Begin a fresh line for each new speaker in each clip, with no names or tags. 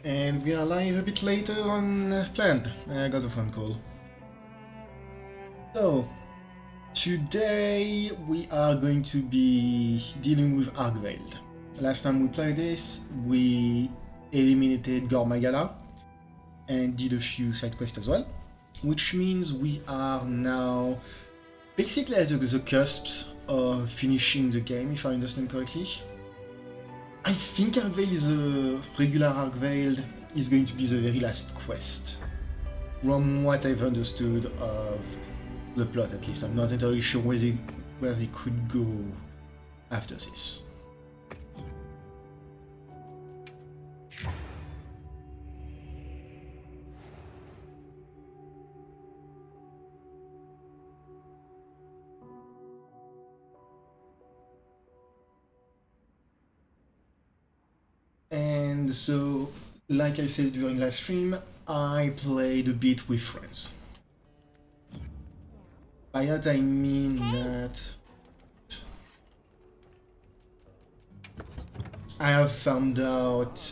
And we are live a bit later than planned. I got a phone call. So, today we are going to be dealing with Arkveld. Last time we played this, we eliminated Gore Magala and did a few side quests as well, which means we are now basically at the cusp of finishing the game, if I understand correctly. I think Arkveld is a regular Arkveld is going to be the very last quest. From what I've understood of the plot at least. I'm not entirely sure where they could go after this. And so, like I said during last stream, I played a bit with friends. By that I mean that I have found out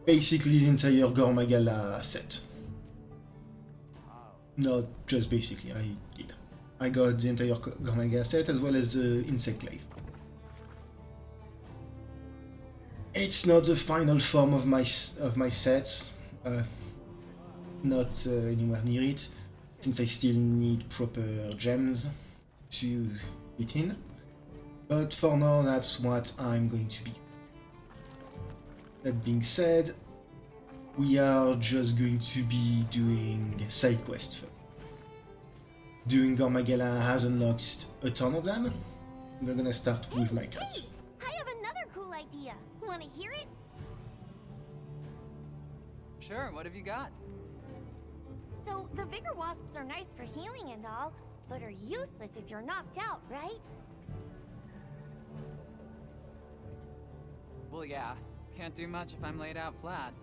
basically the entire Gore Magala set. Not just basically, I did. I got the entire Gore Magala set as well as the insect life. It's not the final form of my sets, not anywhere near it, since I still need proper gems to fit in. But for now, that's what I'm going to be. That being said, we are just going to be doing side quests first. Doing Gore Magala has unlocked a ton of them. We're gonna start with my cat.
I have another cool idea. Want to hear it?
Sure, what have you got?
So, the vigor wasps are nice for healing and all, but are useless if you're knocked out, right?
Well, yeah. Can't do much if I'm laid out flat.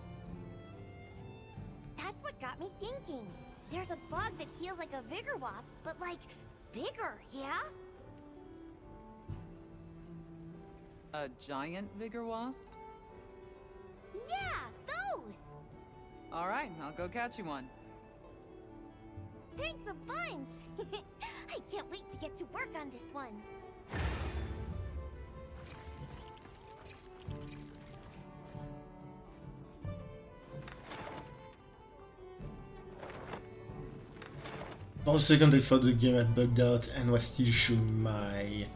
That's what got me thinking. There's a bug that heals like a vigor wasp, but like, bigger, yeah?
A giant vigor wasp?
Yeah, those!
Alright, I'll go catch you one.
Thanks a bunch! I can't wait to get to work on this one.
For a second I thought the game had bugged out and was still showing my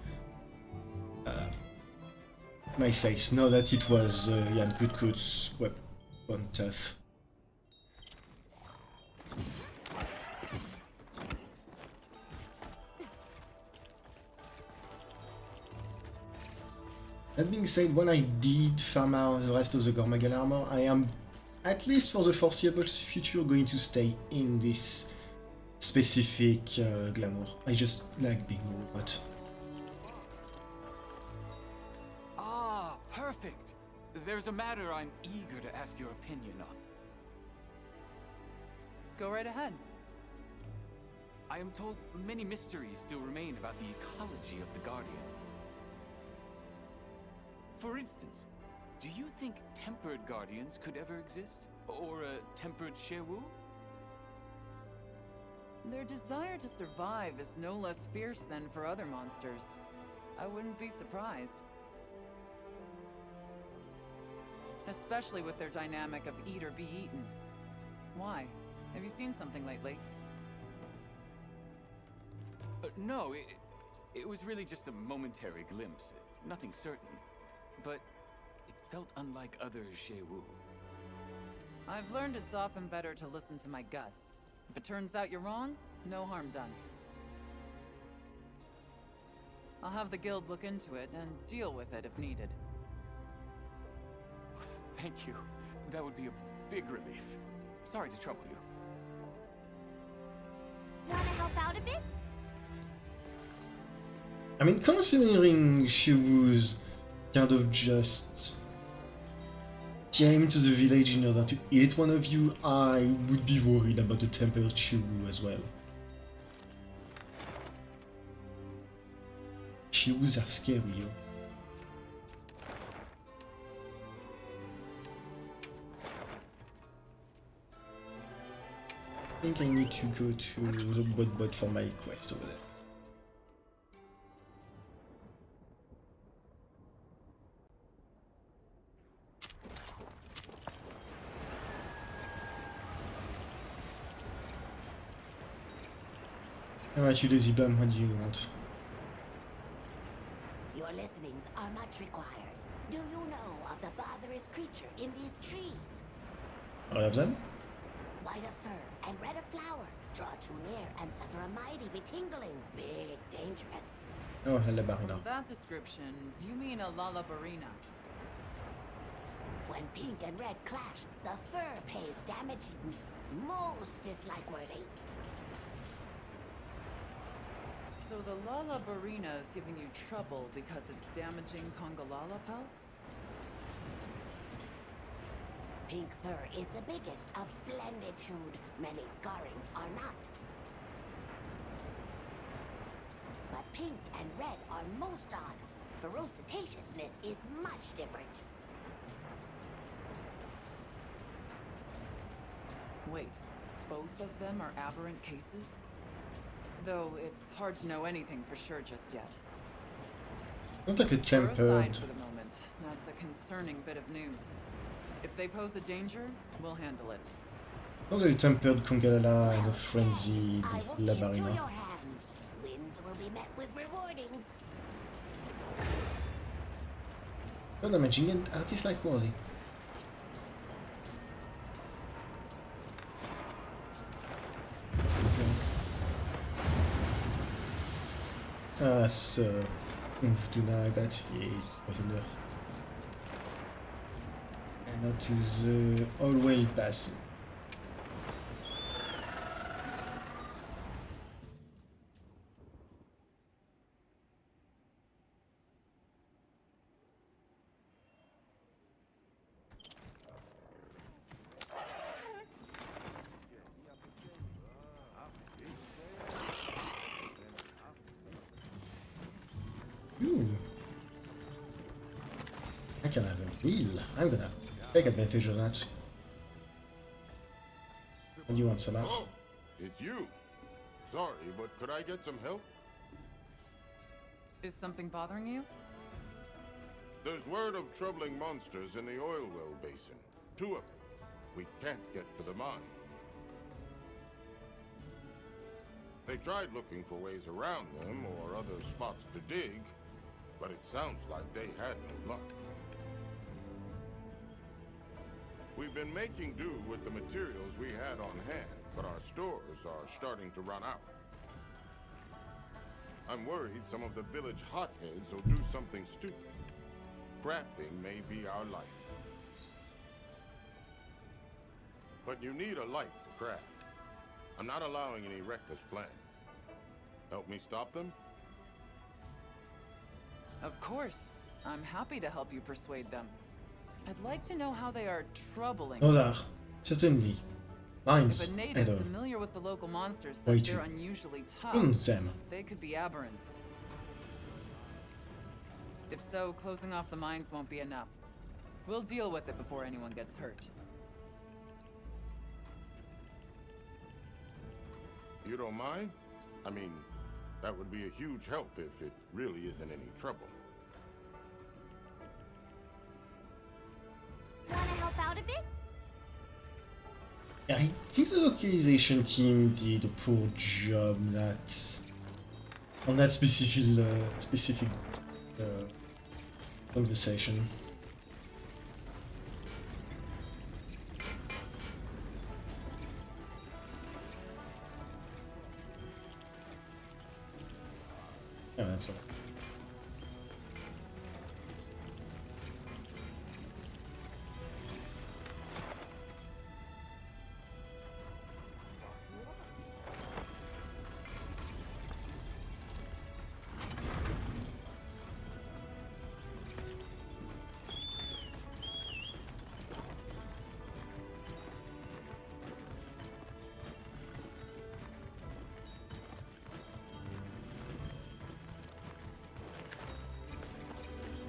my face. Now that it was Jan Kutkut's weapon tough. That being said, when I did farm out the rest of the Gore Magala armor, I am, at least for the foreseeable future, going to stay in this specific glamour. I just like being a robot.
Ah, perfect. There's a matter I'm eager to ask your opinion on.
Go right ahead.
I am told many mysteries still remain about the ecology of the Guardians. For instance, do you think tempered Guardians could ever exist? Or a tempered Shewu?
Their desire to survive is no less fierce than for other monsters. I wouldn't be surprised. Especially with their dynamic of eat or be eaten. Why? Have you seen something lately?
No, it was really just a momentary glimpse. Nothing certain. But it felt unlike other Shewu.
I've learned it's often better to listen to my gut. If it turns out you're wrong, no harm done. I'll have the guild look into it and deal with it if needed.
Thank you. That would be a big relief. Sorry to trouble you.
Wanna help out a bit?
I mean, considering she was kind of just came to the village in order to eat one of you, I would be worried about the tempered Shewu as well. Shewus are scary, yo. think I need to go to the bot for my quest over there. Alright, you lazy bum, what do you want?
Your listenings are much required. Do you know of the botherous creature in these trees?
All of them?
White of fur and red of flower. Draw too near and suffer a mighty betingling. Big dangerous.
Oh, la barina.
That description, you mean a Lalabarina.
When pink and red clash, the fur pays damagings most dislike-worthy.
So the Lalabarina is giving you trouble because it's damaging Congalala pelts?
Pink fur is the biggest of splenditude. Many scarrings are not. But pink and red are most odd. Ferociousness is much different.
Wait, both of them are aberrant cases? Though it's hard to know anything for sure just yet.
Not like a
We're
tempered.
aside for the moment. That's a concerning bit of news. If they pose a danger, we'll handle it.
Not like a tempered Congalala and a frenzied
I will give to
Labarina.
your hands. Wins will be met with rewardings.
Not damaging an artist like Wally. Ah, så du närgat i under. And now to the Allwell Pass. Ooh. I can have a wheel. I'm gonna take advantage of that. And you want some out?
Oh, it's you. Sorry, but could I get some help?
Is something bothering you?
There's word of troubling monsters in the oil well basin. 2 of them. We can't get to the mine. They tried looking for ways around them or other spots to dig, but it sounds like they had no luck. We've been making do with the materials we had on hand, but our stores are starting to run out. I'm worried some of the village hotheads will do something stupid. Crafting may be our life. But you need a life to craft. I'm not allowing any reckless plans. Help me stop them?
Of course. I'm happy to help you persuade them. I'd like to know how they are troubling.
Other, certainly. Mines,
If a native
and
familiar with the local monsters
Way
says
too.
they're unusually tough,
them.
they could be aberrants. If so, closing off the mines won't be enough. We'll deal with it before anyone gets hurt.
You don't mind? I mean, that would be a huge help if it really isn't any trouble.
Wanna help out a bit?
I think the localization team did a poor job on that specific conversation. Yeah, that's all.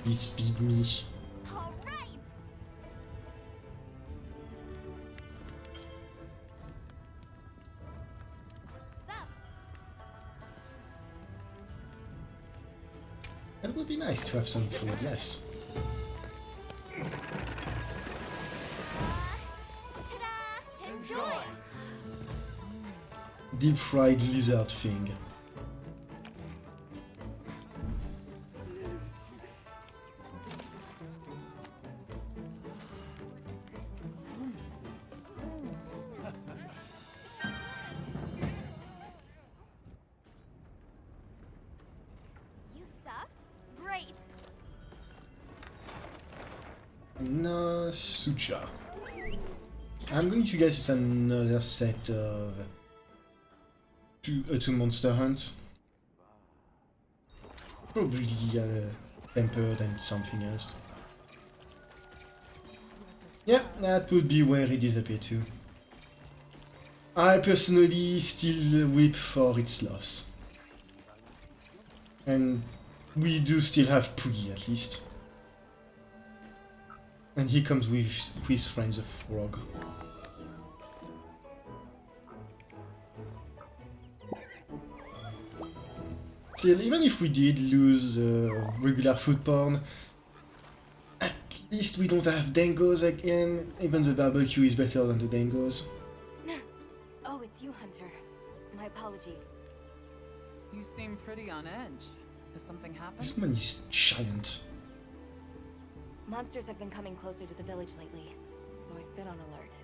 Please feed me.
All right.
That would be nice to have some food, yes.
Ta-da! Enjoy!
Deep fried lizard thing.
You stuffed? Great!
No, sucha. I'm going to guess it's another set of two monster hunt. Probably tempered and something else. Yeah, that would be where it disappeared to. I personally still weep for its loss. And we do still have Poogie at least. And he comes with his friends of frog. Still, even if we did lose regular food porn, at least we don't have dangos again. Even the barbecue is better than the dangos.
Oh, it's you, Hunter. My apologies.
You seem pretty on edge. Has something happened?
This man is giant.
Monsters have been coming closer to the village lately, so I've been on alert.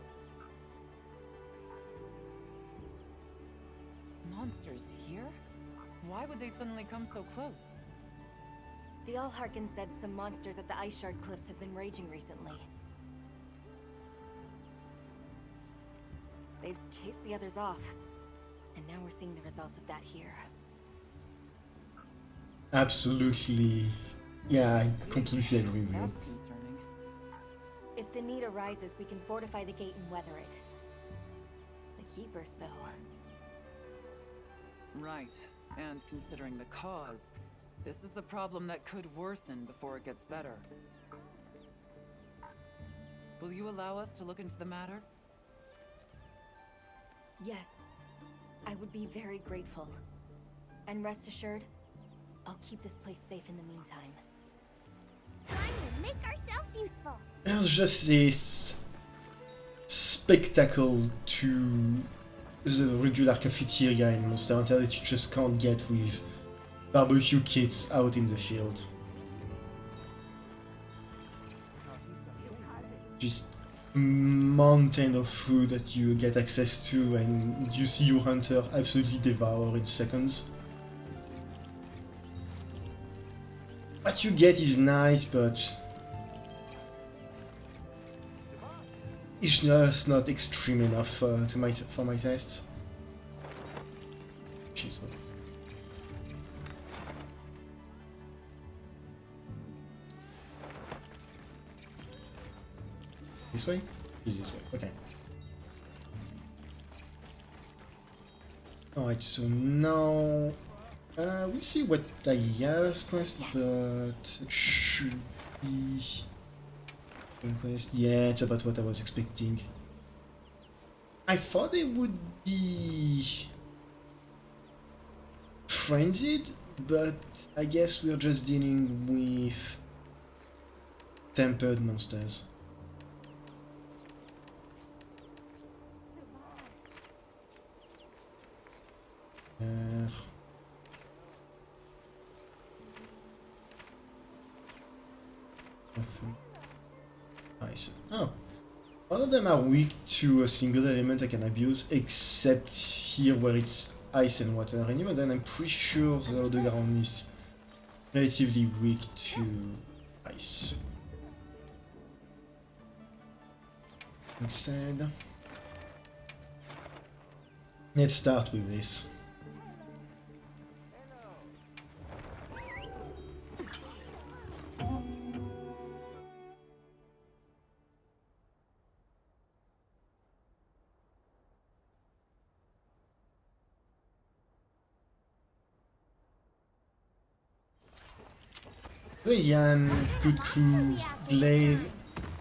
Monsters here? Why would they suddenly come so close?
The Allharkin said some monsters at the Ice Shard Cliffs have been raging recently. They've chased the others off, and now we're seeing the results of that here.
Absolutely. Yeah, I completely agree with you.
That's concerning.
If the need arises, we can fortify the gate and weather it. The Keepers, though.
Right. And considering the cause, this is a problem that could worsen before it gets better. Will you allow us to look into the matter?
Yes. I would be very grateful. And rest assured, I'll keep this place safe in the meantime.
Time to make ourselves useful!
There's just this spectacle to the regular cafeteria in Monster Hunter that you just can't get with barbecue kits out in the field. Just mountain of food that you get access to and you see your hunter absolutely devour in seconds. What you get is nice, but it's just not extreme enough for my tastes. Jeez. This way? Is this way? Okay. Alright, so now we'll see what I have quest, but it should be quest. Yeah, it's about what I was expecting. I thought they would be frenzied, but I guess we're just dealing with tempered monsters. Nice. Oh, all of them are weak to a single element I can abuse, except here where it's ice and water. And even then, I'm pretty sure the other ground is relatively weak to ice. Instead, let's start with this. Yan, Cuckoo, Glaive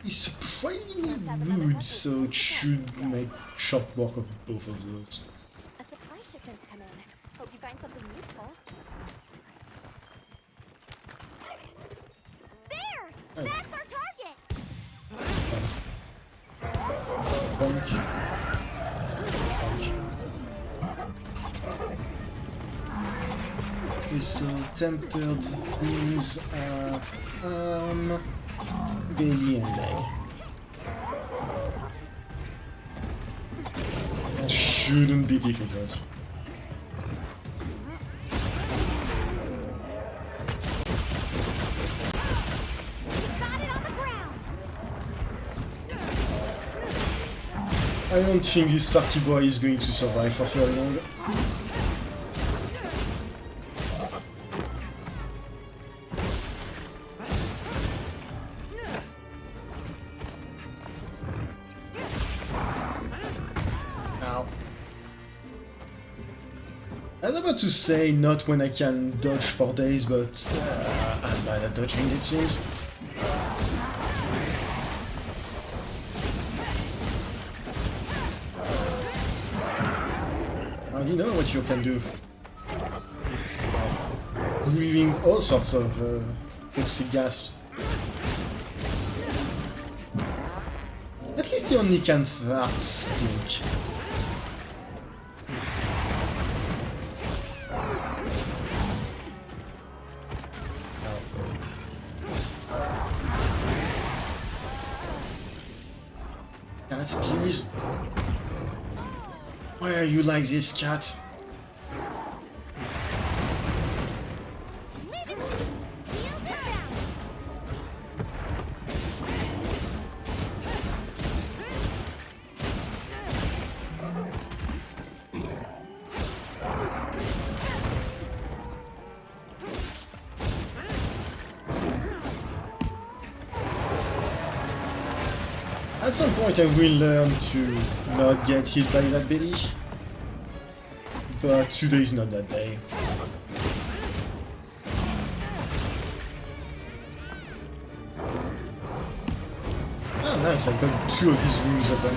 is surprisingly good, so it should make short work of both of those.
A supply shipment's come in. Hope you find something useful. That's our target!
Bonk. Okay, so tempered wounds are arm, belly, and leg. That shouldn't be difficult.
Got it on the ground!
I don't think this party boy is going to survive for very long. I was about to say not when I can dodge for days, but I'm bad at dodging, it seems. I don't know what you can do. Breathing all sorts of toxic gas. At least you only can fart stink. Cat, please. Why are you like this, cat? At some point I will learn to not get hit by that belly, but today is not that day. Ah, nice, I got 2 of his wounds open.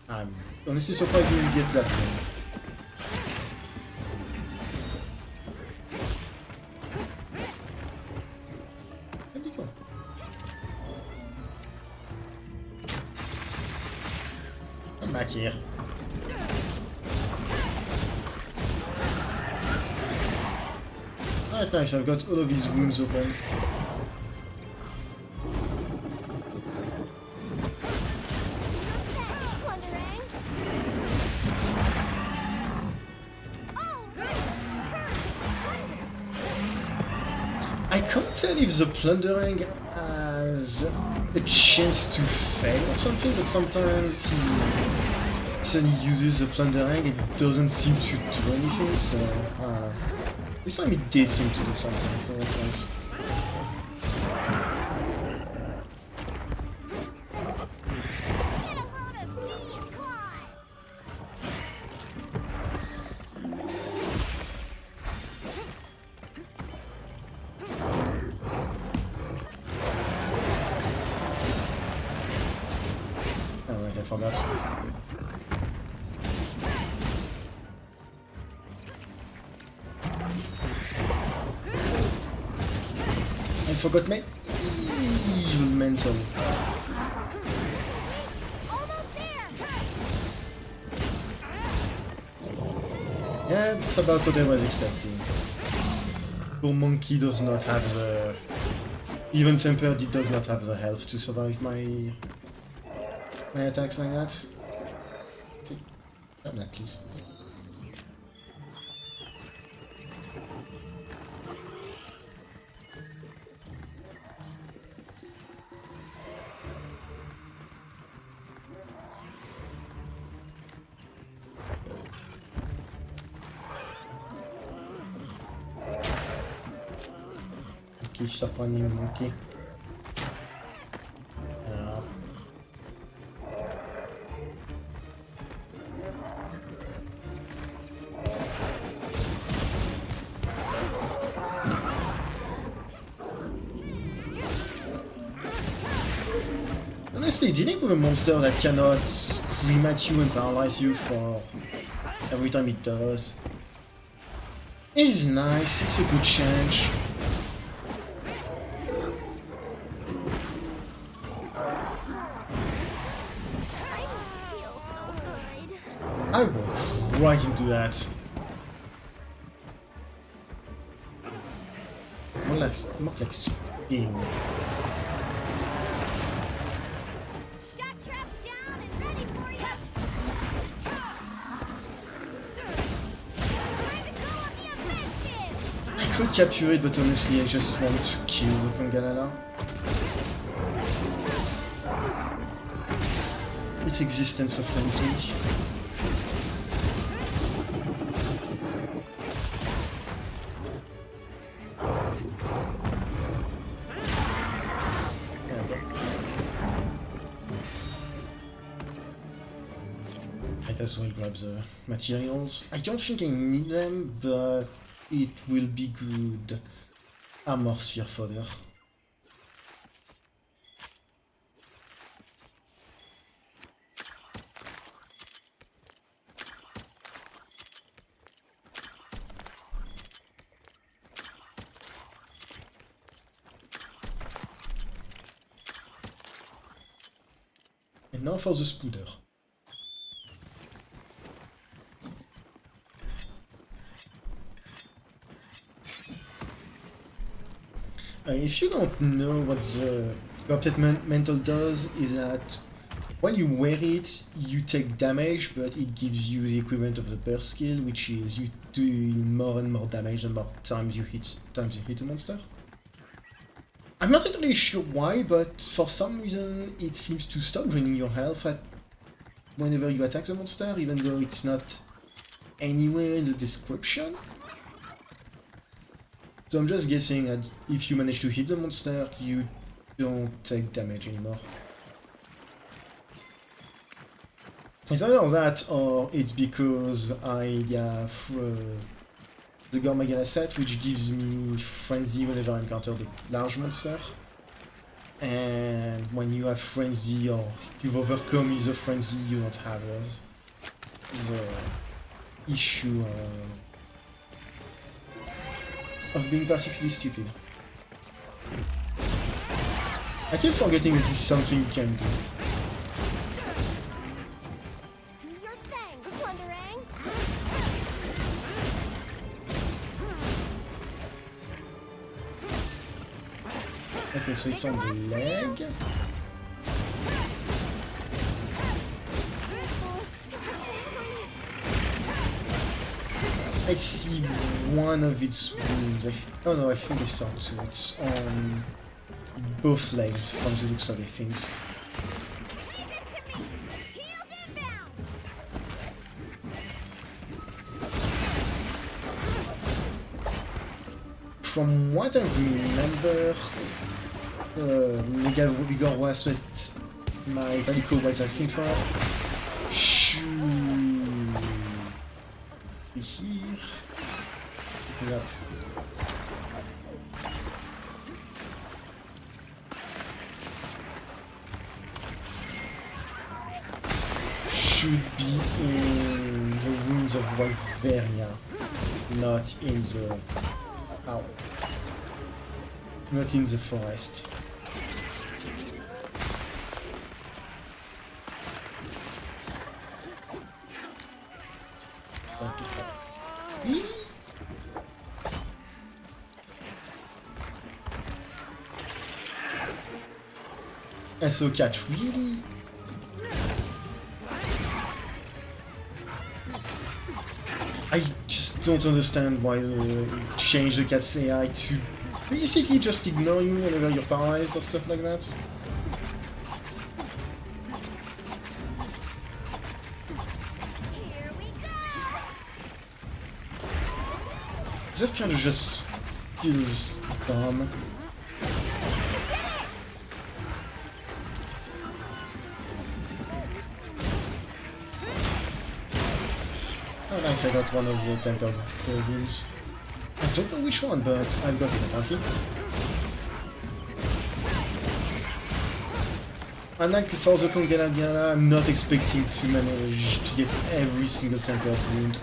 I'm honestly surprised you didn't get that one. Where'd he go? Come back here. Alright, nice, I've got all of his wounds open. I can't tell if the plundering has a chance to fail or something, but sometimes he uses the plundering, it doesn't seem to do anything, so this time it did seem to do something, so that's nice. I forgot. I forgot my evil mental. Yeah, it's about what I was expecting. Poor monkey does not have the... Even tempered, it does not have the health to survive my attacks like that. See? Grab that, please. Okay, surprising monkey. Honestly, dealing with a monster that cannot scream at you and paralyze you for every time it does. It is nice, it's a good change. I walked right into that. More like spin.
Shock traps down and ready for you. Time to go on the offensive.
I could capture it, but honestly I just want to kill the Magala. Its existence offends me. Might as well grab the materials. I don't think I need them, but it will be good armor sphere fodder. And now for the spooder. If you don't know what the corrupted mantle does, is that when you wear it, you take damage, but it gives you the equivalent of the burst skill, which is you do more and more damage the more times you hit a monster. I'm not entirely sure why, but for some reason it seems to stop draining your health whenever you attack the monster, even though it's not anywhere in the description. So I'm just guessing that if you manage to hit the monster, you don't take damage anymore. It's either that, or it's because I have the Gore Magala set, which gives me Frenzy whenever I encounter the large monster. And when you have Frenzy, or you've overcome the Frenzy, you don't have the issue of being particularly stupid. I keep forgetting this is something you can do.
Do your thing, Plunderang.
Okay, so it's on the leg. I see one of its wounds. Oh no, I think I saw two. It's on both legs from the looks of the things.
Leave this to me. Heels inbound.
From what I remember, Gore was what my Valico was asking for. Should be here. Picking up. Should be in the ruins of Wolveria, not in the... Ow. Not in the forest. Really? And so cat, really? I just don't understand why they change the cat's AI to basically just ignore you whenever you're paralyzed or stuff like that.
Here we go.
That kind of just feels dumb. Oh nice, I got one of the temple buildings. I don't know which one, but I've got it apparently. Unlike for the Magala, I'm not expecting to manage to get every single temper wound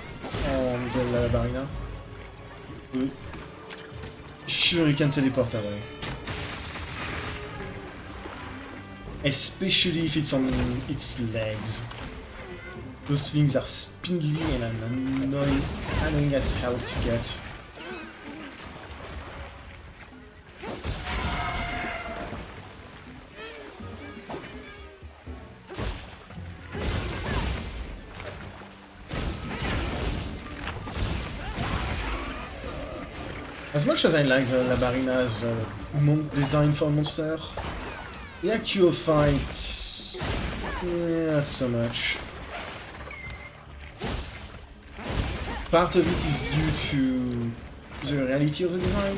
on the lava arena. But sure, you can teleport away. Especially if it's on its legs. Those things are spindly and annoying as hell to get. As much as I like the Labarina's design for a monster, the actual fight, not so much. Part of it is due to the reality of the design.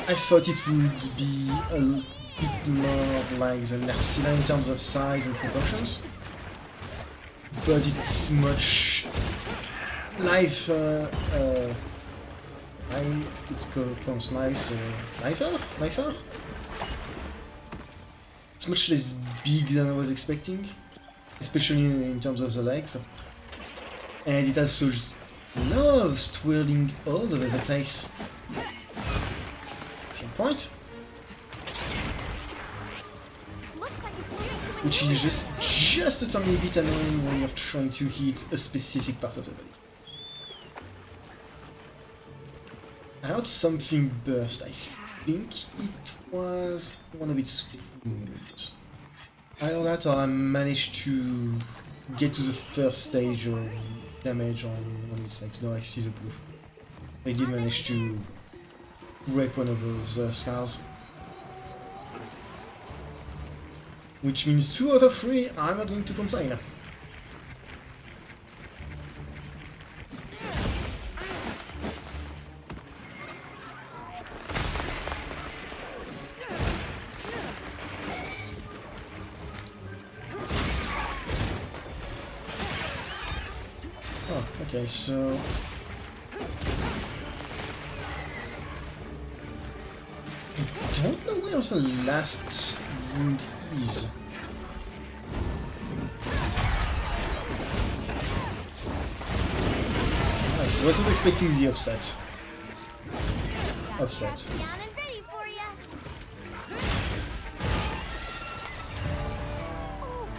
I thought it would be a bit more like the Narcilla in terms of size and proportions, but it's much lifer. It's much less big than I was expecting, especially in terms of the legs. And it also loves twirling all over the place. At some point. Which is just a tiny bit annoying when you're trying to hit a specific part of the body. I heard something burst. I think it was one of its moves. Either that or I managed to get to the first stage of damage on its legs. No, I see the blue. I did manage to break one of those scars. Which means 2 out of 3, I'm not going to complain. Okay, so I don't know where the last wound is. I wasn't expecting the upset.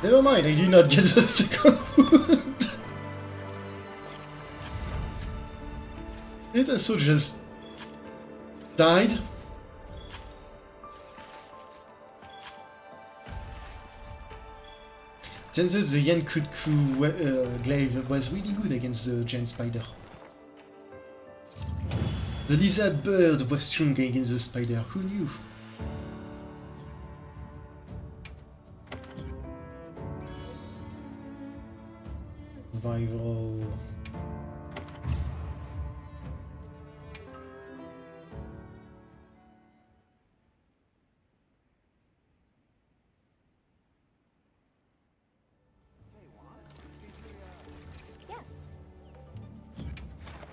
Never mind, I did not get the second wound. It also just died. Turns out the Yankutku glaive was really good against the giant spider. The lizard bird was strong against the spider, who knew? Survival.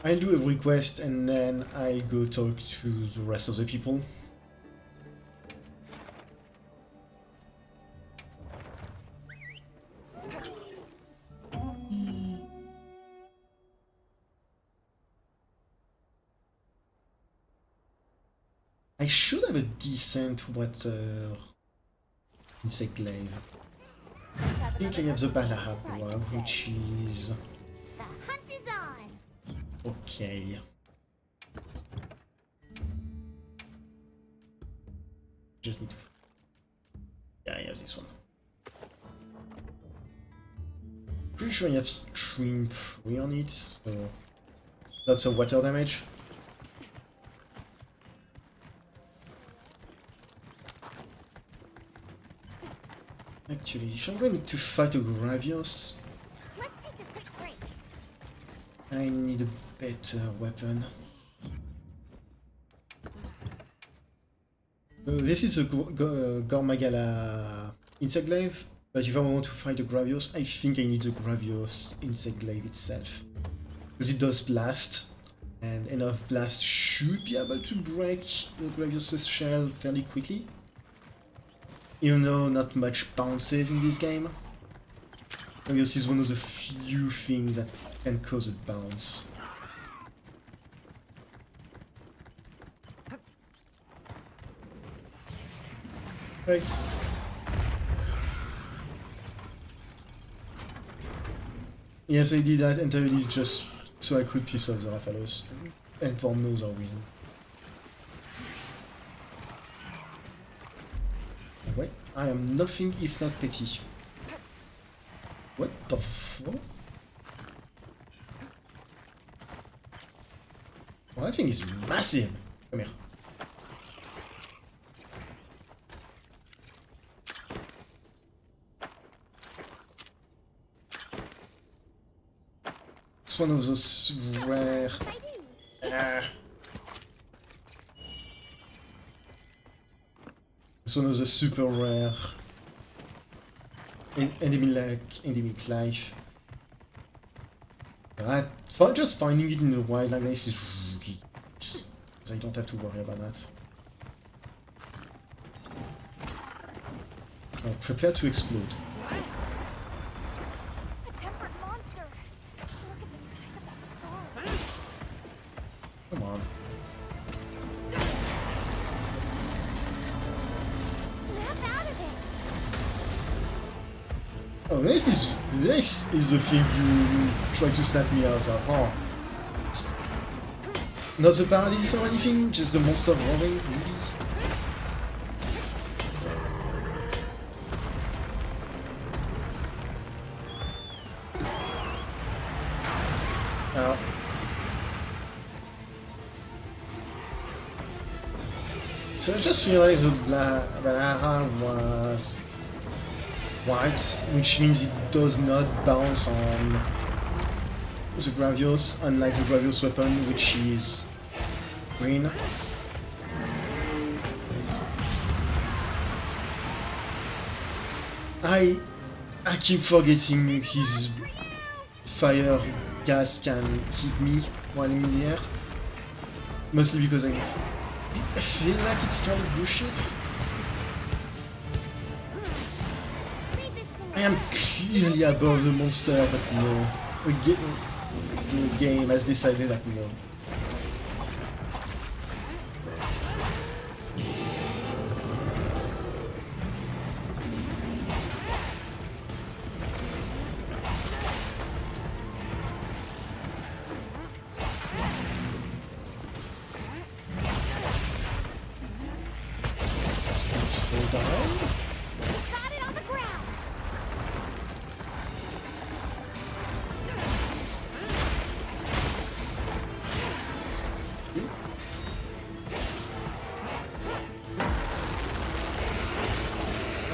I'll do a request and then I go talk to the rest of the people. I should have a decent water insect glaive. I think I have the Balahab, which is okay. Just need to... Yeah, I have this one. Pretty sure I have stream 3 on it, so that's a water damage. Actually, if I'm going to fight a Gravios,
Let's take a quick break.
I need a better weapon. So this is a Gore Magala insect glaive, but if I want to fight a Gravios, I think I need the Gravios insect glaive itself. Because it does blast, and enough blast should be able to break the Gravios' shell fairly quickly. even though not much bounces in this game. Fabius is one of the few things that can cause a bounce. Hey. Yes, I did that entirely just so I could piss off the Raphalos, and for no other reason. Wait, I am nothing if not petty. What the fuck? Well, that thing is massive! Come here. It's one of those rare... It's one of the super rare endemic life. But just finding it in the wild like this is really nice, because I don't have to worry about that. Now prepare to explode.
A tempered monster. Look at the size of that skull.
Come on.
Snap out of it.
Oh, this is the thing you try to snap me out of. Oh. Not the paralysis or anything, just the monster roaring, really? Oh. So I just realized that Balara was white, which means it does not bounce on the Gravios, unlike the Gravios weapon, which is green. I keep forgetting his fire gas can hit me while I'm in the air, mostly because I feel like it's kind of bullshit. I am clearly above the monster, but no. The game has decided that no. Let's fall down.
Got it on the ground.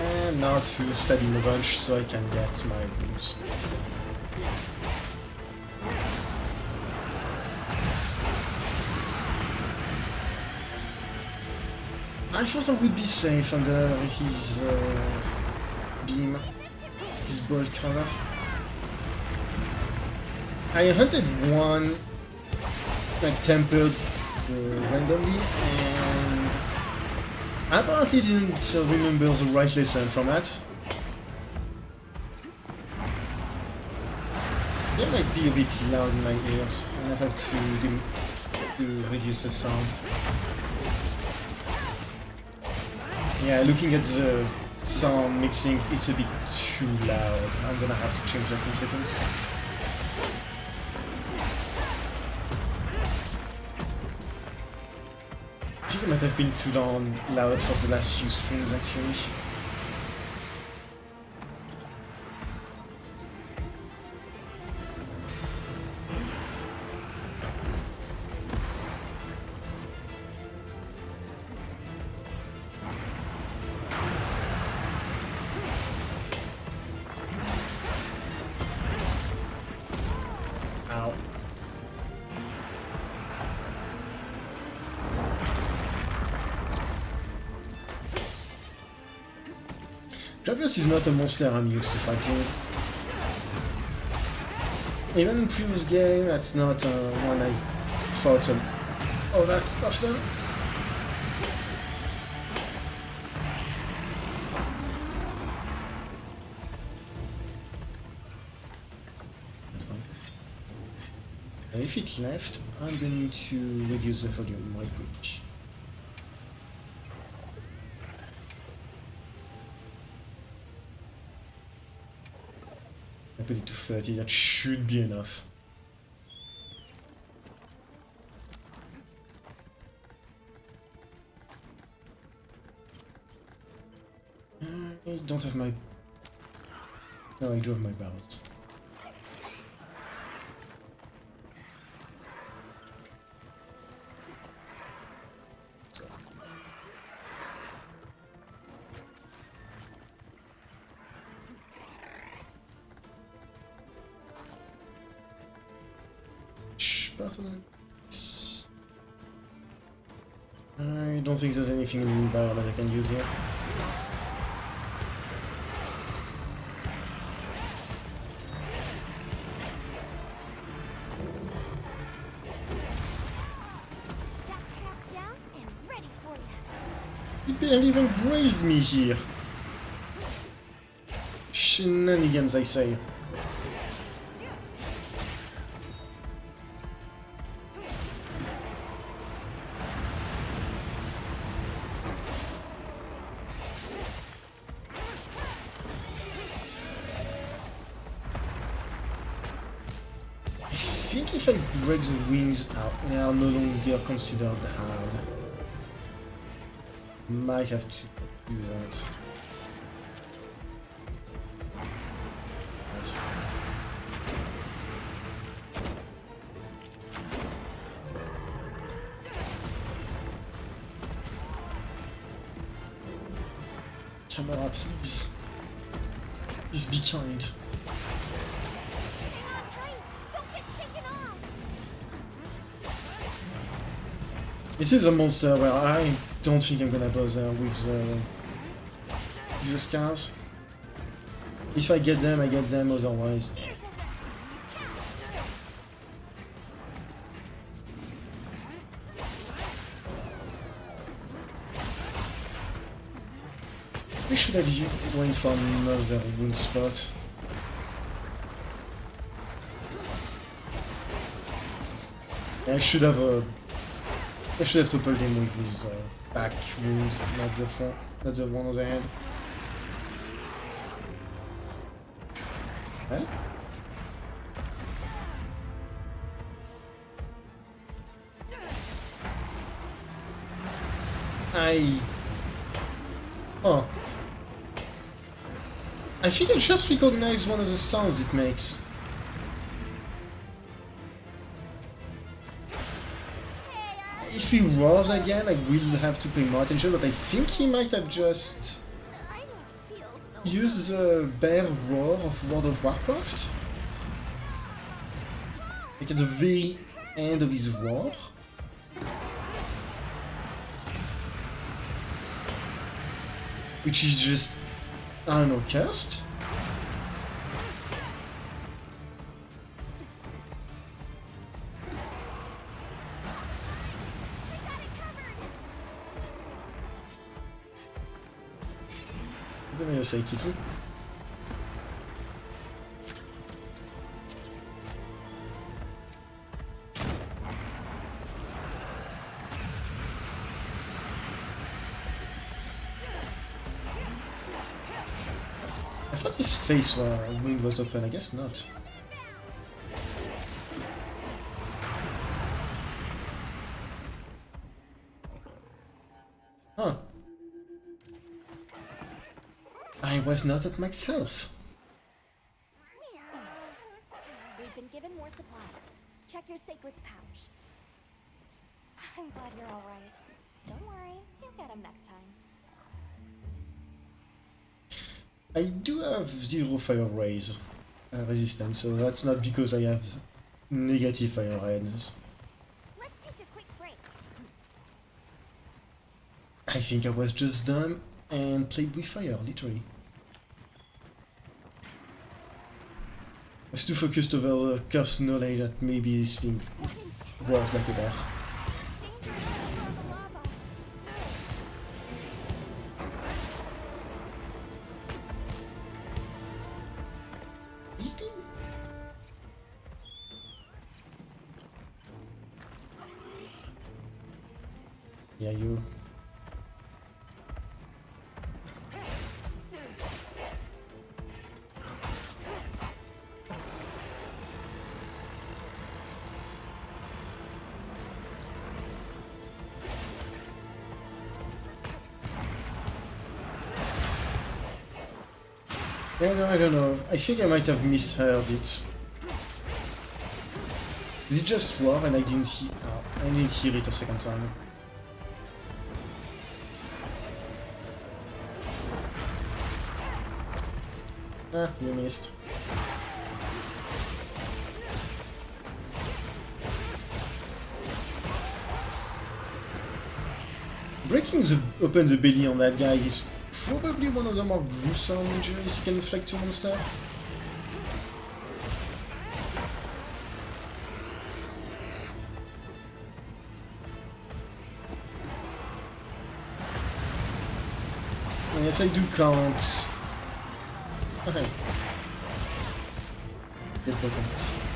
And now to stab him a bunch so I can get my boost. I thought I would be safe under his beam, his bolt cover. I hunted one like tempered randomly, and I apparently didn't remember the right lesson from that. They might be a bit loud in my ears, and I have to reduce the sound. Yeah, looking at the sound mixing, it's a bit too loud. I'm gonna have to change that in settings. I think it might have been too loud for the last few streams actually. Ow. Fabius is not a monster I'm used to fighting. Even in previous game, that's not one I fought that often. If it left, I'm going to reduce the volume right quick. I put it to 30, that should be enough. I don't have my... No, I do have my barrels. I don't think there's anything in the environment I can use here.
Shack traps down and ready for you.
He barely even grazed me here. Shenanigans, I say. I think if I break the wings out, they are no longer considered hard. Might have to do that. Camera, please. Please be kind. This is a monster where I don't think I'm gonna bother with the scars. If I get them, I get them, otherwise. We should have went for another wound spot. I should have toppled him with his back wound, not the front, not the one on the head. Huh? Oh. I think I just recognized one of the sounds it makes. If he roars again, I will have to pay more attention, but I think he might have just used the bear roar of World of Warcraft. Like at the very end of his roar. Which is just, I don't know, cursed? What did I say, Kitty? I thought his face wing was open, I guess not. Huh. I was not at max health.
We've been given more supplies. Check your sacred's pouch. I'm glad you're all right. Don't worry, you'll get him next time.
I do have 0 fire rays resistance, so that's not because I have negative fire rays.
Let's take a quick break.
I think I was just done and played with fire, literally. I was too focused over the cursed knowledge that maybe this thing was like a bear. Yeah, you. Yeah, no, I don't know. I think I might have misheard it. Did it just war and I didn't hear it a second time. Ah, you missed. Breaking open the belly on that guy is probably one of the more gruesome injuries you can inflict to a monster. And yes, I do count. Okay. Get broken.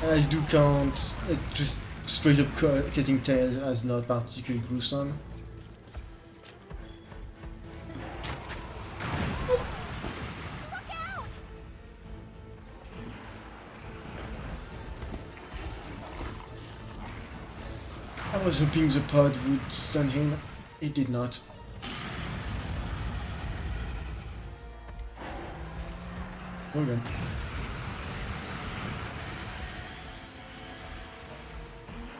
I do count just straight up cutting tails as not particularly gruesome. I was hoping the pod would stun him. It did not. Okay.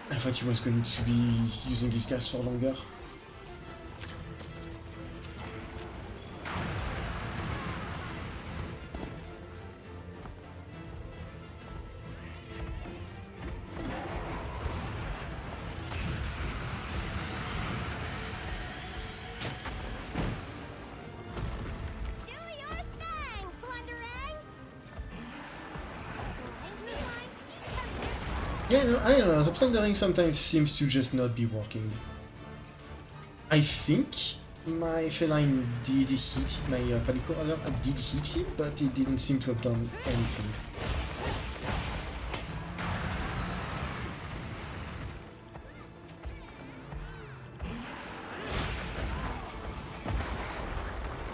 I thought he was going to be using his gas for longer. Yeah, no, I don't know, the plundering sometimes seems to just not be working. I think my feline did hit, my Palico rather, did hit him, but it didn't seem to have done anything.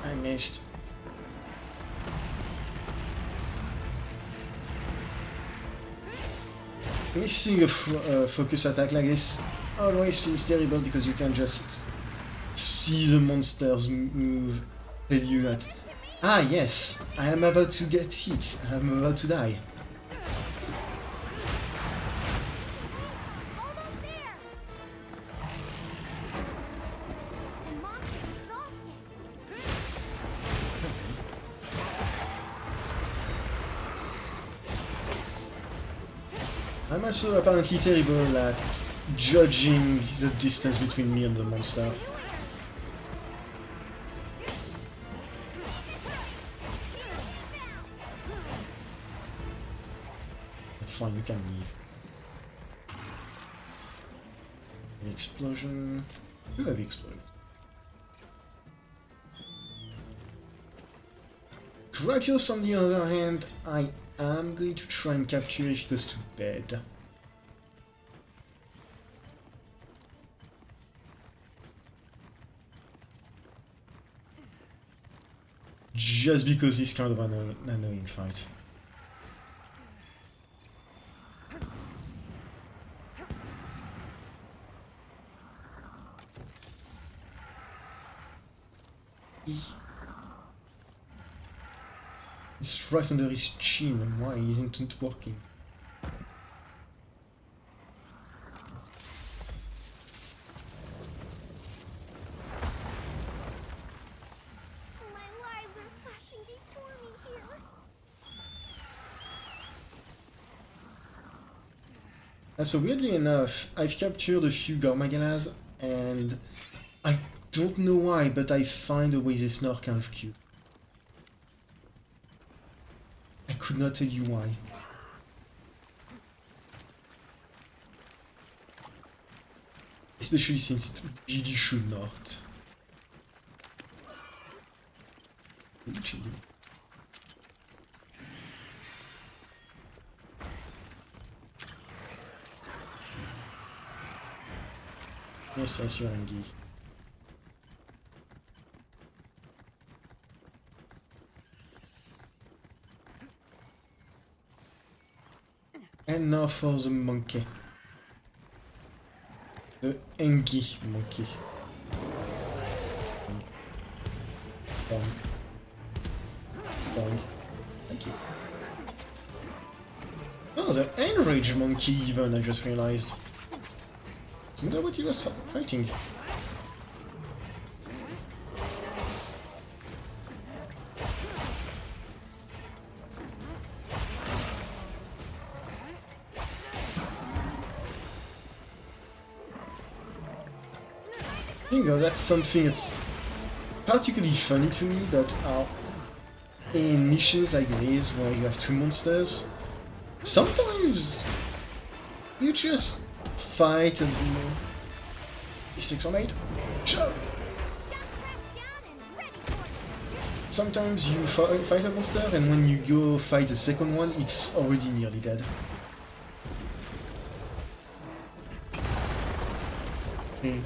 I missed. Missing a focus attack like this always feels terrible because you can just see the monsters move, tell you that, ah yes, I am about to get hit, I am about to die. I'm also apparently terrible at judging the distance between me and the monster. Fine, you can leave. An explosion. You have exploded. Gratios, on the other hand, I am going to try and capture if he goes to bed. Just because he's kind of an annoying fight. It's right under his chin, and why isn't it working?
My lives are flashing before me here.
So weirdly enough, I've captured a few Gore Magalas, and I don't know why, but I find the way they snore kind of cute. I could not tell you why. Especially since it really should not. Actually. Yes, yes, you're angry. And now for the monkey. The Engi monkey. Boing. Boing. Thank you. Oh, the enraged monkey even, I just realized. I wonder what he was fighting. You know, that's something that's particularly funny to me, that in missions like this, where you have two monsters, sometimes you just fight and, you know, mistakes are made. Shove! Sometimes you fight a monster, and when you go fight the second one, it's already nearly dead. Okay.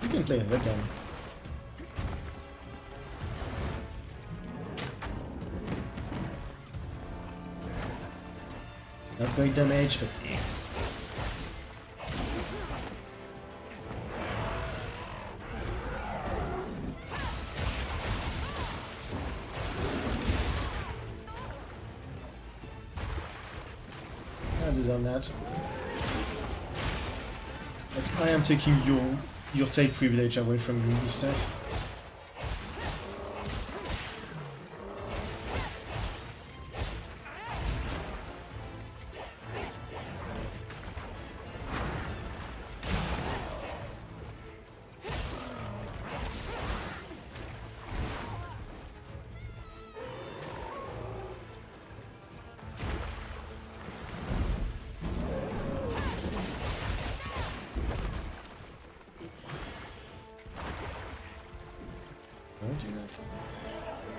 You can play that game. Not great damage, but yeah. I deserve that. But I am taking your take privilege away from you, mister.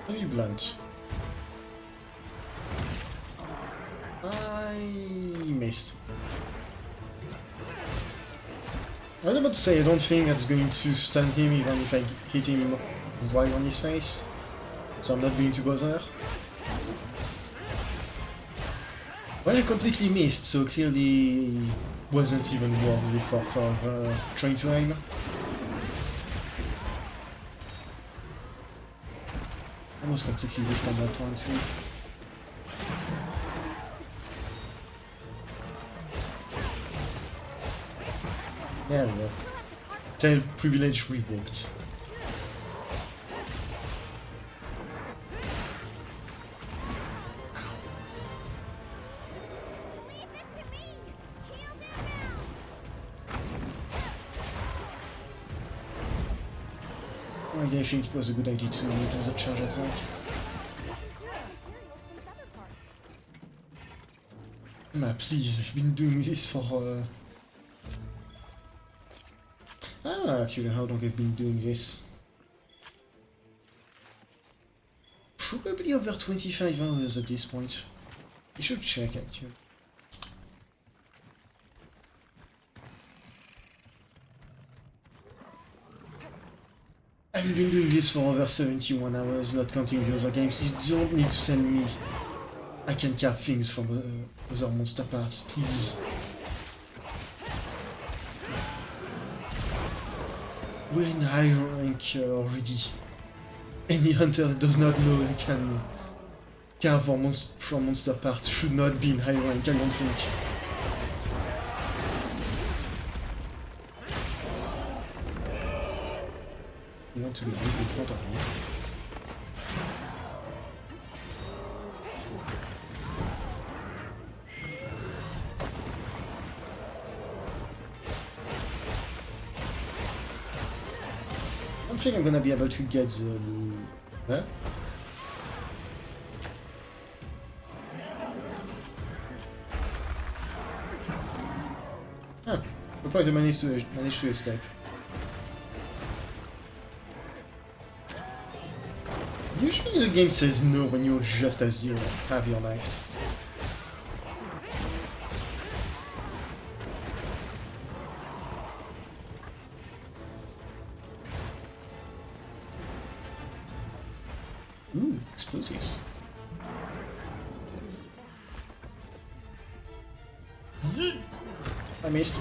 Very blunt. I missed. I was about to say I don't think that's going to stun him even if I hit him right on his face, so I'm not going to go there. Well, I completely missed, so clearly wasn't even worth the effort of trying to aim. I was completely weak on that one too. There we go. Tail privilege revoked. I think it was a good idea to do the charge attack. Ma, please, I've been doing this for I don't know actually how long I've been doing this. Probably over 25 hours at this point. I should check actually. I've been doing this for over 71 hours, not counting the other games. You don't need to tell me I can carve things from other monster parts, please. We're in high rank already. Any hunter that does not know they can carve from monster parts should not be in high rank, I don't think. You want to be right in front of me. I don't think I'm gonna be able to get the... Huh? Ah, we'll probably manage to escape. Usually the game says no when you're just as you have your knife. Ooh, explosives. I missed.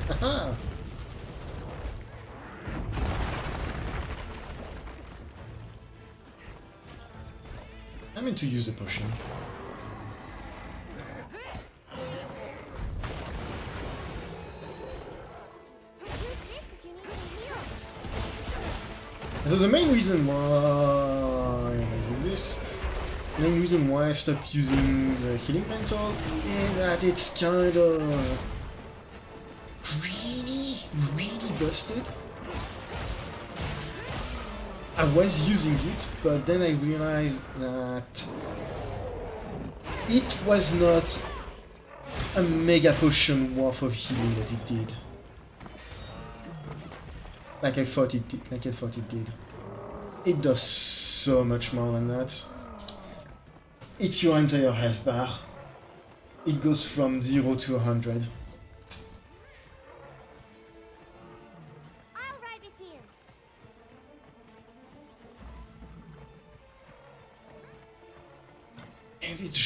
Haha! I meant to use a potion. So the main reason why I do this, the main reason why I stopped using the healing mantle is that it's kind of really busted. I was using it, but then I realized that it was not a mega potion worth of healing that it did. Like I thought it did. It does so much more than that. It's your entire health bar. It goes from 0 to 100.
I'll ride with you.
And it's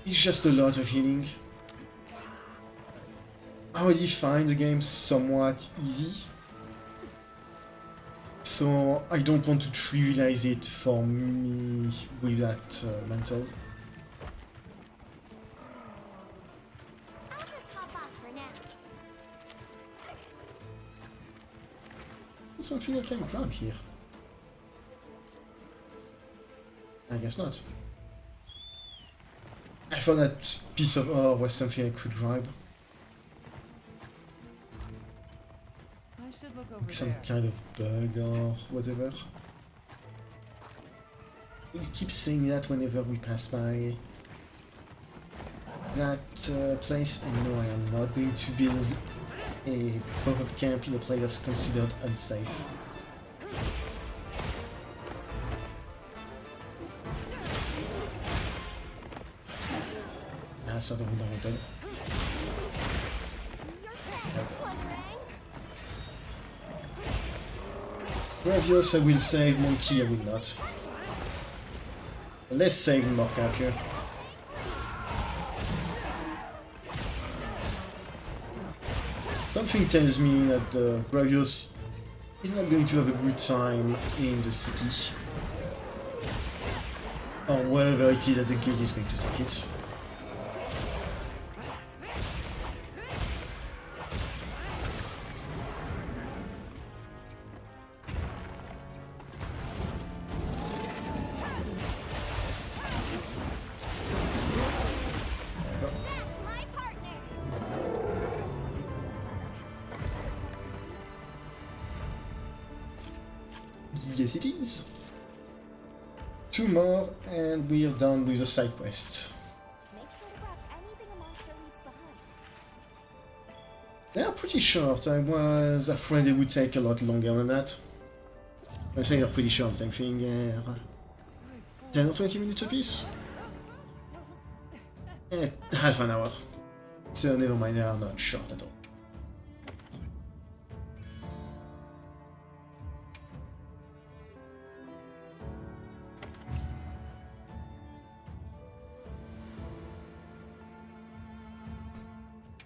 just a lot of healing. I already find the game somewhat easy, so I don't want to trivialize it for me with that mantle.
I'll just hop off for now.
There's something I can grab here. I guess not. I thought that piece of ore was something I could grab.
I should look over
Some
there.
kind of bug or whatever. You keep saying that whenever we pass by that place. I know I am not going to build a pop-up camp in a place that's considered unsafe. Ah, sort of unwanted. Fabius I will save, Monkey I will not. Less save, more capture. Something tells me that Gravius is not going to have a good time in the city. Or wherever it is that the gate is going to take it. Yes, it is. 2 more, and we are done with the side quests.
Make sure to grab anything a monster leaves behind.
They are pretty short. I was afraid they would take a lot longer than that. I say they're pretty short. I think 10 or 20 minutes apiece. Half an hour. So never mind, they are not short at all.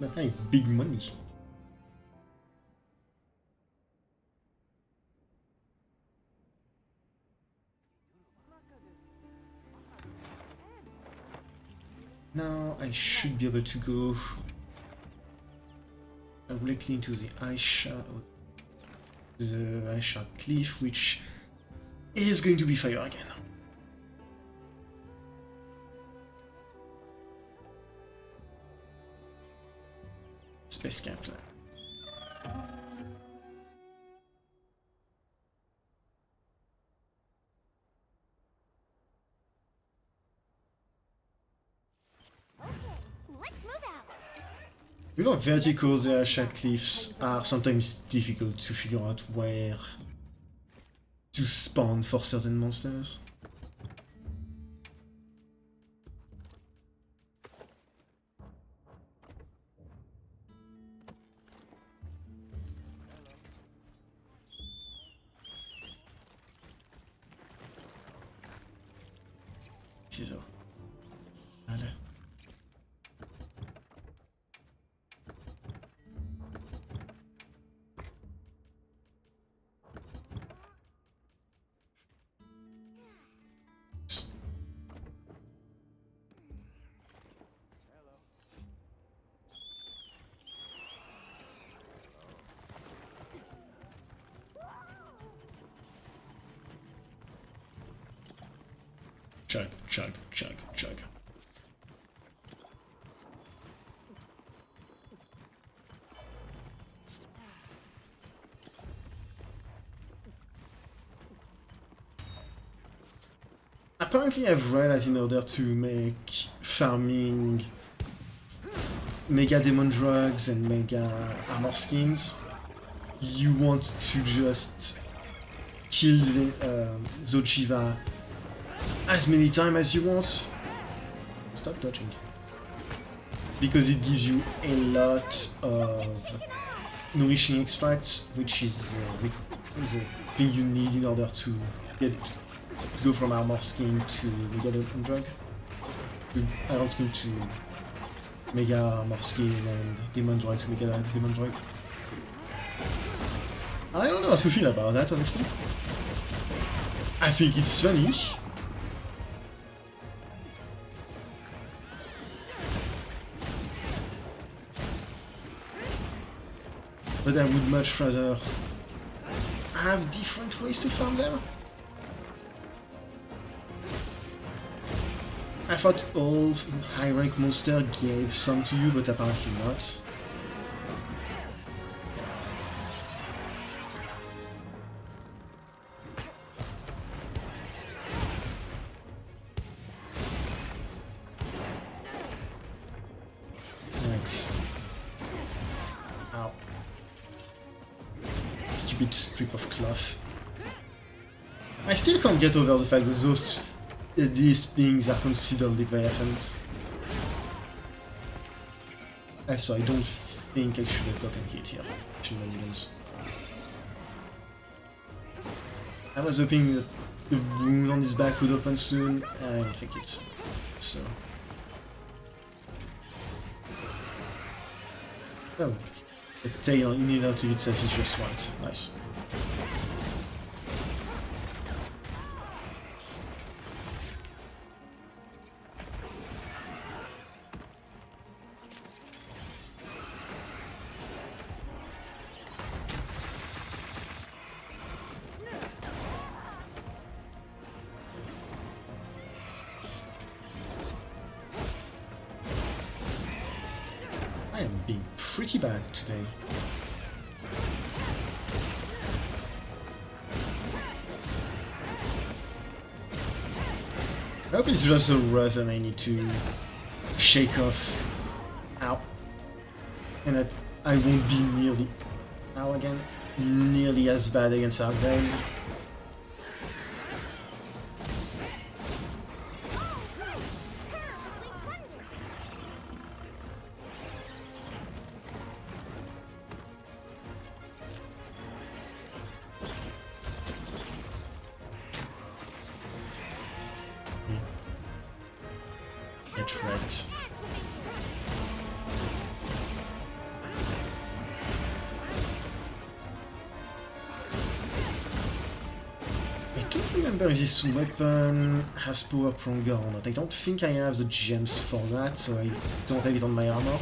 But hey, big money. Now I should be able to go directly into the ice shard cliff, which is going to be fire again. Space camp plan. You vertical the shed cliffs are sometimes difficult to figure out where to spawn for certain monsters. Ciseaux. Allez. Chug, chug, chug, chug. Apparently I've read that in order to make farming mega demon drugs and mega armor skins, you want to just kill the Zochiva as many times as you want. Stop dodging. Because it gives you a lot of nourishing extracts, which is the thing you need in order to go from armor skin to mega demon drug. To iron skin to mega armor skin and demon drug to mega demon drug. I don't know how to feel about that, honestly. I think it's funny. But I would much rather have different ways to farm them. I thought all high rank monsters gave some to you, but apparently not. Strip of cloth. I still can't get over the fact that these things are considered Leviathans. So I don't think I should have gotten hit here. Shenanigans. I was hoping that the wound on his back would open soon. I don't think it's so. Oh, the tail in and out of itself is just right. Nice. I am being pretty bad today. I hope it's just a rust and I need to shake off. Ow. And that I won't be nearly... Ow again. Nearly as bad against Arkveld. Get wrecked. I don't remember if this weapon has power pronger or not. I don't think I have the gems for that, so I don't have it on my armor.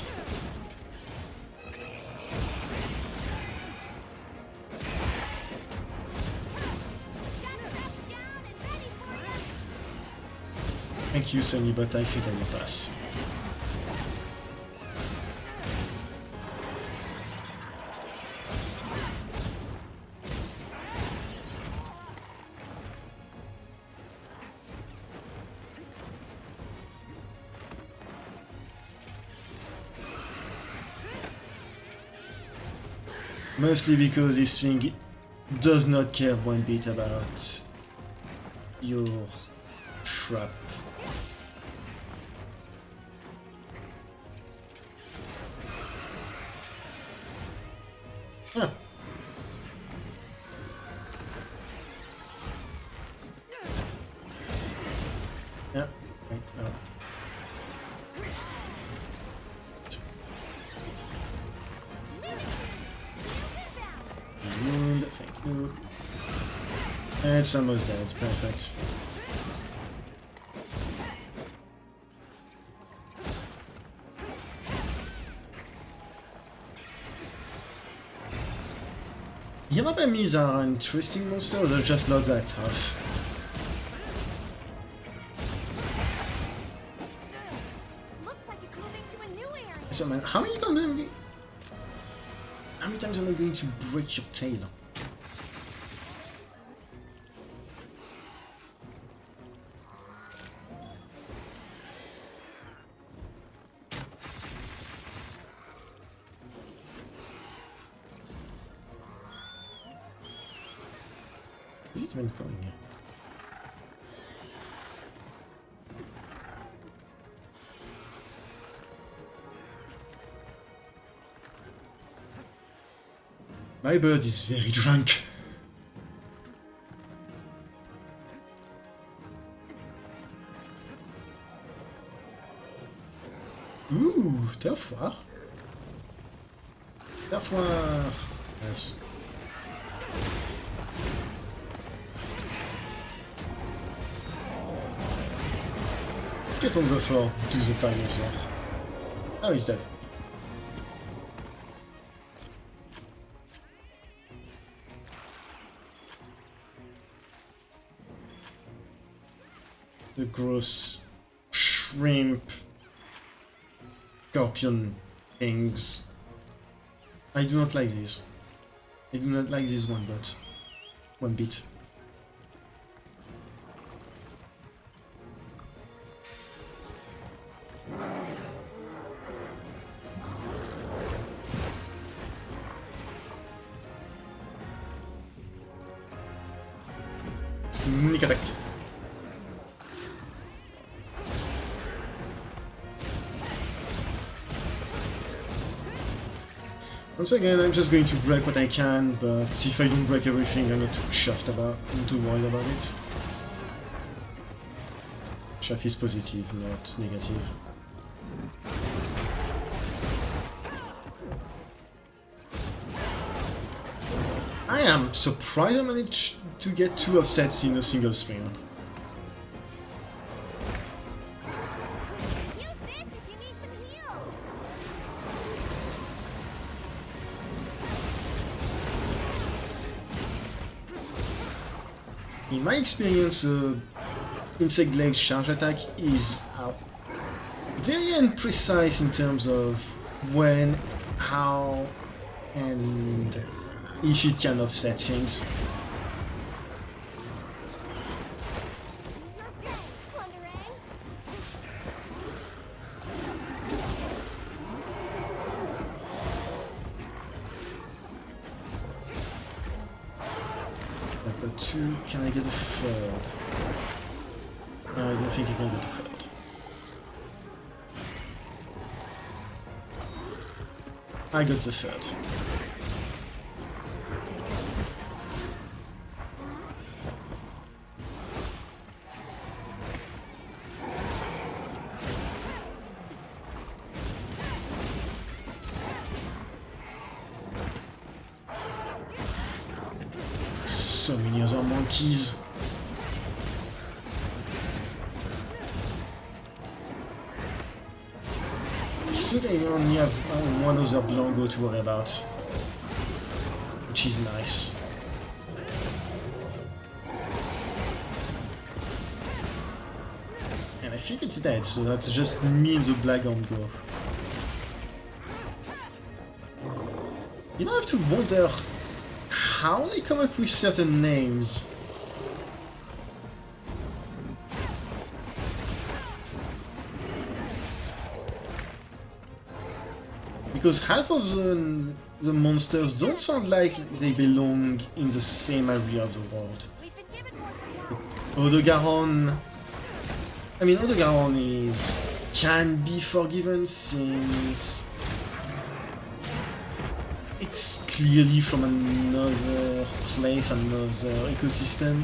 Thank you, Sonny, but I think I will pass. Mostly because this thing does not care one bit about your trap. Huh. Yeah, right, no. Wound, thank you. And it's almost dead, perfect. Yamabamis are interesting monsters, they're just not that tough.
Looks like it's moving to a new area.
So man, how many times am I going to break your tail? Is it even coming here? My bird is very drunk. Ooh, terroir. Terroir. Yes. Get on the floor, do the dinosaur. Oh, he's dead. The gross shrimp scorpion things. I do not like these. I do not like this one, but one bit. Sneak attack. Once again, I'm just going to break what I can, but if I don't break everything, I'm not too chuffed about, I'm too worried about it. Chuff is positive, not negative. I am surprised I managed to get 2 offsets in a single stream.
Use this if you need some heals.
In my experience, insect leg charge attack is very imprecise in terms of when, how, and if it can offset things. I've got 2, can I get a third? I don't think I can get a third. I got the third. So many other monkeys. I think I only have one other Blanco to worry about, which is nice. And I think it's dead, so that just means the black on Gore. You know, I have to wonder how they come up with certain names. Because half of the the monsters don't sound like they belong in the same area of the world.
We've been given more supplies.
Odogaron... I mean, Odogaron can be forgiven since it's clearly from another place, another ecosystem.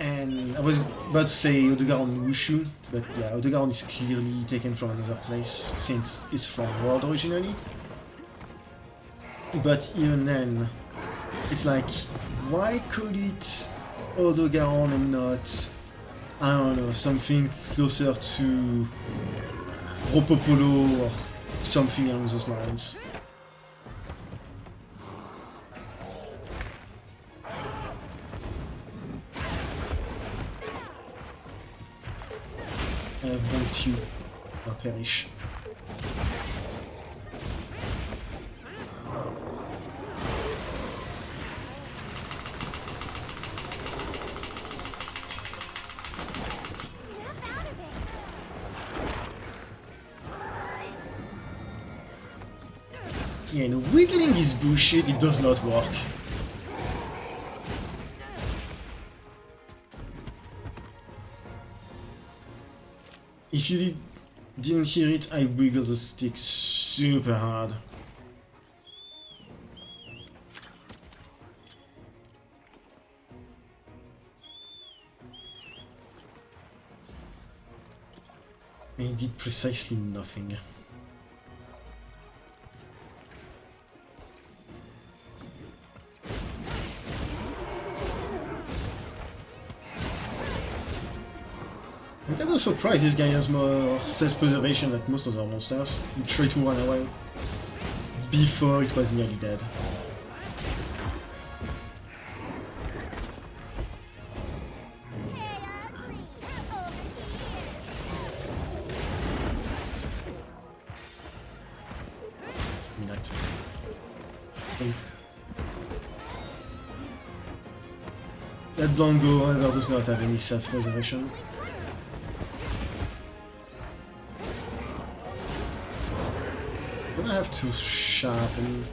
And I was about to say Odogaron Wushu, but yeah, Odogaron is clearly taken from another place since it's from World originally. But even then, it's like, why call it Odogaron and not, I don't know, something closer to Ropopolo or something along those lines? Won't you perish?
Snap out of it.
Yeah, no, wiggling is bullshit, it does not work. If you didn't hear it, I wiggle the stick super hard. And it did precisely nothing. I'm kind of surprised this guy has more self-preservation than most other monsters. He tried to run away before it was nearly dead. Not. That Blango, however, does not have any self-preservation. I have to sharpen.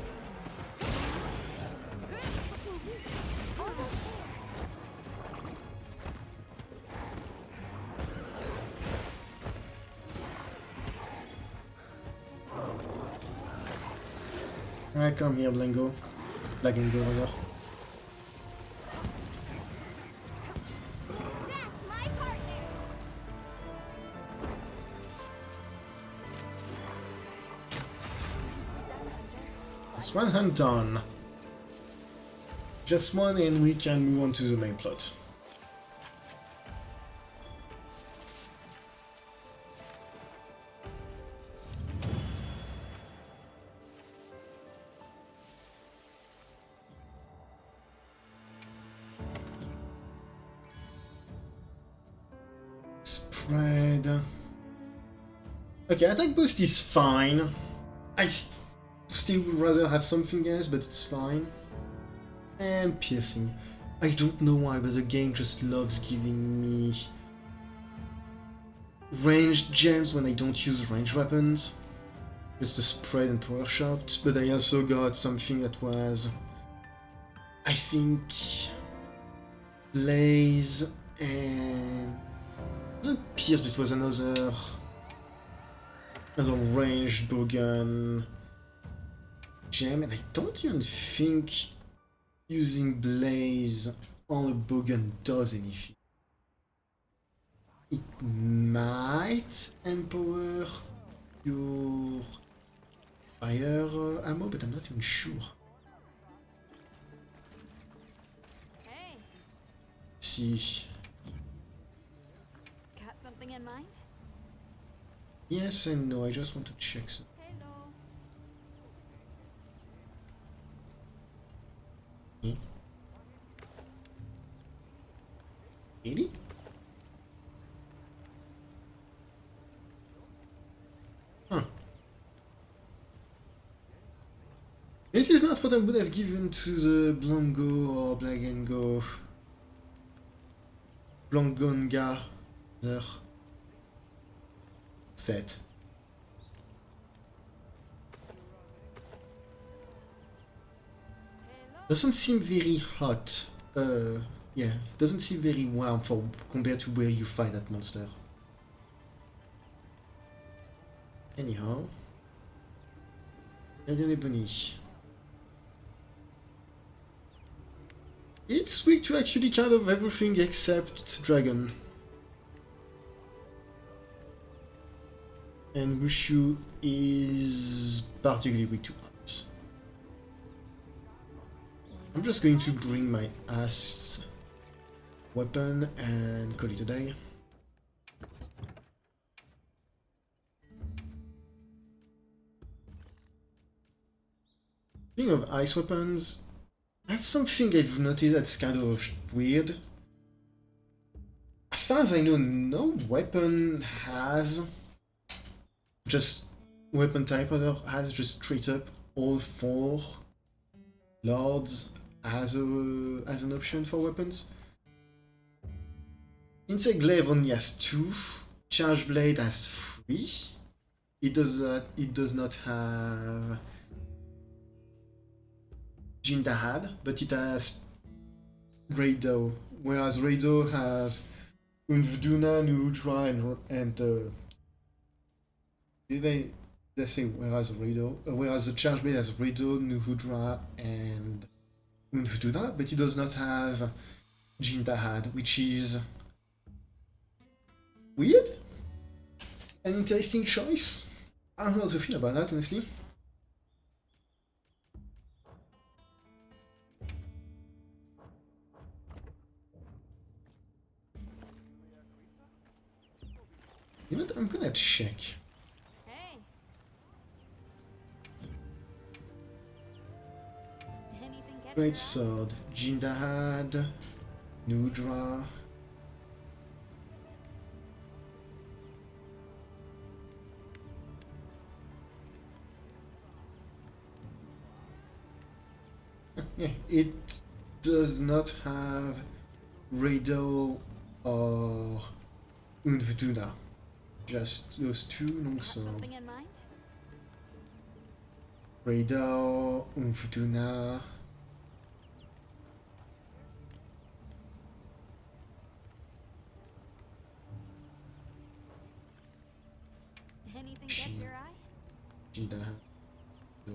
Alright, come here, Blango. Blango, rather.
That's my partner.
It's one hunt done. Just one and we can move on to the main plot. Spread. Okay, attack boost is fine. I still would rather have something else, but it's fine. And piercing. I don't know why, but the game just loves giving me ranged gems when I don't use ranged weapons. It's the spread and power shot, but I also got something that was, I think, blaze and the pierce, but it was another ranged bowgun gem, and I don't even think using blaze on a bowgun does anything. It might empower your fire ammo, but I'm not even sure.
Hey,
See.
got something in mind?
Yes and no, I just want to check some.
Hello.
Really? Huh. This is not what I would have given to the Blango or Blagengo. Blangonga there. Set. Doesn't seem very hot. Yeah, doesn't seem very warm for compared to where you fight that monster. Anyhow. Alien Ebony. It's weak to actually kind of everything except dragon. And Wushu is particularly weak to ice. I'm just going to bring my ass weapon and call it a day. Speaking of ice weapons, that's something I've noticed that's kind of weird. As far as I know, no weapon has just weapon type order has just straight up all 4 lords as an option for weapons. Insect Glaive only has 2, Charge Blade has 3. It does not have Jindahad, but it has Rado, whereas Rado has Unvduna, Nuudra, and did I say whereas Rado? Whereas the Charge Blade has Rado, Nuhudra, and Unvduna, but it does not have Jindahad, which is weird. An interesting choice. I don't know how to feel about that, honestly. You know what? I'm gonna check.
Hey. Anything catch
Great
your eye?
Sword, Jindahad, Nudra. Yeah, it does not have Rado or Unvduna. Just those 2 long
Have
swords.
something in mind?
Rado, Unvduna.
Anything catch your eye?
Jindahad. So,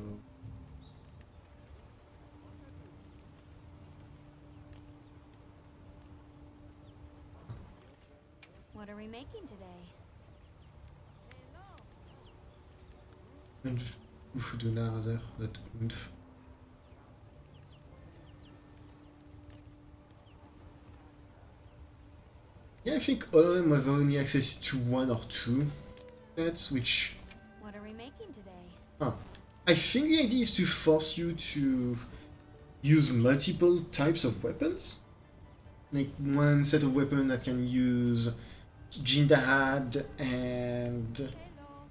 What are we making today?
Unvduna rather, not Unv. Yeah, I think all of them have only access to 1 or 2 sets, which...
What are we making today?
Huh. I think the idea is to force you to use multiple types of weapons. Like one set of weapons that can use Jindahad and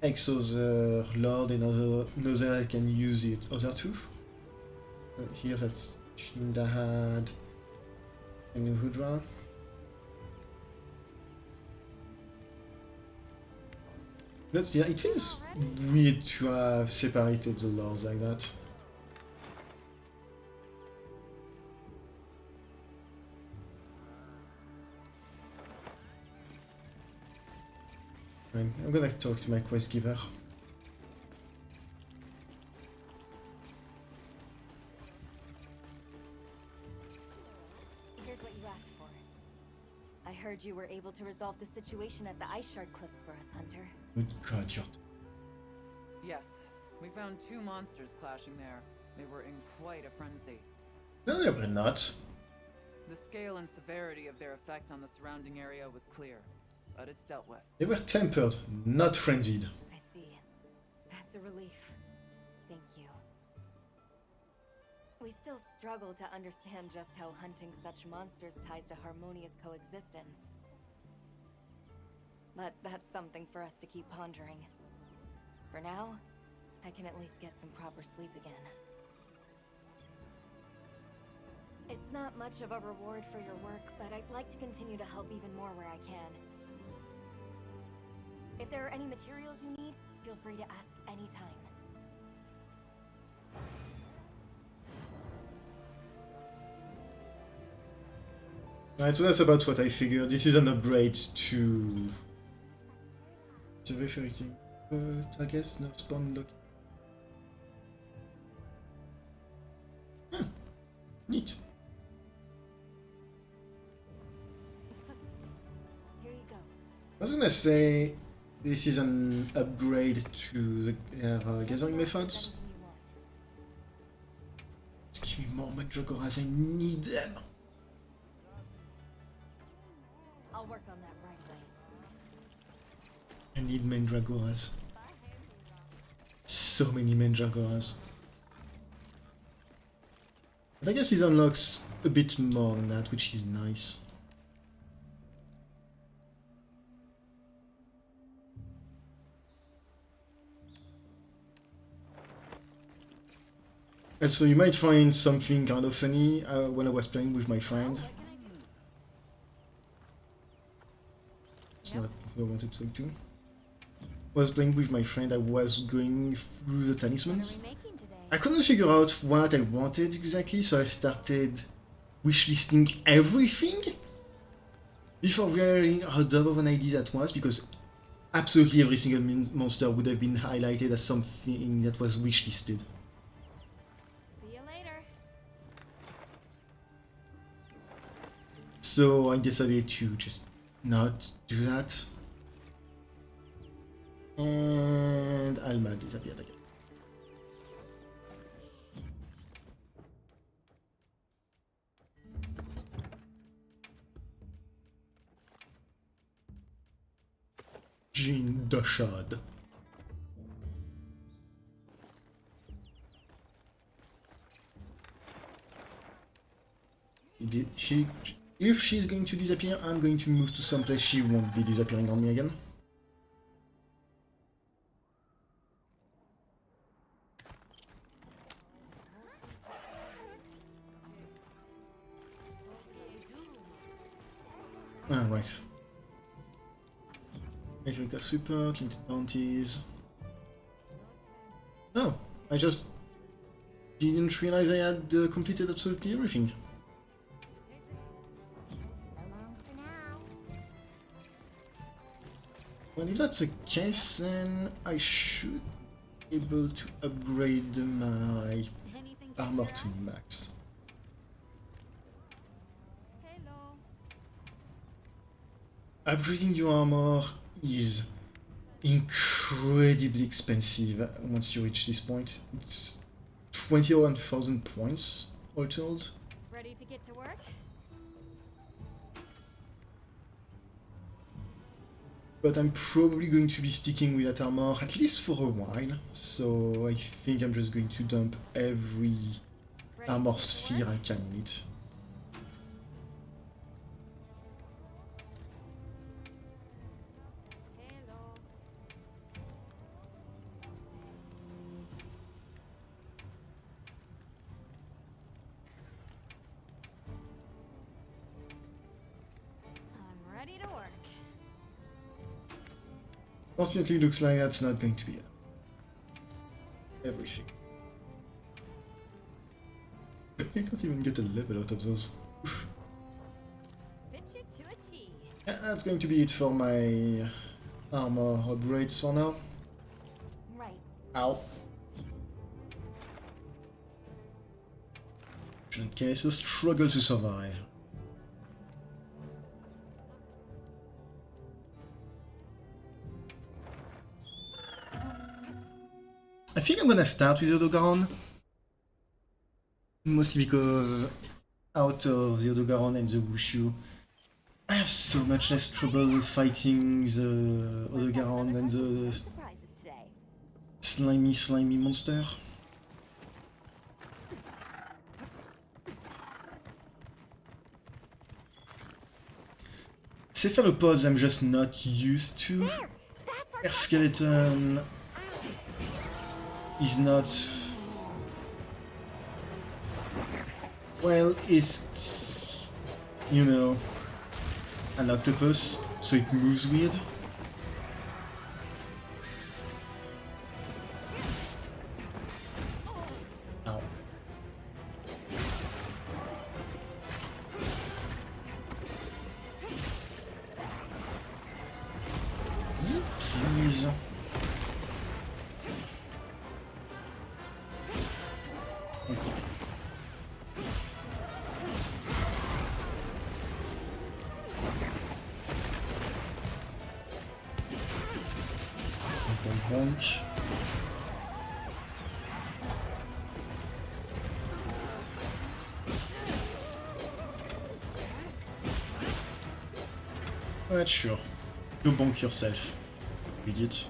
Exother Lord, and another that can use it other 2. Here that's Jindahad and Nuhudra. That's, yeah, it feels weird to have separated the lords like that. I'm gonna talk to my quest giver.
Here's what you asked for. I heard you were able to resolve the situation at the Ice Shard Cliffs for us, Hunter.
Good God, you're...
Yes, we found 2 monsters clashing there. They were in quite a frenzy.
No, they were not.
The scale and severity of their effect on the surrounding area was clear, but it's dealt with.
They were tempered, not frenzied.
I see. That's a relief. Thank you. We still struggle to understand just how hunting such monsters ties to harmonious coexistence. But that's something for us to keep pondering. For now, I can at least get some proper sleep again. It's not much of a reward for your work, but I'd like to continue to help even more where I can. If there are any materials you need, feel free to ask anytime.
Right, so that's about what I figured. This is an upgrade to... It's a very thing, but I guess no spawn lock. Huh. Neat.
Here you go.
I was gonna say this is an upgrade to their gathering methods.
Anything you want.
Just give me more mandragoras, I need them.
I'll work on that right away.
I need mandragoras. So many mandragoras. But I guess it unlocks a bit more than that, which is nice. And so you might find something kind of funny when I was playing with my friend. It's not who I wanted to talk to. I was playing with my friend, I was going through the
What
talismans.
are we making today?
I couldn't figure out what I wanted exactly, so I started wishlisting everything before realizing how dumb of an idea that was, because absolutely every single monster would have been highlighted as something that was wishlisted.
See you later.
So I decided to just not do that. And Alma disappeared again. Jean Dashad. If she's going to disappear, I'm going to move to some place she won't be disappearing on me again. Right. Erik Sweeper, limited bounties. Oh, I just didn't realize I had completed absolutely everything.
So long for now.
Well, if that's the case, then I should be able to upgrade my
Anything
armor
catch
to
your eye?
max.
Hello.
Upgrading your armor is incredibly expensive once you reach this point. It's 21,000 points all told.
Ready to get to work?
But I'm probably going to be sticking with that armor at least for a while, so I think I'm just going to dump every
Ready
armor
to get to
sphere
work?
I can need.
Hello. I'm ready to work.
Fortunately, looks like that's not going to be everything. I can't even get a level out of those. Oof.
Fit you to a T.
Yeah, that's going to be it for my armor upgrades for now.
Right.
Ow. In case a struggle to survive. I think I'm gonna start with Odogaron. Mostly because out of the Odogaron and the Wushu, I have so much less trouble fighting the Odogaron than the
Surprises today.
slimy monster. Cephalopods I'm just not used to.
There! That's our
Air skeleton is not... Well, it's... you know... an octopus, so it moves weird. Ow. book. Alright, sure. Go bonk yourself, idiot.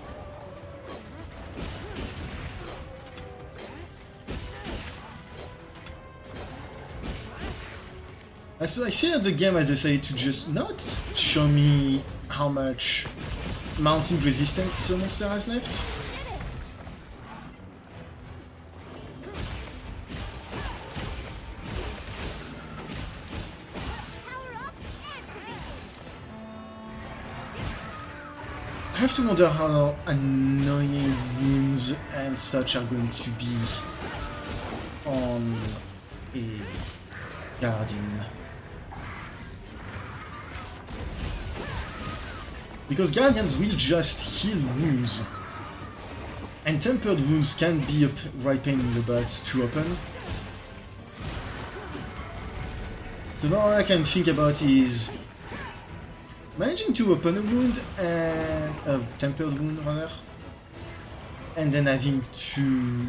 So I see that the game has decided to just not show me how much mounting resistance the monster has left. I have to wonder how annoying wounds and such are going to be on a guardian. Because guardians will just heal wounds. And tempered wounds can be a right pain in the butt to open. So now all I can think about is managing to open a wound, and a tempered wound rather, and then having to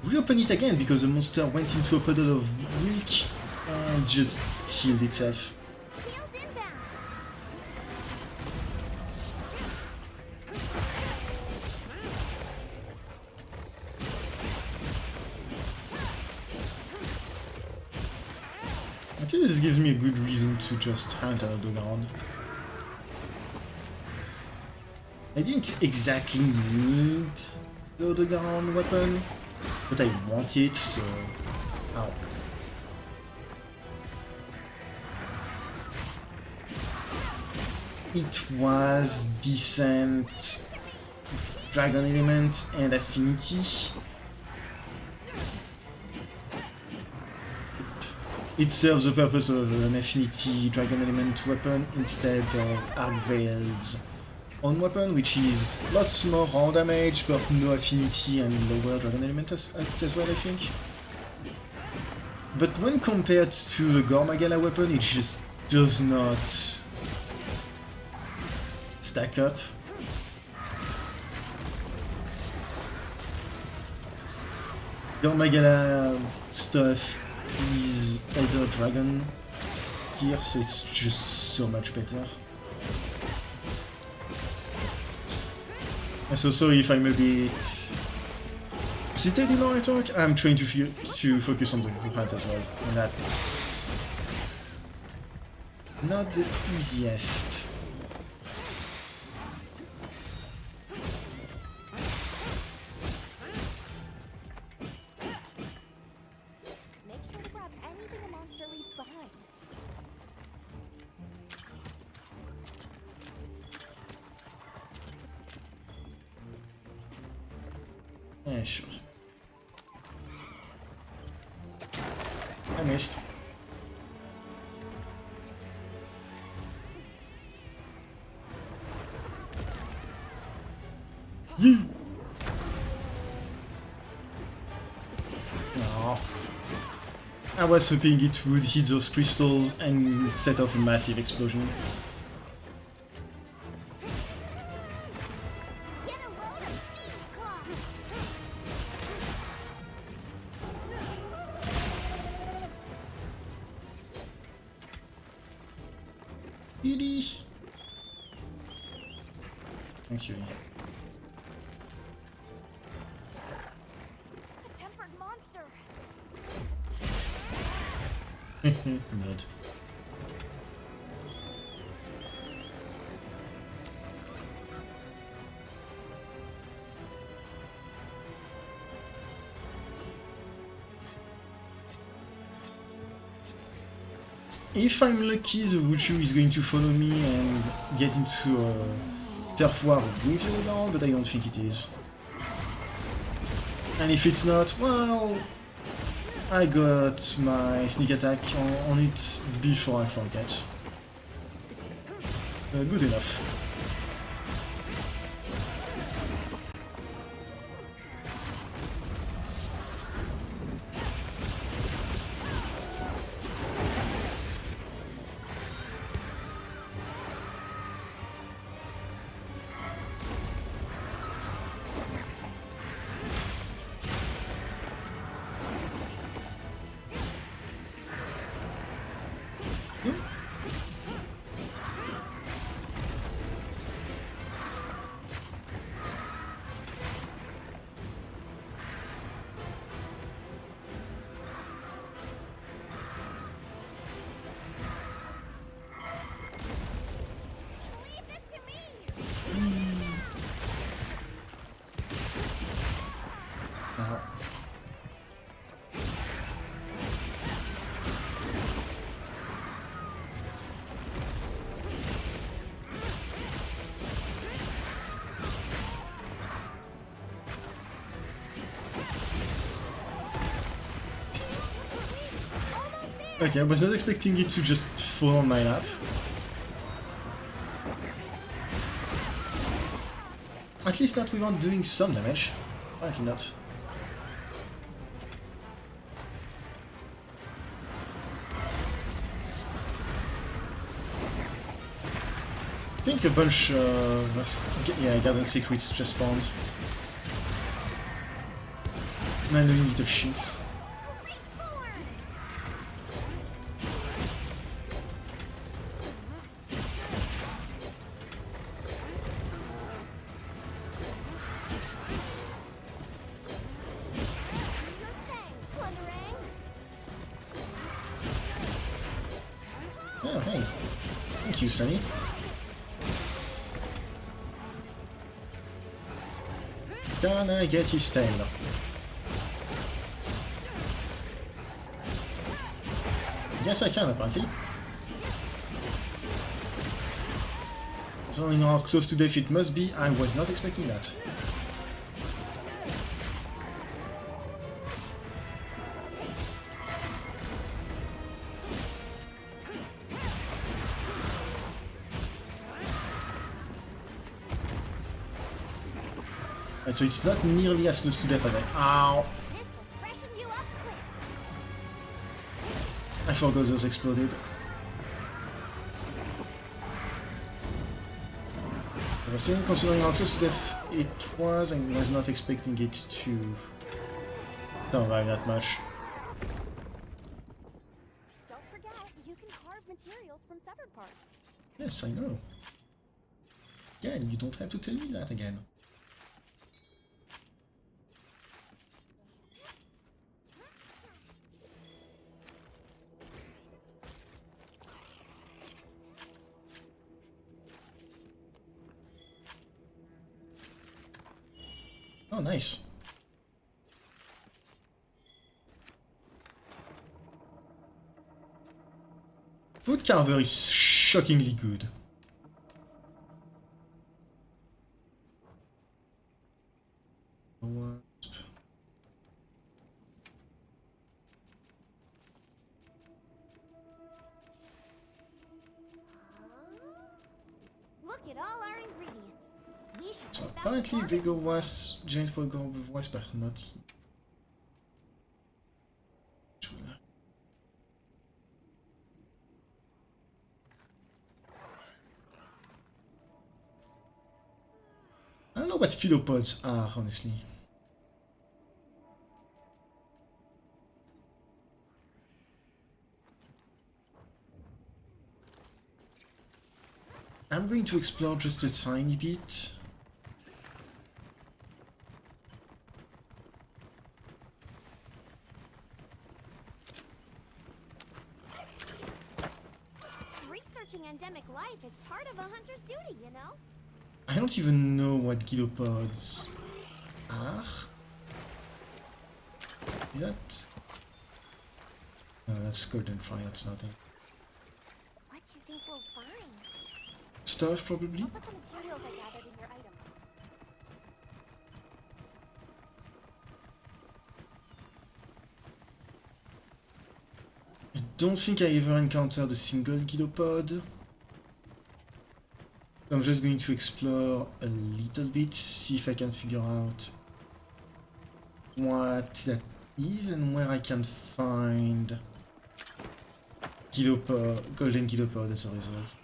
reopen it again because the monster went into a puddle of milk and just healed itself. I think this gives me a good reason to just hunt out of the ground. I didn't exactly need the underground weapon, but I want it, so... Ow. It was decent dragon element and affinity. It serves the purpose of an affinity dragon element weapon instead of Arkveld's own weapon, which is lots more raw damage but no affinity and lower dragon element as well, I think. But when compared to the Gore Magala weapon, it just does not stack up. Gore Magala stuff is either dragon gear, so it's just so much better. So sorry if I'm a bit seated in our talk. I'm trying to focus on the hunt as well, and that's not the easiest.
Make sure to grab anything a monster leaves behind.
Yeah, sure. I missed. Yee! Aw. I was hoping it would hit those crystals and set off a massive explosion.
Get a load of these claws!
Edie! Thank you.
A tempered monster!
Nerd. If I'm lucky, the Wuchu is going to follow me and get into a turf war with the Lord, but I don't think it is. And if it's not, well, I got my sneak attack on it before I forget. Good enough. Okay, I was not expecting it to just fall on my lap. At least not without doing some damage. Apparently not. I think a bunch yeah, Garden Secrets just spawned. Man, a little bit of shit. Oh, hey. Thank you, Sunny. Can I get his tail? Yes, I can, apparently. Considering how close to death it must be, I was not expecting that. And so it's not nearly as close to death as Ow!
This will freshen you up quick.
I forgot those exploded. I was saying, considering how close to death it was, I was not expecting it to survive that much.
Don't forget, you can carve materials from severed parts.
Yes, I know. Yeah, and you don't have to tell me that again. Oh, nice. Wood Carver is shockingly good. Wasp.
Look at all our ingredients. We should
So
make that
apparently
barbecue.
Vigor was giant for Gore with Wasp, but not. I don't know what philopods are, honestly. I'm going to explore just a tiny bit.
Researching endemic life is part of a hunter's duty, you know?
I don't even know what gyropods are. Is that? No, that's golden fry, that's not it.
What do you think we'll find?
Stuff, probably?
I'll put the materials I gathered in your item box.
I don't think I ever encountered a single gyropod. So I'm just going to explore a little bit, see if I can figure out what that is and where I can find golden gyropod as a result.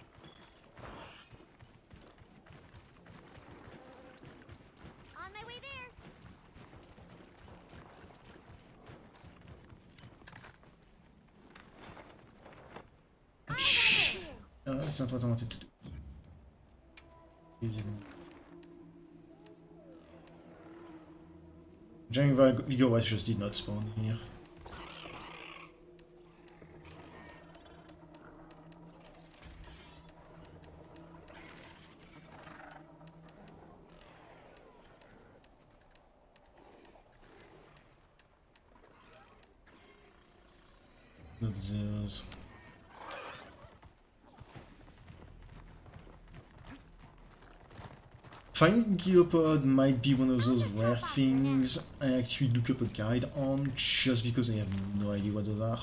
On my way there.
Shh. That's not what I wanted to do. Giant Vigor Watch just did not spawn here. Not theirs. Finding Gyropod might be one of those rare things I actually look up a guide on just because I have no idea what those are.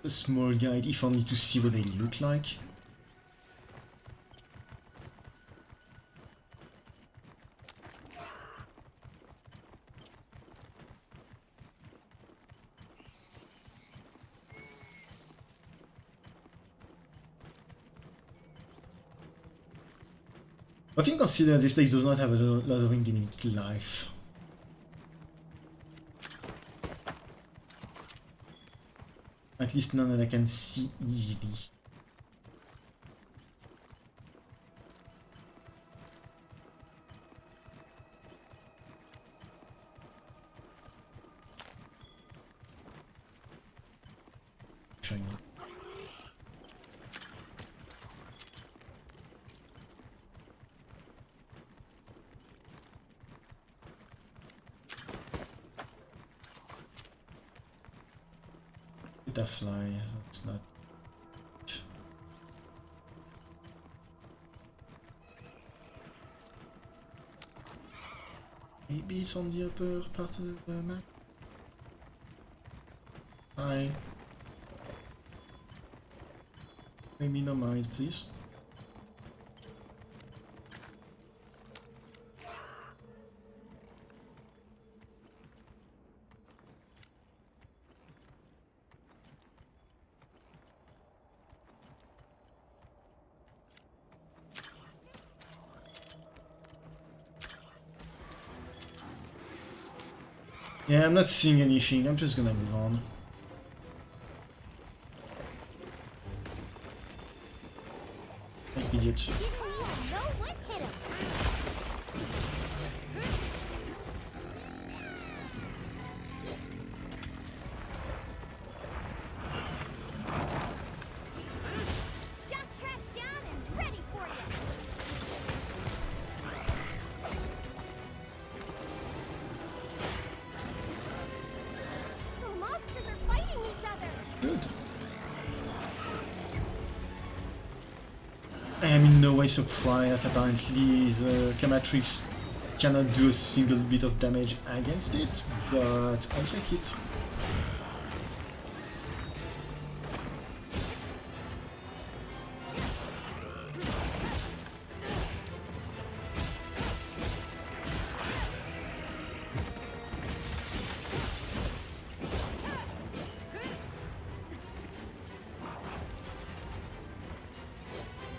a small guide, if only to see what they look like. I think consider this place does not have a lot of infinite life. At least none that I can see easily. Shiny. Butterfly, that's not. Maybe it's on the upper part of the map. Hi. Maybe no mind, please. Yeah, I'm not seeing anything. I'm just gonna move on. Like idiot. Good. I am in no way surprised that apparently the Camatrix cannot do a single bit of damage against it, but I'll take it.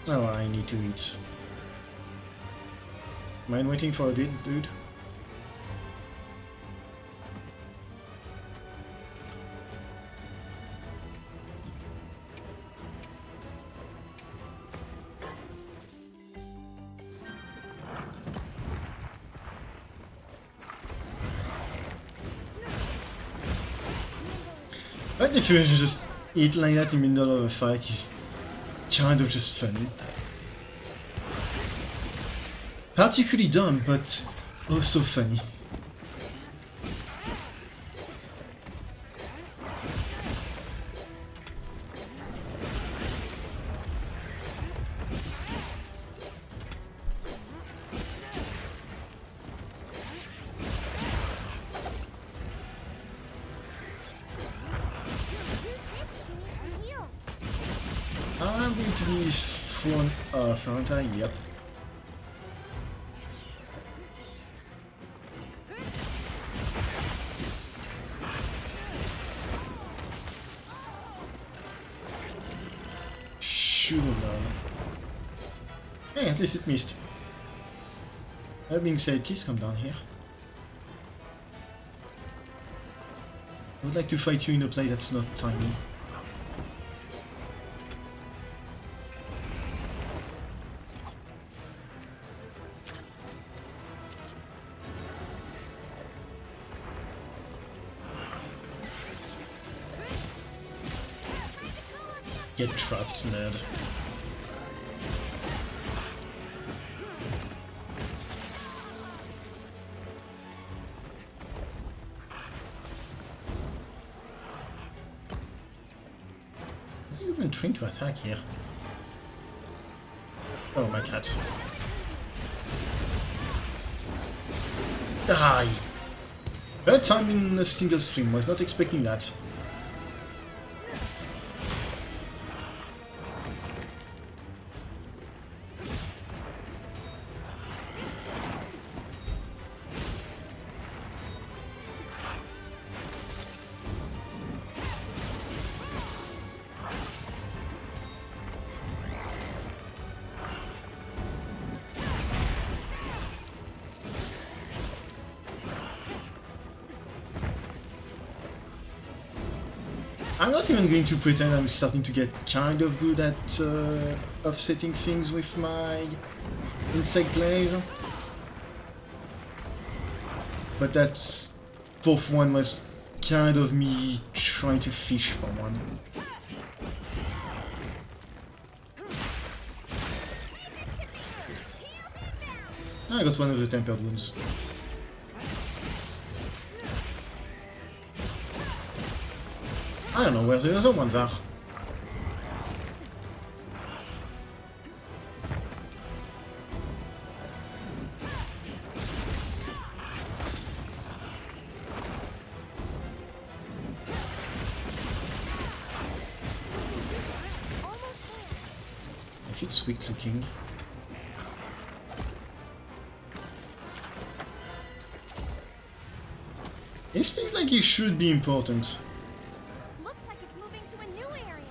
Oh, I need to eat. Mind waiting for a bit, dude? But if you just eat like that in the middle of a fight, it's kind of just funny. Particularly dumb, but also funny. I'm going to be thrown off, aren't I? Yep. Shoot him down. Hey, at least it missed. That being said, please come down here. I would like to fight you in a place that's not tiny. Get trapped, nerd. Are you even trained to attack here? Oh, my cat. Die! Third time in a single stream, was not expecting that. I'm not even going to pretend I'm starting to get kind of good at offsetting things with my insect glaive. But that fourth one was kind of me trying to fish for one. I got one of the tempered wounds. I don't know where the other ones are. If it's weak looking. It feels like it should be important.
Looks like it's moving to a new area.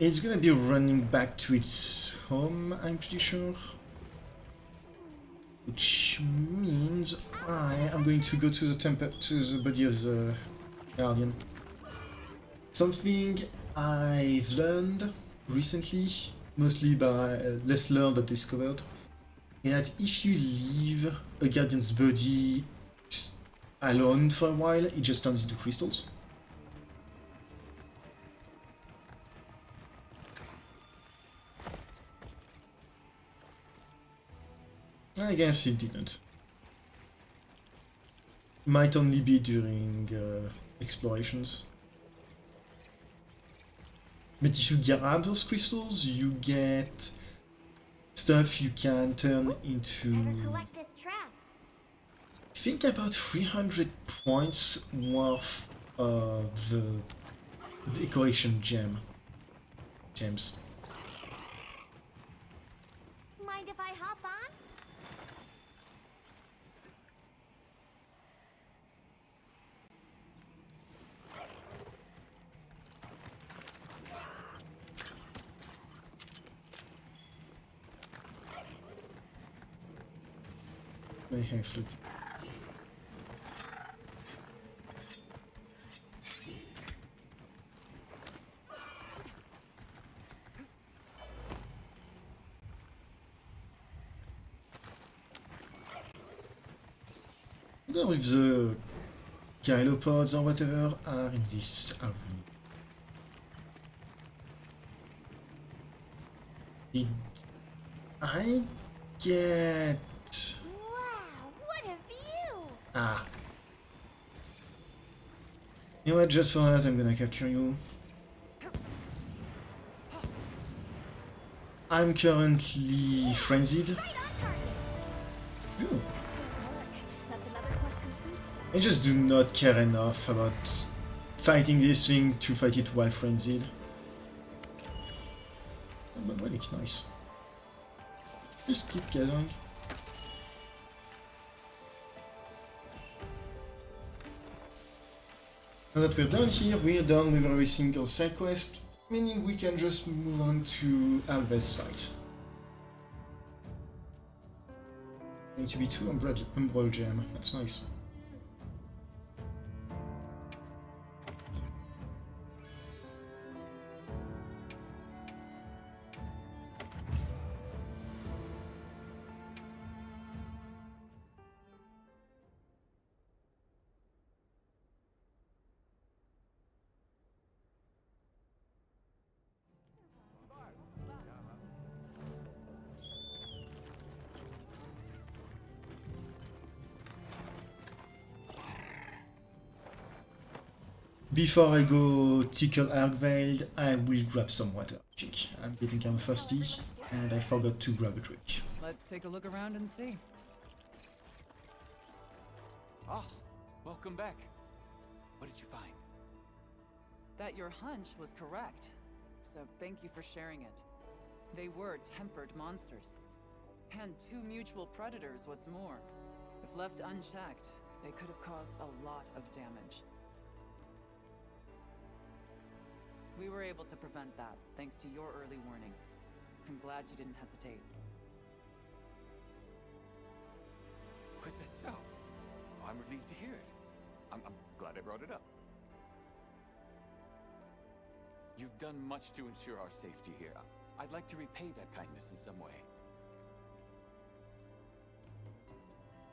It's gonna be running back to its home, I'm pretty sure. Which means I am going to go to the body of the Guardian. Something I've learned recently, mostly by less learned but discovered, is that if you leave a Guardian's body alone for a while, it just turns into crystals. I guess it didn't. Might only be during explorations. But if you grab those crystals, you get stuff you can turn into...
Better collect this trap.
I think about 300 points worth of the decoration gems.
Mind if I hop on?
I have look. I wonder if the gyropods or whatever are in this room. Did I get...
Wow, what a view!
Ah. You know what, just for that I'm gonna capture you. I'm currently frenzied.
Right on target.
Ooh.
Excellent work. That's another quest complete.
I just do not care enough about fighting this thing to fight it while frenzied. Oh, but really nice. Just keep gathering. Now that we're done here, we're done with every single side quest, meaning we can just move on to Arkveld's fight. Going to be 2 Umbral Gem, that's nice. Before I go tickle Arkveld, I will grab some water. I think I'm getting kind of thirsty, and I forgot to grab a drink.
Let's take a look around and see.
Ah, welcome back. What did you find?
That your hunch was correct. So thank you for sharing it. They were tempered monsters. And 2 mutual predators, what's more. If left unchecked, they could have caused a lot of damage. We were able to prevent that, thanks to your early warning. I'm glad you didn't hesitate.
Was that so? I'm relieved to hear it. I'm glad I brought it up. You've done much to ensure our safety here. I'd like to repay that kindness in some way.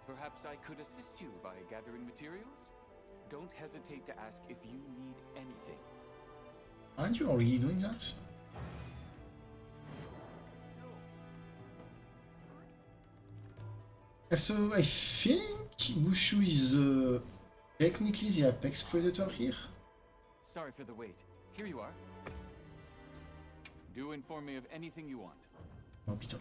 Perhaps I could assist you by gathering materials? Don't hesitate to ask if you need anything.
Aren't you already doing that? So I think Wushu is technically the apex predator here.
Sorry for the wait. Here you are. Do inform me of anything you want.
Oh putain.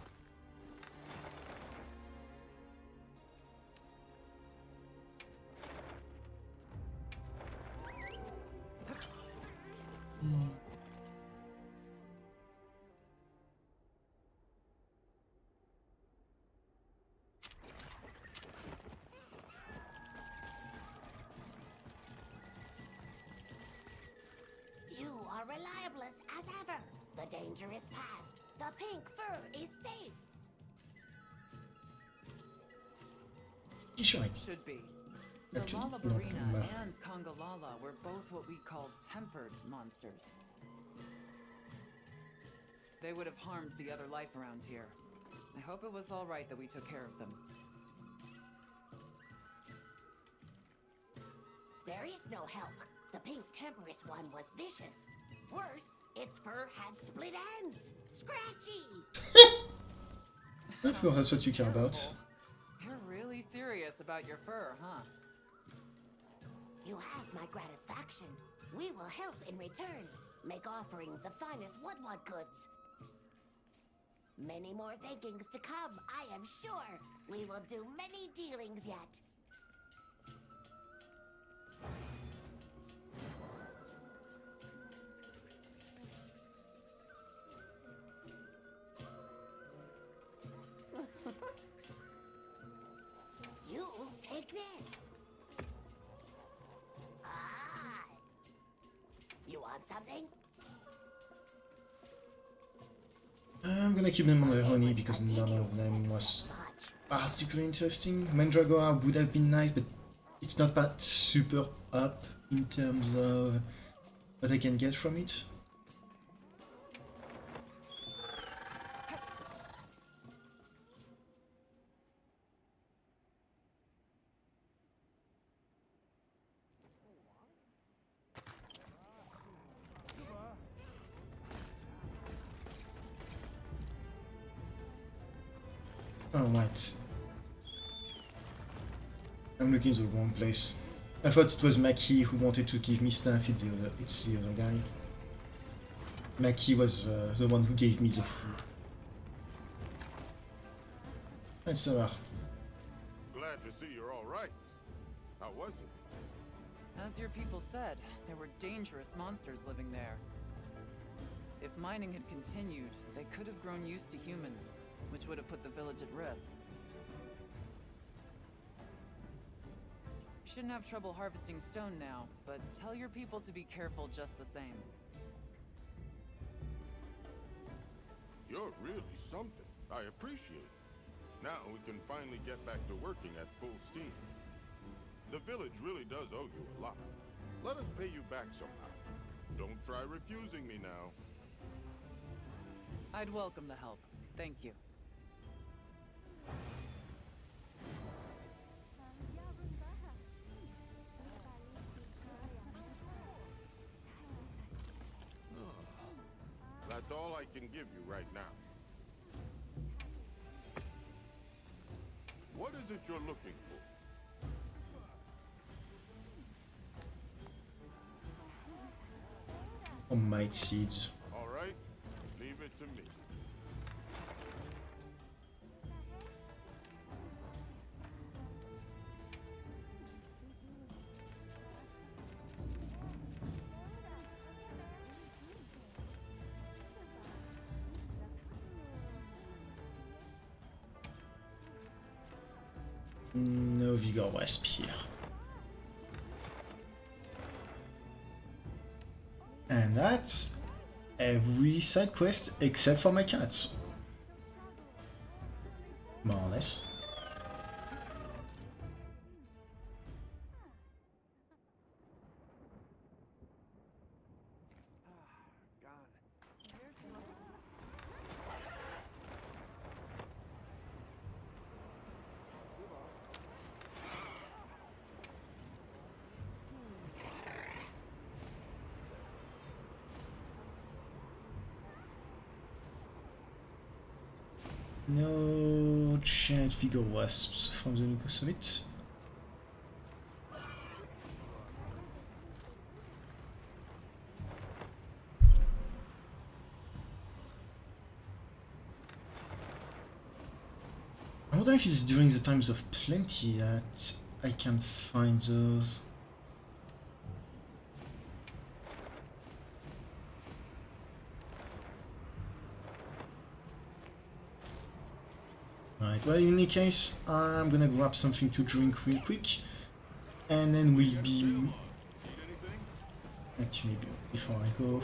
You are reliable as ever. The danger is past. The pink fur is safe.
Sure.
Should be. The
Actually,
Lalabarina
no.
and Congalala were both what we called tempered monsters. They would have harmed the other life around here. I hope it was all right that we took care of them.
There is no help. The pink temperous one was vicious. Worse, its fur had split ends. Scratchy!
Of course, that's what you care about.
Terrible. You're really serious about your fur, huh?
You have my gratisfaction. We will help in return. Make offerings of finest woodward goods. Many more thankings to come, I am sure. We will do many dealings yet. You take this. Ah. You want something?
I'm gonna keep them on the honey because none of them was particularly interesting. Mandragora would have been nice, but it's not that super up in terms of what I can get from it. Oh, right. I'm looking in the wrong place. I thought it was Maki who wanted to give me stuff, it's the other guy. Maki was the one who gave me the food. That's so
Glad to see you're all right. How was it?
As your people said, there were dangerous monsters living there. If mining had continued, they could have grown used to humans, which would have put the village at risk. Shouldn't have trouble harvesting stone now, but tell your people to be careful just the same.
You're really something. I appreciate it. Now we can finally get back to working at full steam. The village really does owe you a lot. Let us pay you back somehow. Don't try refusing me now.
I'd welcome the help. Thank you.
That's all I can give you right now. What is it you're looking for?
Oh, might seeds.
All right, leave it to me.
No Vigor Wasp here. And that's every side quest except for my cats. More or less. No giant figure wasps from the Nuka Summit. I wonder if it's during the times of plenty that I can find those. Right, well, in any case, I'm gonna grab something to drink real quick, and then we'll be... Actually, before I go...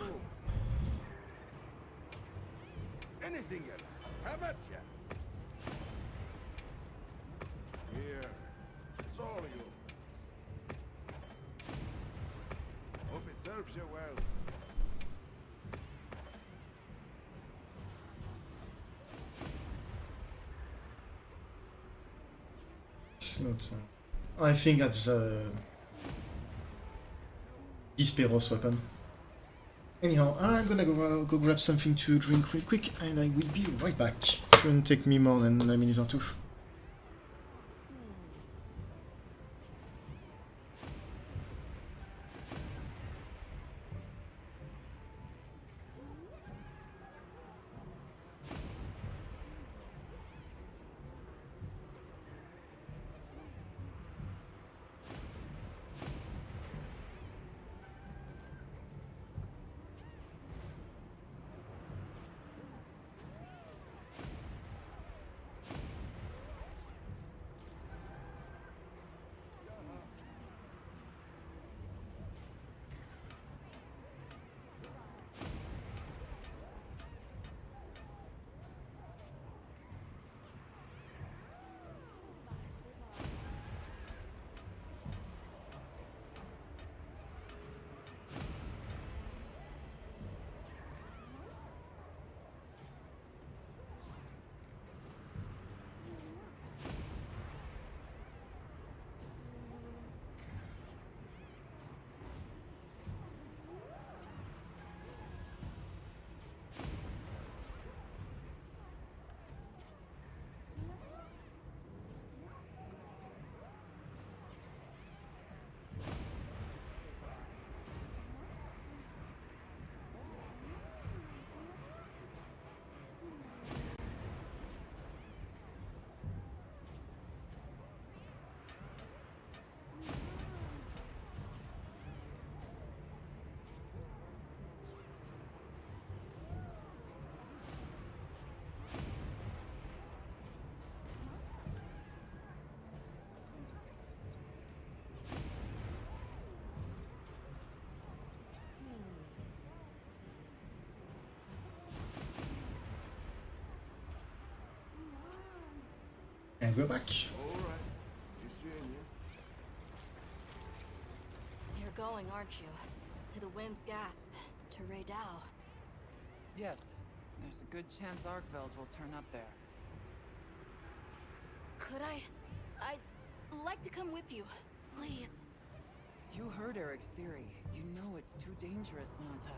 Anything else? Have at ya. Here. It's all yours. Hope it serves you well.
It's not... I think that's Disperos weapon. Anyhow, I'm gonna go grab something to drink real quick, and I will be right back. Shouldn't take me more than a minute or two. And we're back.
All right. You seeing you?
You're going, aren't you? To the wind's gasp, to Raydao.
Yes, there's a good chance Arkveld will turn up there.
Could I'd like to come with you, please.
You heard Erik's theory. You know it's too dangerous not to.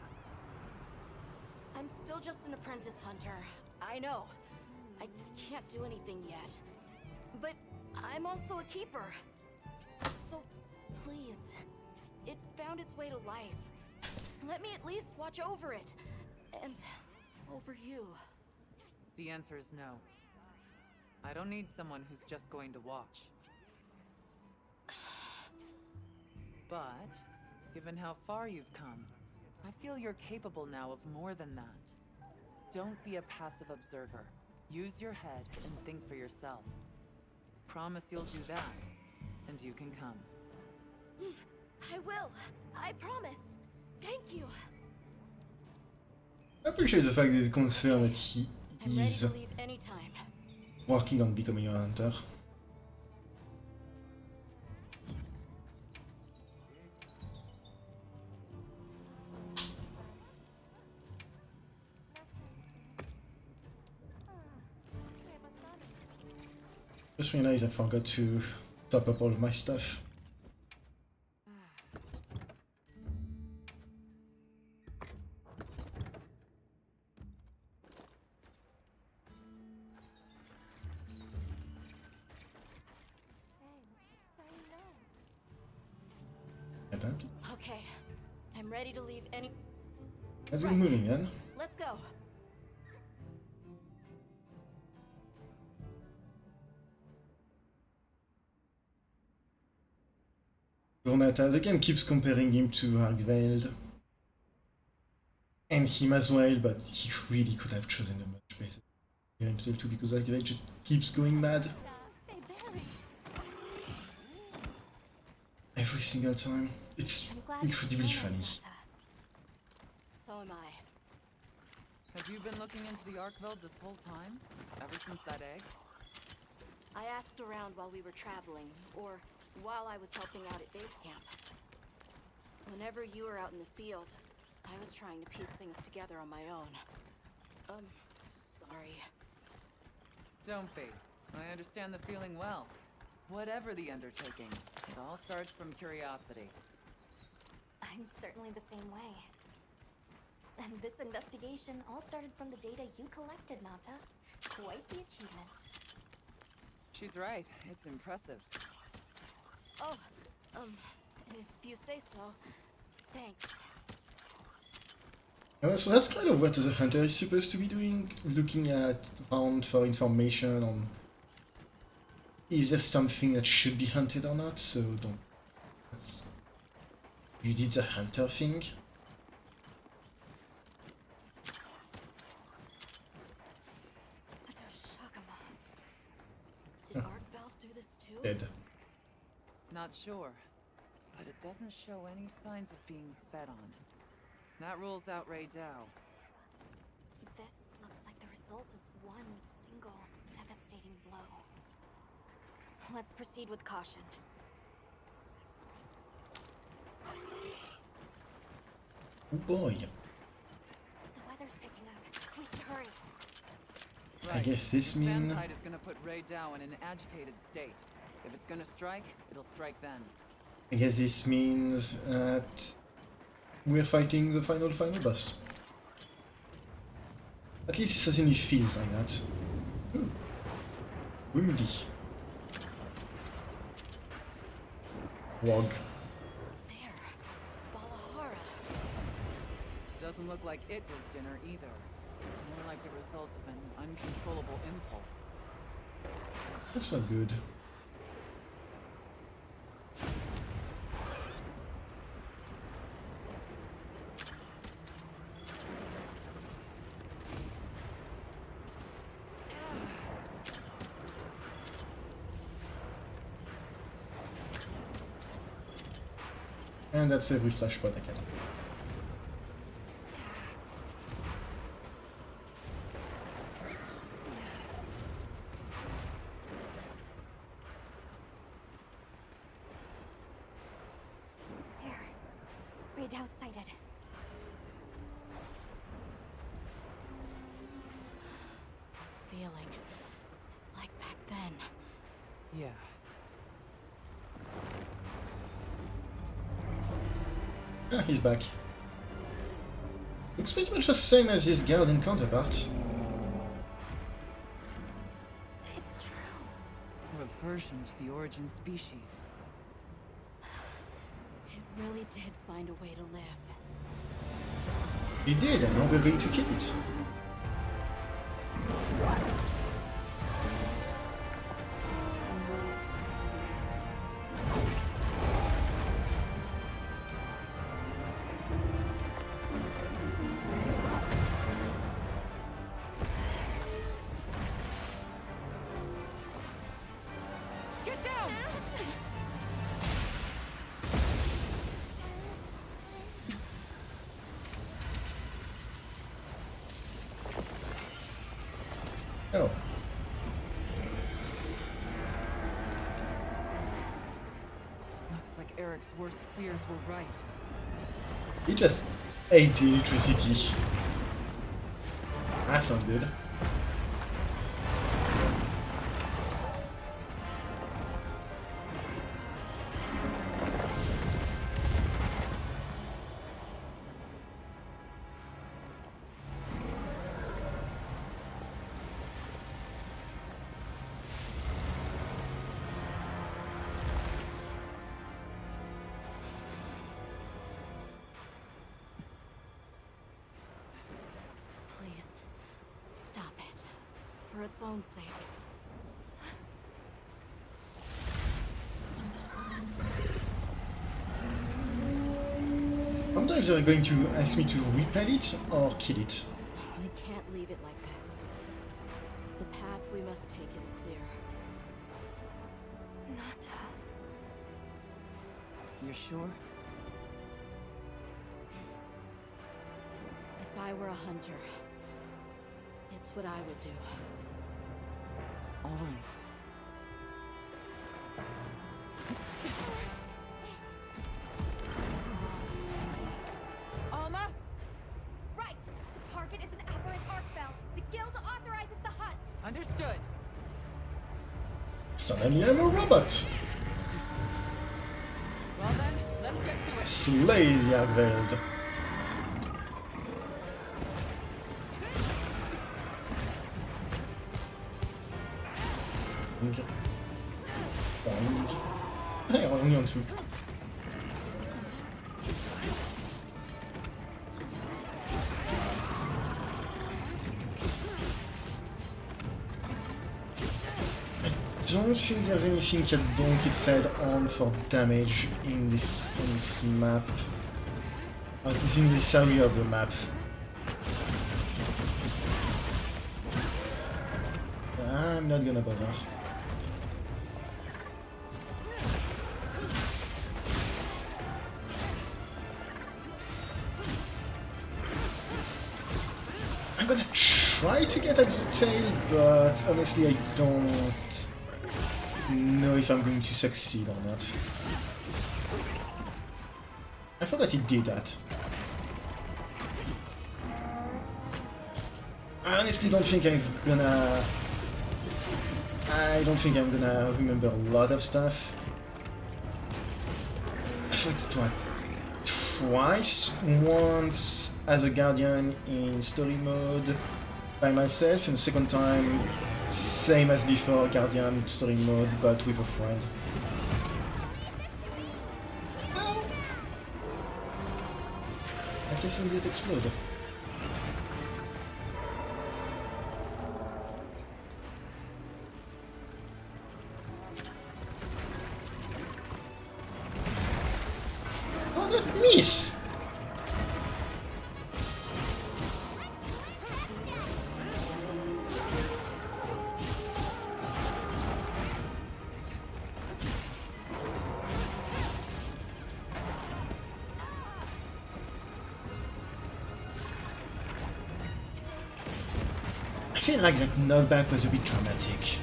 I'm still just an apprentice hunter. I know. I can't do anything yet. But I'm also a keeper. So, please. It found its way to life. Let me at least watch over it. And over you.
The answer is no. I don't need someone who's just going to watch. But, given how far you've come, I feel you're capable now of more than that. Don't be a passive observer. Use your head and think for yourself. Promise you'll do that, and you can come.
I will. I promise. Thank you.
I appreciate the fact that it confirmed that he
I'm ready
is
to leave anytime.
working on becoming a hunter. Just realized I forgot to top up all of my stuff. Apparently.
Okay, I'm ready to leave any...
Let's get
Right.
moving then.
Let's go.
Jonathan, the game keeps comparing him to Arkveld. And him as well, but he really could have chosen a much better game himself too, because Arkveld just keeps going mad
They barely.
every single time. It's
I'm glad you
incredibly
joined us,
funny.
Nata.
So am I.
Have you been looking into the Arkveld this whole time? Ever since that egg?
I asked around while we were traveling, or while I was helping out at base camp. Whenever you were out in the field, I was trying to piece things together on my own. Sorry.
Don't be. I understand the feeling well. Whatever the undertaking, it all starts from curiosity.
I'm certainly the same way. And this investigation all started from the data you collected, Nata. Quite the achievement.
She's right. It's impressive.
Oh, if you say so. Thanks.
So that's kind of what the hunter is supposed to be doing, looking around for information on is there something that should be hunted or not, so don't... That's... You did the hunter thing.
Did Arkveld do this too?
Dead.
Not sure, but it doesn't show any signs of being fed on. That rules out Ray Dow.
This looks like the result of one single devastating blow. Let's proceed with caution.
Oh boy.
The weather's picking up. We should hurry.
I guess this means...
Sandtide is gonna put Ray Dow in an agitated state. If it's gonna strike, it'll strike then.
I guess this means that we're fighting the final boss. At least it certainly feels like that. Ooh. Windy. Wog.
There. Balahara.
Doesn't look like it was dinner either. More like the result of an uncontrollable impulse.
That's not good. And that's every flash pot I can.
There. Radau sighted.
This feeling. It's like back then.
Yeah.
Ah, he's back. Looks pretty much the same as his Guardian counterpart.
It's true.
Reversion to the origin species.
It really did find a way to live.
He did, and now we're going to kill it.
Get down!
Oh.
Looks like Erik's worst fears were right.
He just ate the electricity. That sounds good.
for its own sake.
I wonder if they're going to ask me to repel it or kill it.
We can't leave it like this. The path we must take is clear.
Nata.
You're sure?
If I were a hunter, it's what I would do.
All right.
Alma?
Right! The target is an aberrant Arkveld. The guild authorizes the hunt.
Understood.
Suddenly I'm a robot!
Well then, let's get to it.
Slay the Arkveld! Hey, on est en dessous. I don't think there's anything that don't get said on for damage in this map. It's in this area of the map. I'm not gonna bother. I'm gonna try to get at the tail, but honestly I don't know if I'm going to succeed or not. I forgot it did that. I honestly don't think I'm gonna... I don't think I'm gonna remember a lot of stuff. I fought it what, twice? Once as a guardian in story mode by myself, and the second time same as before, guardian story mode but with a friend. At least it did explode. Oh, that miss! I feel like that knockback was a bit dramatic.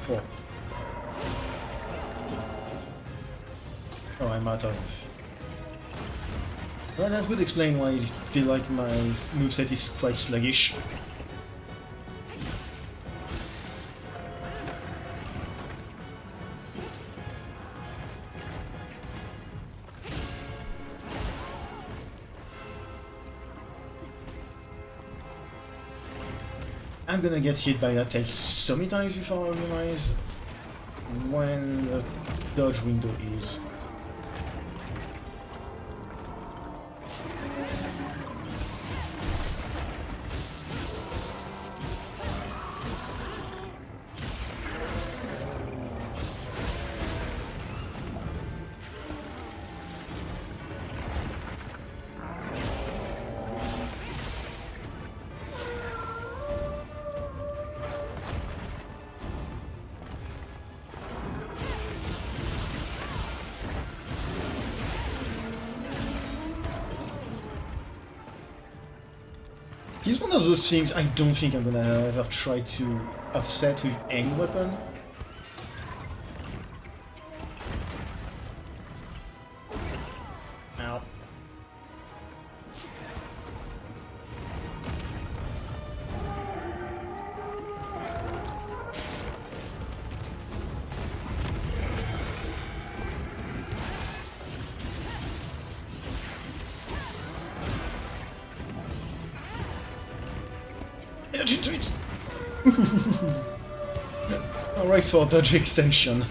Oh. Oh, I'm out of... Well, that would explain why I feel like my moveset is quite sluggish. I'm gonna get hit by that tail so many times before I realize when the dodge window is. He's one of those things I don't think I'm gonna ever try to offset with any weapon. Ow. Energy to it! Alright for dodge extension.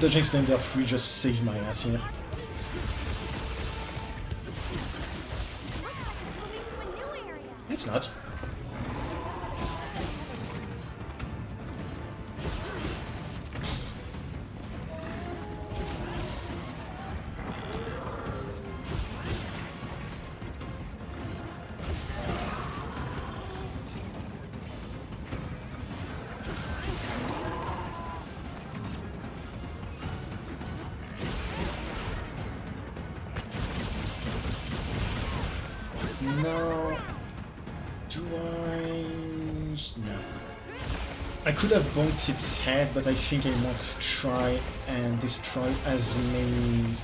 Dodging Slender 3 just saved my ass here. It's not. No. Do I? No. I could have bonked its head, but I think I want to try and destroy as many...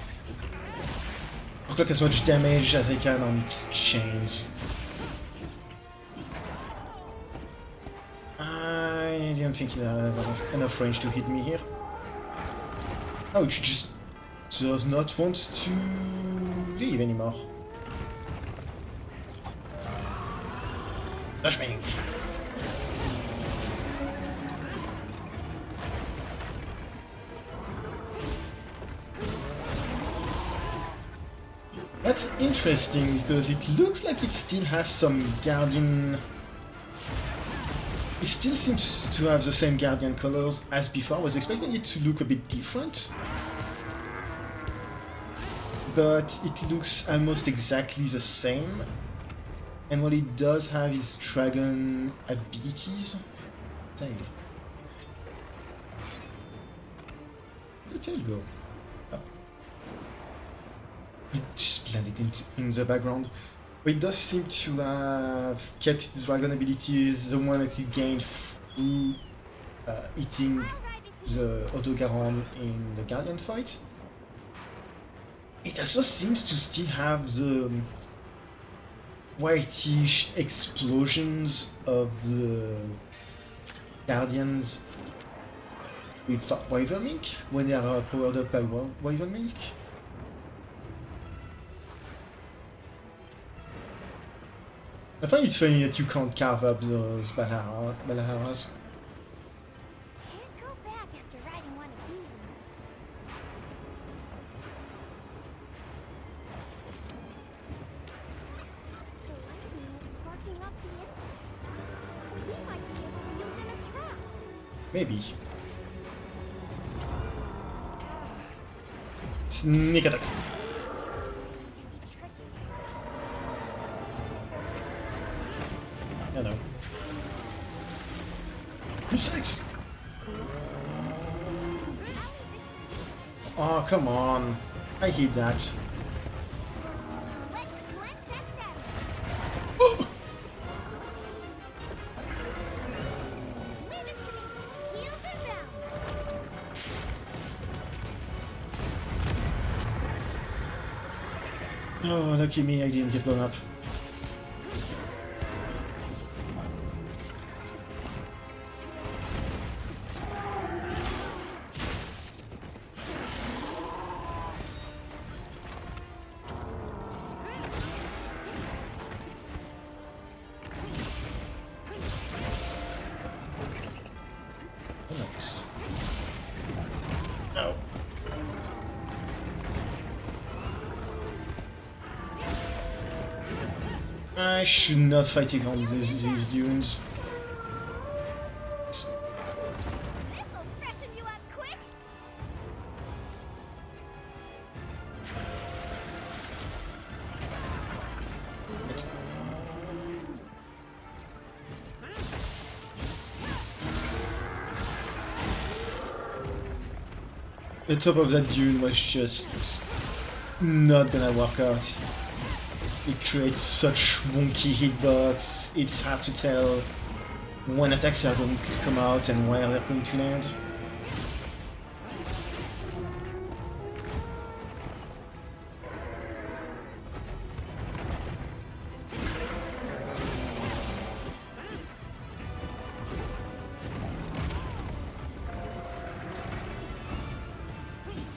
as much damage as I can on its chains. I didn't think it had enough range to hit me here. Oh, it just does not want to leave anymore. Flashbang. That's interesting because it looks like it still has some guardian. It still seems to have the same guardian colors as before. I was expecting it to look a bit different, but it looks almost exactly the same. And what it does have is dragon abilities. Same. Where'd the tail go? Oh. It just blended in the background. But it does seem to have kept its dragon abilities, the one that it gained through eating the Autogaron in the Guardian fight. It also seems to still have the whitish explosions of the Guardians with Wyvern Milk when they are powered up by Wyvern Milk. I find it funny that you can't carve up those Balaharas.
Can't go back after riding one of these. The lightning is sparking up the insects. We might be able to use them as traps.
Maybe. Sneak attack.
Can be tricky.
Hello. Mistakes. Oh, come on. I hate that.
Let's cleanse that status.
Oh!
Leave this to me. Seals inbound.
Oh, lucky me, I didn't get blown up. Nice. No. I should not fighting on these dunes.
This'll freshen you up quick.
The top of that dune was just not gonna work out. It creates such wonky hitbox, it's hard to tell when attacks are going to come out and where they're going to land.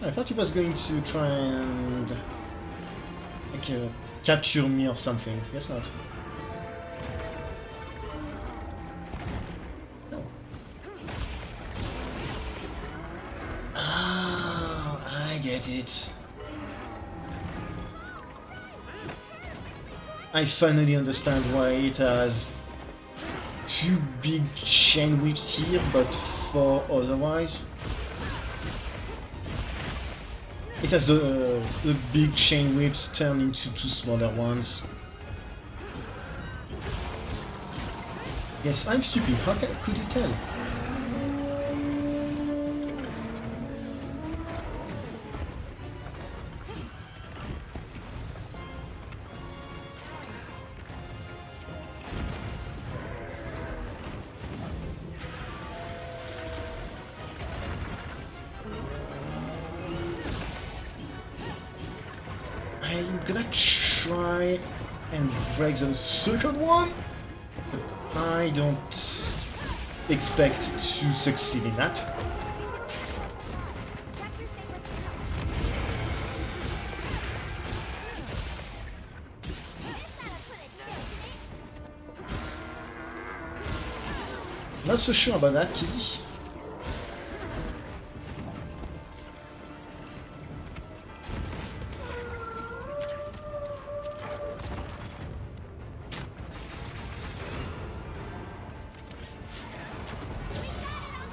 I thought he was going to try and capture me or something. Guess not. No. Ah. get it. I finally understand why it has 2 big chain whips here, but 4 otherwise. It has the big chain whips turned into 2 smaller ones. Yes, I'm stupid. How could you tell? I'm gonna try and break the second one, but I don't expect to succeed in that. Not so sure about that, kitty.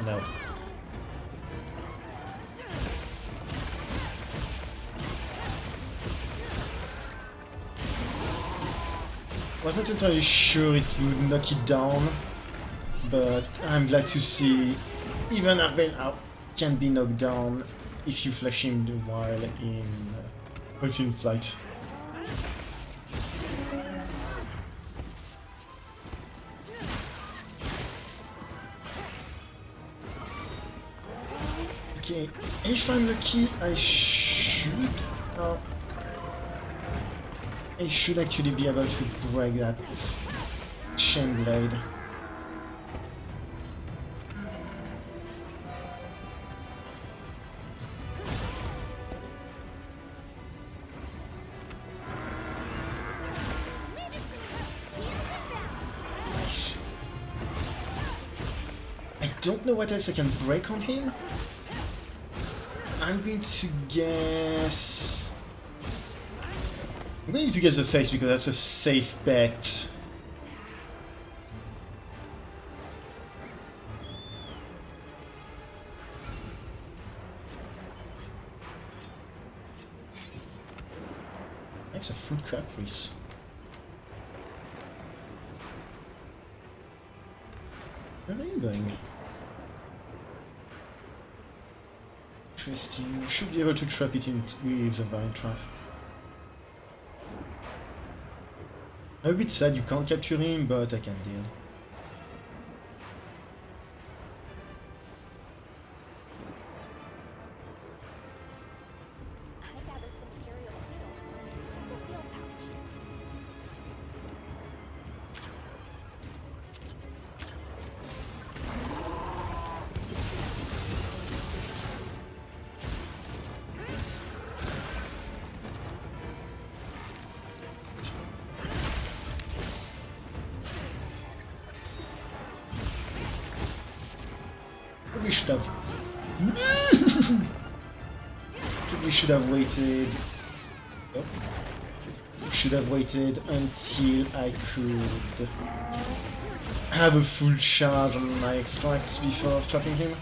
No. Wasn't entirely sure it would knock it down, but I'm glad to see even Arkveld can be knocked down if you flash him while in flight. Okay, if I'm lucky, I should actually be able to break that chain blade. Nice. I don't know what else I can break on him. I'm going to guess the face because that's a safe bet. That's a food crab piece. Where are you going? Interesting. You should be able to trap it in with the vine trap. I'm a bit sad you can't capture him, but I can deal.
I gathered some materials too. Check the field pouch.
Probably should have. Probably should have waited. Oh. Should have waited until I could have a full charge on my extracts before trapping him.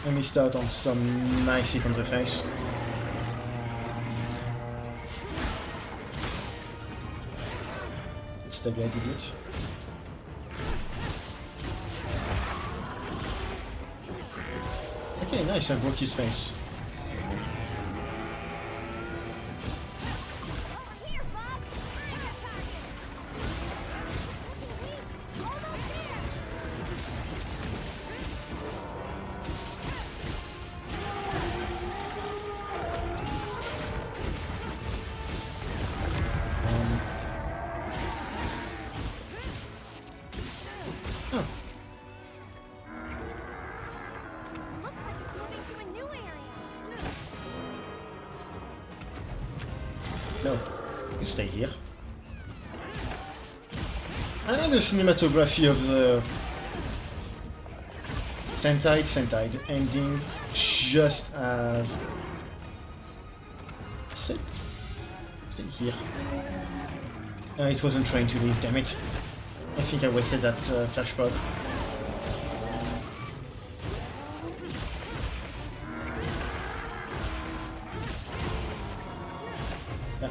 I missed out on some nice hit on the face. Instead, I did it. Okay, nice, I broke his face. Oh.
Looks like it's moving to a new area.
No, you stay here. I like the cinematography of the Centide ending just as Stay here. It wasn't trying to leave, damn it. I think I wasted that flash pod. Yeah.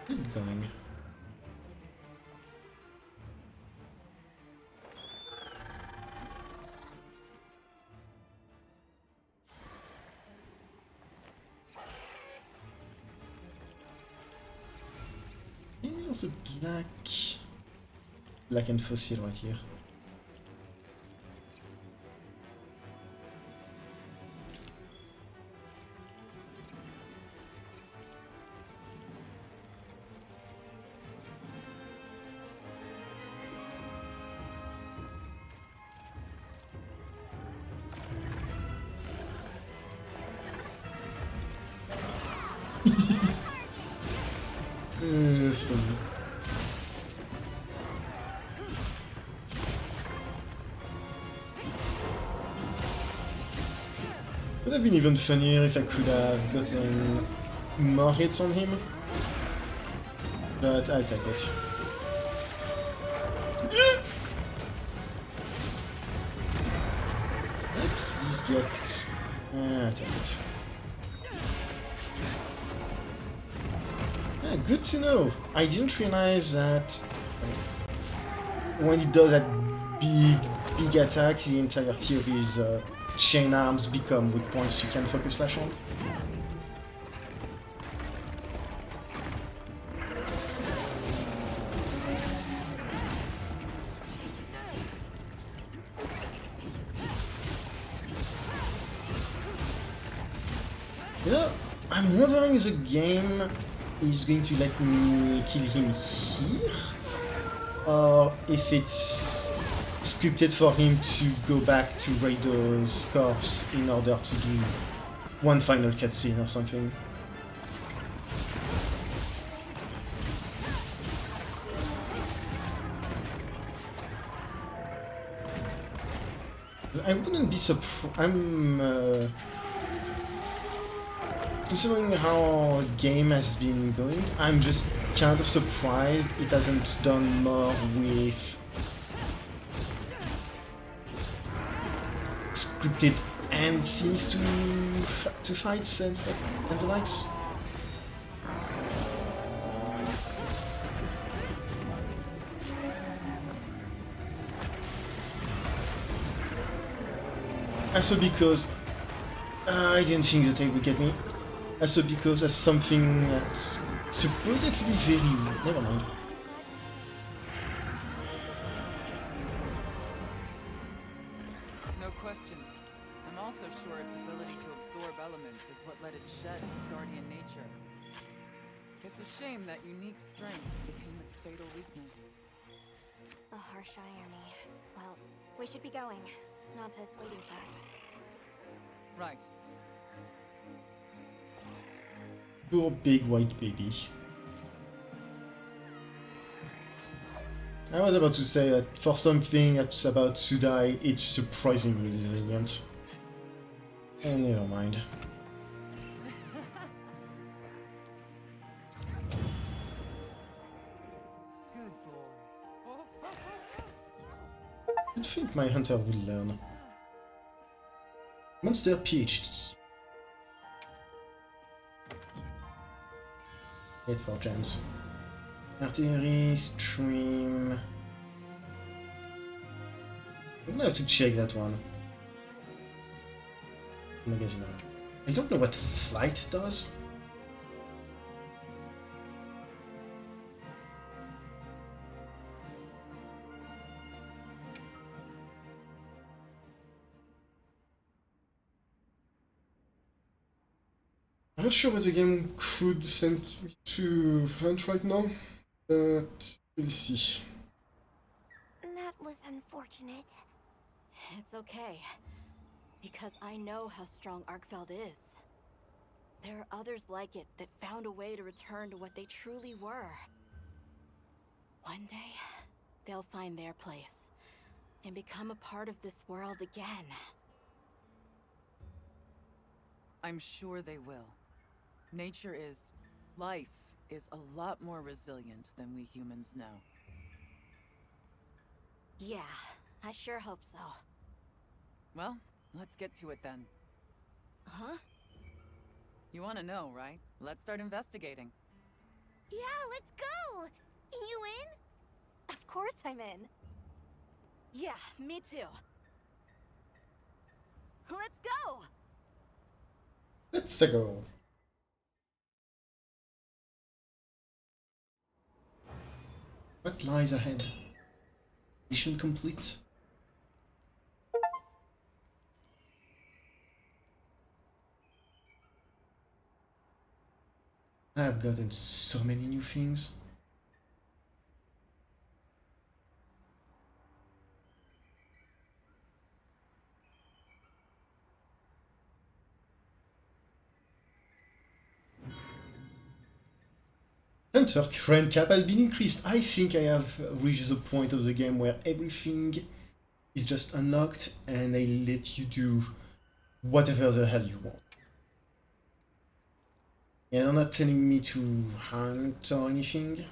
Keep going. There's a black and fossil right here. It's funny. Would have been even funnier if I could have gotten more hits on him, but I'll take it. Please get... I'll take it. Yeah, good to know. I didn't realize that when he does that big attack, the entirety of his chain arms become weak points you can focus slash on. You know, I'm wondering if the game is going to let me kill him here, or if it's scripted for him to go back to Raido's corpse in order to do one final cutscene or something. I wouldn't be surprised. Considering how the game has been going, I'm just kind of surprised it hasn't done more with scripted end scenes to fights and stuff and the likes. Also because I didn't think the tape would get me. Also because that's something that's supposedly very... Never mind.
No question. I'm also sure its ability to absorb elements is what let it shed its guardian nature. It's a shame that unique strength became its fatal weakness.
A harsh irony. Well, we should be going. Nanta's waiting for us.
Right.
Poor big white baby. I was about to say that for something that's about to die, it's surprisingly resilient. And never mind.
Good boy.
You'd think my hunter would learn. Monster PhD. 8 for gems. Artillery, stream... I'm gonna have to check that one. Magazine. I don't know what flight does. I'm not sure what the game could send me to hunt right now, but we'll see.
That was unfortunate.
It's okay. Because I know how strong Arkveld is. There are others like it that found a way to return to what they truly were. One day, they'll find their place and become a part of this world again.
I'm sure they will. Life is a lot more resilient than we humans know.
Yeah, I sure hope so.
Well, let's get to it then.
Huh?
You want to know, right? Let's start investigating.
Yeah, let's go! You in? Of course I'm in.
Yeah, me too. Let's go!
Let's go. What lies ahead? Mission complete. I've gotten so many new things. Enter rank cap has been increased. I think I have reached the point of the game where everything is just unlocked and they let you do whatever the hell you want. Yeah, they're not telling me to hunt or anything.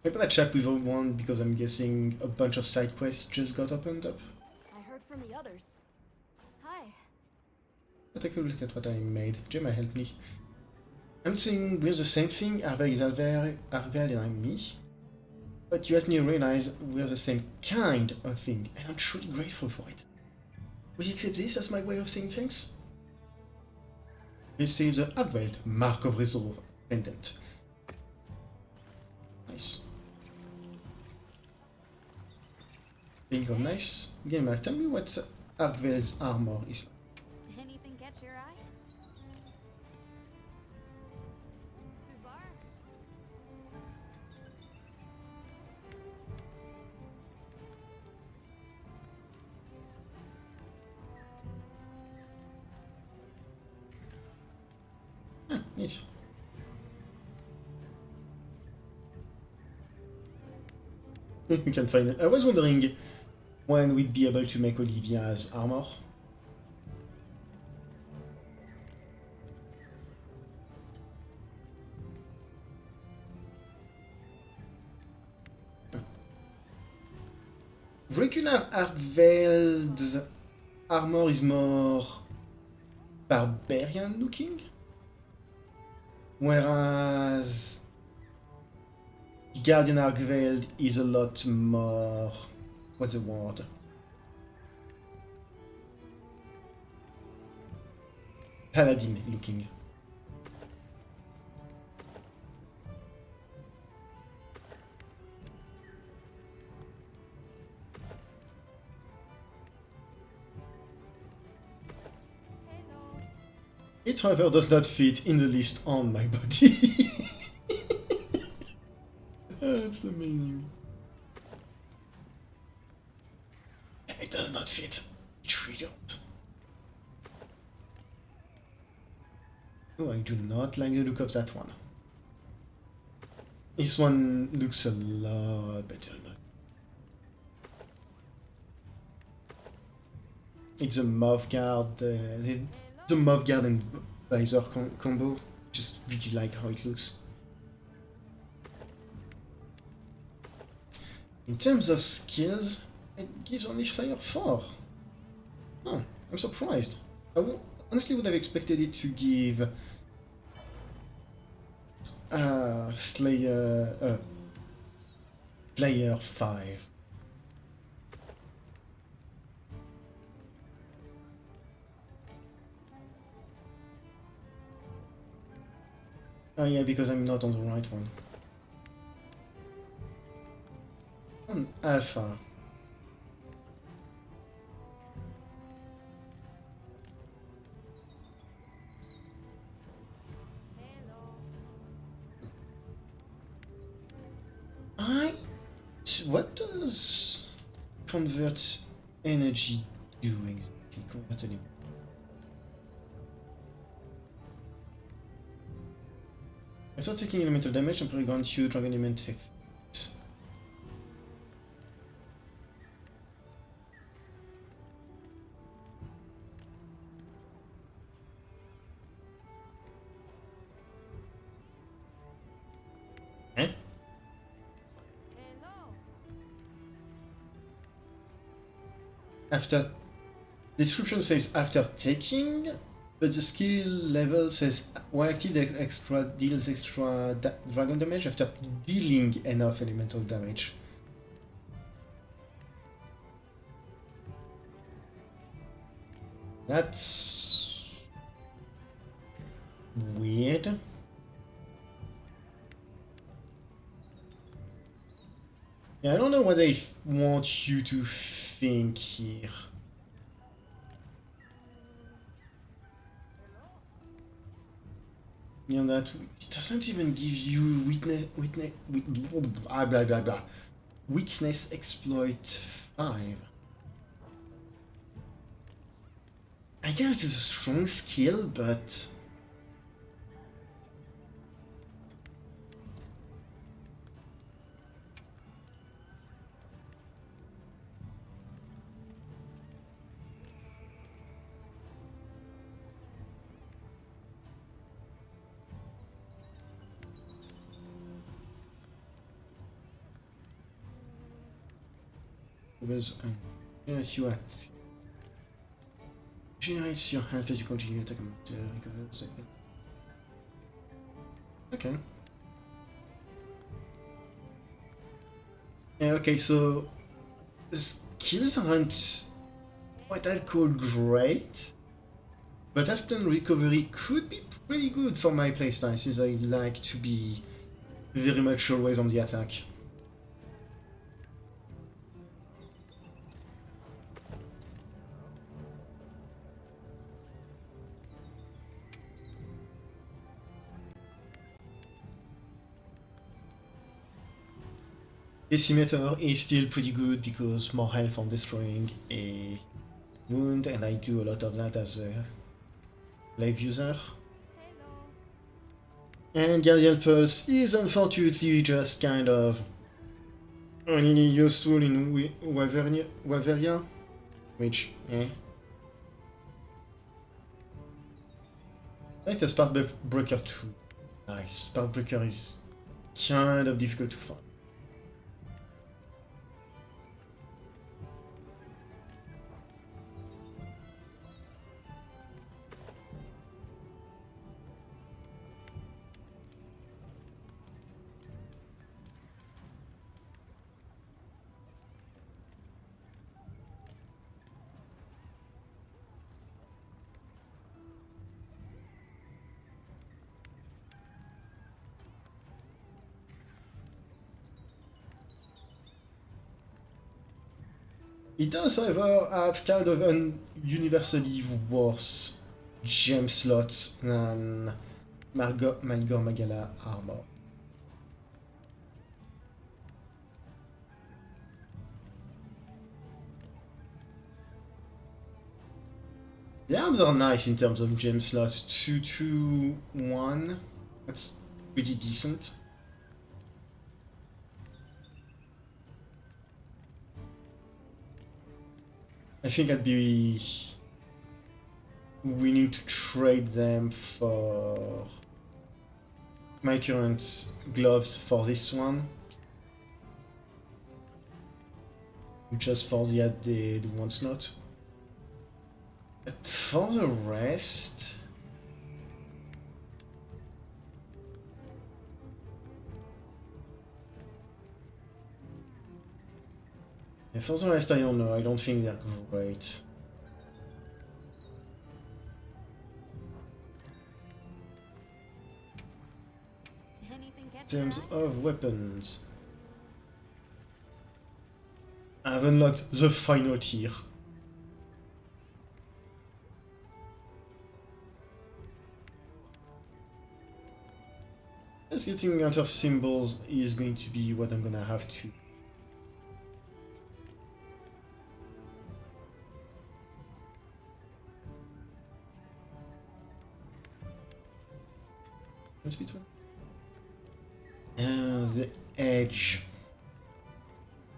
Maybe I check with everyone because I'm guessing a bunch of side quests just got opened up.
I heard from the others. Hi.
But take a look at what I made. Gemma, help me. I'm saying we're the same thing, Arkveld and I'm me. But you helped me realize we're the same kind of thing, and I'm truly grateful for it. Will you accept this as my way of saying thanks? Receive the Arkveld Mark of Resolve pendant. Nice. Being of nice. Gamer, tell me what Arkveld's armor is.
Anything catch your eye? Subar?
Neat. We can find it. I was wondering when we'd be able to make Olivia's armor. Regular Arkveld's armor is more barbarian looking, whereas Guardian Arkveld is a lot more, what's the word? Paladin looking. It, however, does not fit in the list on my body. That's amazing. It does not fit. It really don't. Oh, I do not like the look of that one. This one looks a lot better. It's a Mauve Guard, the Mauve Guard and Visor combo. Just really like how it looks. In terms of skills, it gives only Slayer 4. Oh, I'm surprised. Honestly would have expected it to give Slayer 5. Oh yeah, because I'm not on the right one. On Alpha. What does convert energy do exactly? Convert energy. After taking elemental damage, temporarily grants you dragon element effect. after description says after taking, but the skill level says while active the extra deals extra dragon damage after dealing enough elemental damage. That's weird. Yeah, I don't know what they want you to think here. Yeah, that it doesn't even give you blah blah blah. Weakness exploit 5. I guess it's a strong skill, but was yes, you act. Générer sur hand as you continue attack monster. Okay. Yeah, okay, so the skills aren't what I'd call great, but instant recovery could be pretty good for my playstyle since I like to be very much always on the attack. Decimator is still pretty good because more health on destroying a wound, and I do a lot of that as a live user. And Guardian Pulse is unfortunately just kind of only useful in Waveria, which, Right, a Spark Breaker 2. Nice, Spark Breaker is kind of difficult to find. It does, however, have kind of an universally worse gem slots than Magala armor. The arms are nice in terms of gem slots. 2, 2, 1. That's pretty decent. I think I'd be willing to trade them for my current gloves for this one. Just for the one slot. But for the rest... Yeah, for the rest, I don't know. I don't think they're great. In terms of weapons, I've unlocked the final tier. Just getting other symbols is going to be what I'm gonna have to. The edge.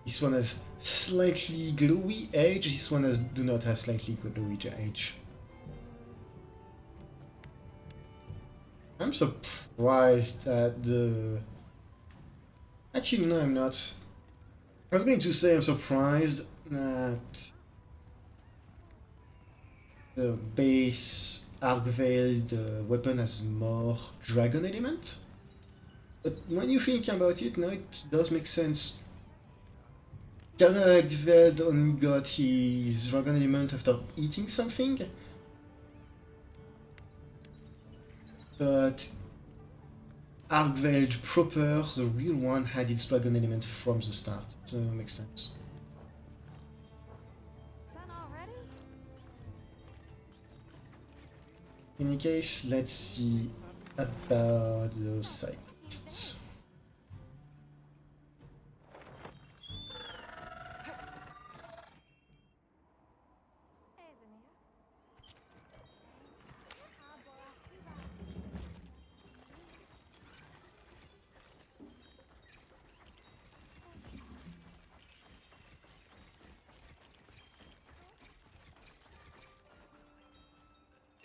This one has slightly glowy edge, this one do not have slightly glowy edge. I'm surprised at the... Actually, no, I'm not. I was going to say I'm surprised that the base Arkveld weapon has more dragon element. But when you think about it, no, it does make sense. Arkveld only got his dragon element after eating something. But Arkveld proper, the real one, had its dragon element from the start. So it makes sense.
Done already?
In any case, let's see about those side quests.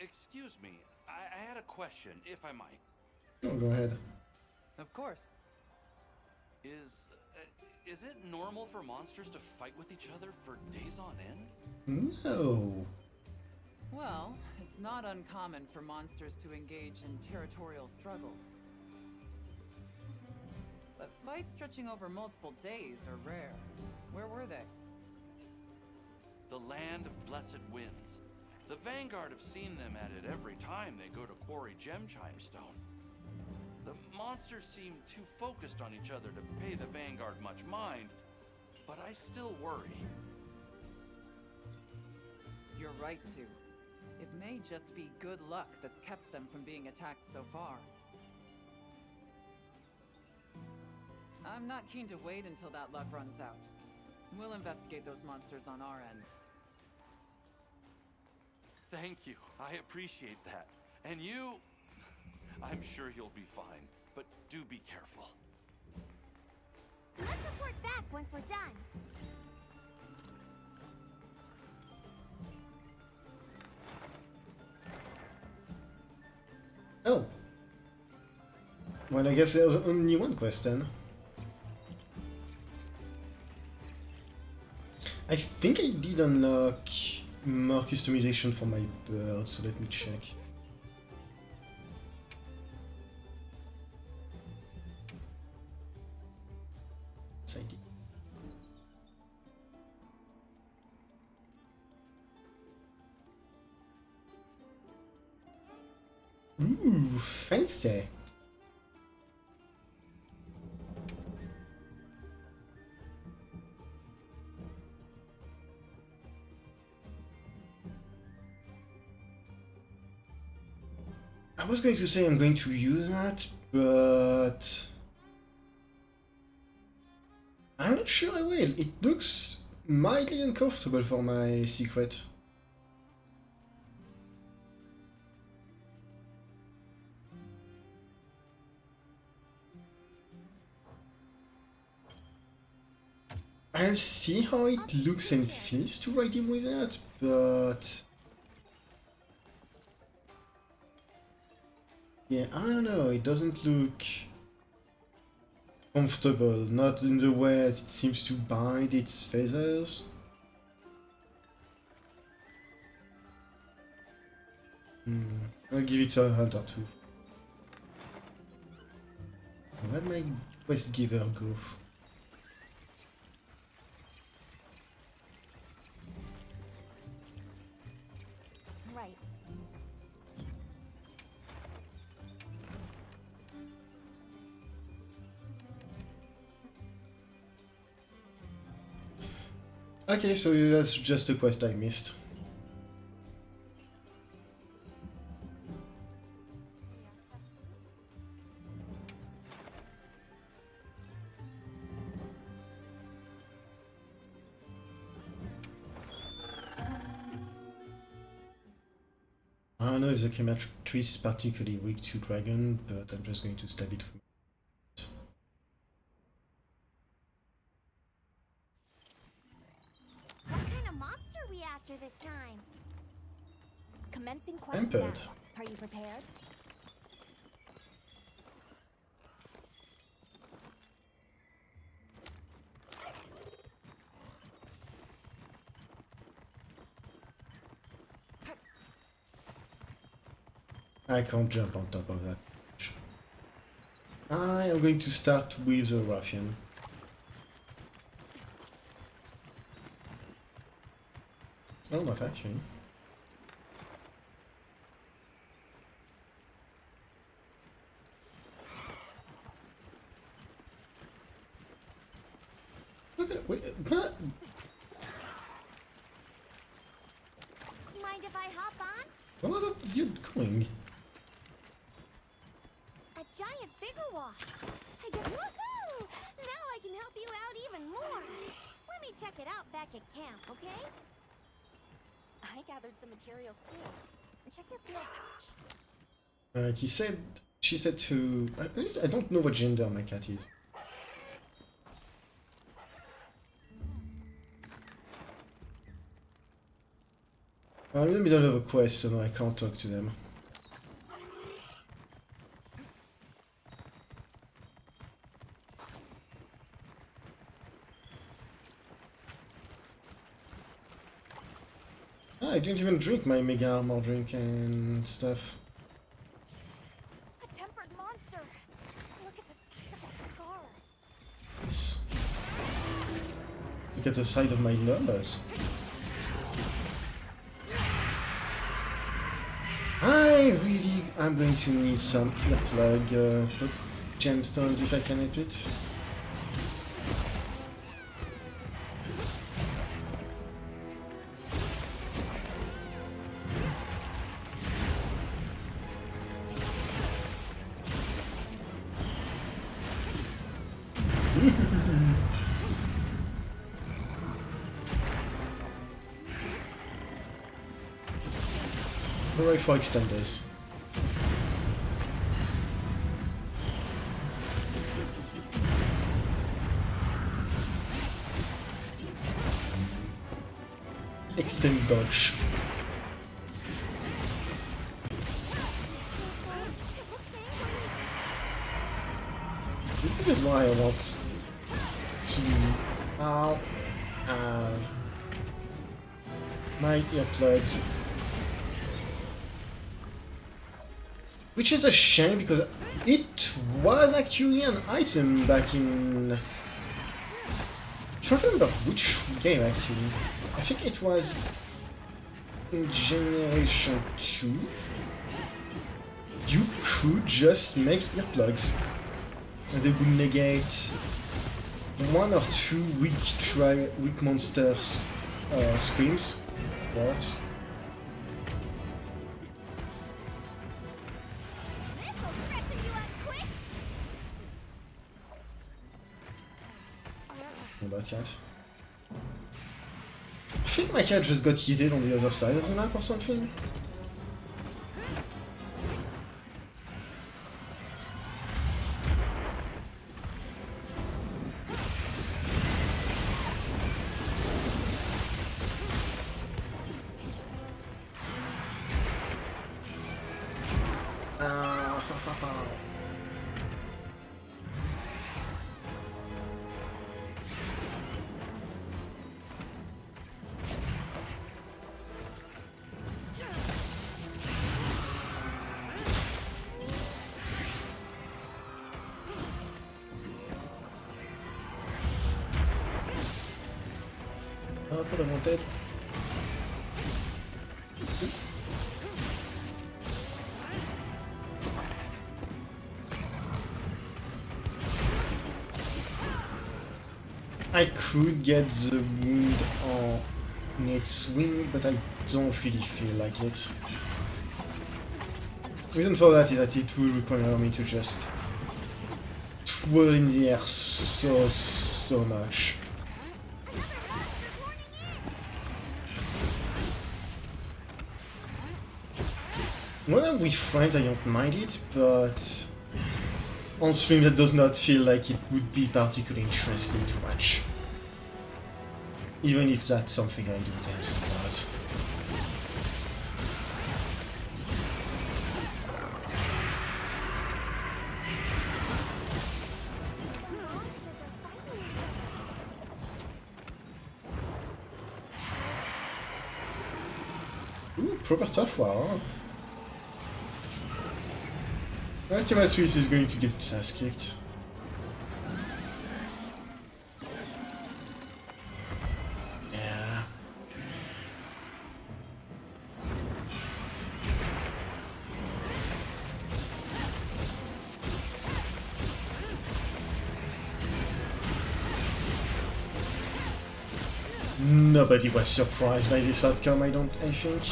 Excuse me, I had a question, if I might.
Oh, go ahead.
Of course.
Is it normal for monsters to fight with each other for days on end?
No.
Well, it's not uncommon for monsters to engage in territorial struggles. But fights stretching over multiple days are rare. Where were they?
The land of blessed winds. The Vanguard have seen them at it every time they go to quarry gem chimestone. The monsters seem too focused on each other to pay the Vanguard much mind, but I still worry.
You're right to. It may just be good luck that's kept them from being attacked so far. I'm not keen to wait until that luck runs out. We'll investigate those monsters on our end.
Thank you. I appreciate that. And you... I'm sure you'll be fine, but do be careful.
Let's report back once we're done.
Oh. Well, I guess there's only one quest then. I think I did unlock more customization for my bird, so let me check. Yes, I did. Ooh, fancy. I was going to say I'm going to use that, but I'm not sure I will. It looks mildly uncomfortable for my secret. I'll see how it looks and feels to ride him with that, but yeah, I don't know, it doesn't look comfortable, not in the way that it seems to bind its feathers. I'll give it a hunt or two. Where'd my quest giver go?
Right.
Okay, so that's just a quest I missed. I don't know if the Chimera tree is particularly weak to dragon, but I'm just going to stab it.
What kind of monster are we after this time? Commencing quest
Tempered.
now. Are you prepared?
I can't jump on top of that. I am going to start with the ruffian. Oh, not actually. Okay, wait, what?
Mind if I hop on?
What are you doing?
A giant figure walk. I get woohoo! Now I can help you out even more. Let me check it out back at camp, okay? I gathered some materials too. Check your field pouch.
She said to. I don't know what gender my cat is. I'm in the middle of a quest, so no, I can't talk to them. Ah, I didn't even drink my mega armor drink and stuff.
A tempered monster. Look at the size of that scar.
Yes. Look at the size of my numbers. I'm going to need some earplug gemstones if I can help it. Hooray for extenders. Extend dodge. This is why I want to have my earplugs. Which is a shame because it was actually an item back in... I don't remember which game actually. I think it was in Generation 2. You could just make earplugs and they would negate one or two weak monsters screams. Works. About cat. I think my cat just got yeeted on the other side of the map or something. What I wanted. I could get the wound on its wing, but I don't really feel like it. The reason for that is that it will require me to just twirl in the air so much. When I'm with friends I don't mind it, but on stream that does not feel like it would be particularly interesting to watch. Even if that's something I do tend to do not. Ooh, proper tough war, huh? Archivatrice is going to get its ass kicked. Yeah. Nobody was surprised by this outcome, I think.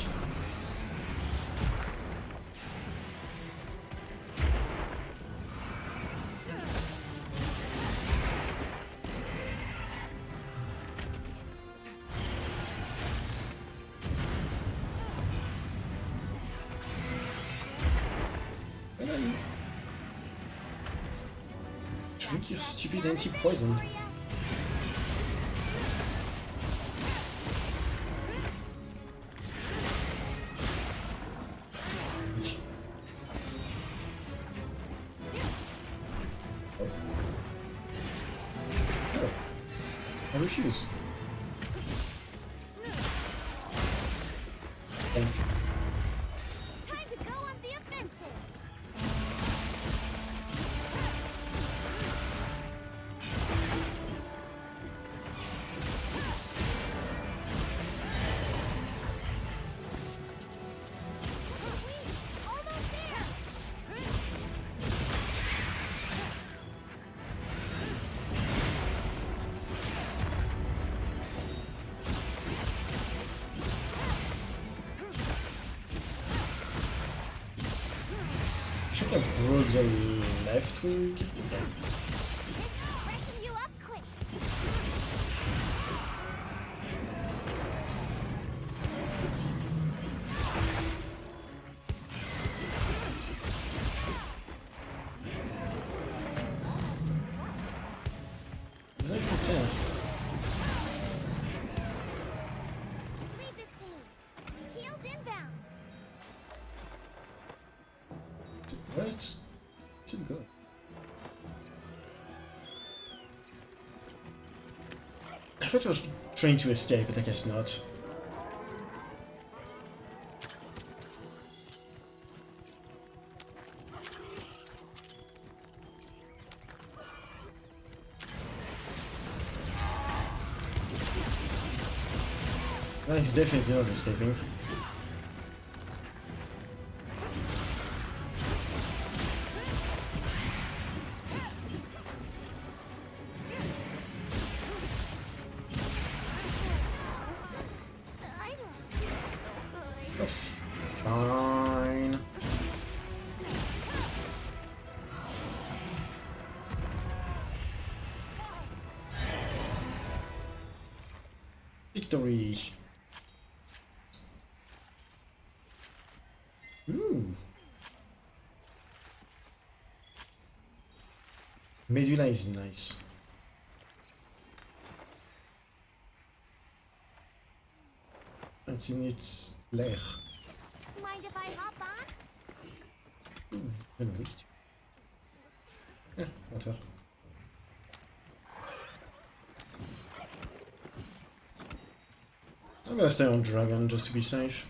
Drink your stupid anti-poison. I refuse. Thank you.
Time to go on the offensive. Almost there.
I think I broke the left wing.
This will freshen you up quick.
Is that okay?
Leave this team. Heels inbound.
Where's it go? I thought I was trying to escape, but I guess not. Well, he's definitely not escaping.
I don't feel so good.
Fine. Victory. Ooh. Medulla is nice. It's in its lair.
Mind if I hop on?
Ooh, I'm weak. Yeah, water. I'm gonna stay on dragon just to be safe.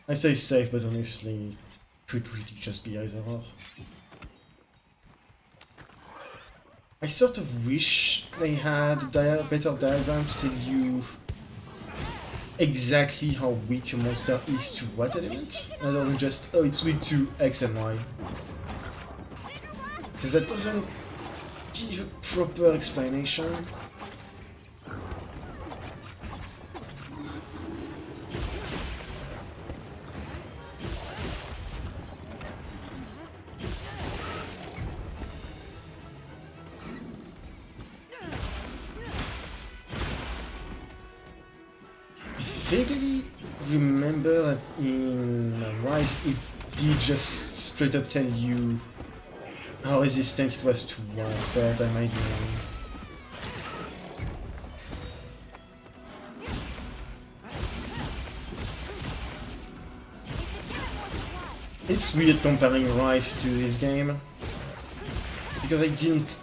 I say safe, but honestly, could really just be either or. I sort of wish they had a better diagram to tell you exactly how weak a monster is to what element, rather than just, oh, it's weak to X and Y. Because that doesn't give a proper explanation. Vaguely remember that in Rise it did just straight up tell you how resistant it was to one, but I might be wrong. It's weird comparing Rise to this game, because I didn't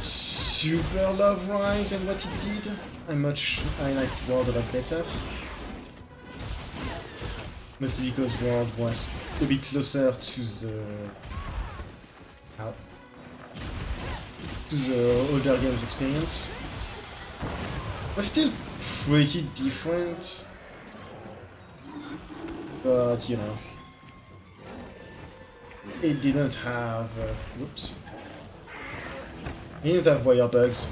super love Rise and what it did. I liked World a lot better. Mostly because World was a bit closer to the older games experience. But still pretty different. But you know, it didn't have whoops. It didn't have wire bugs.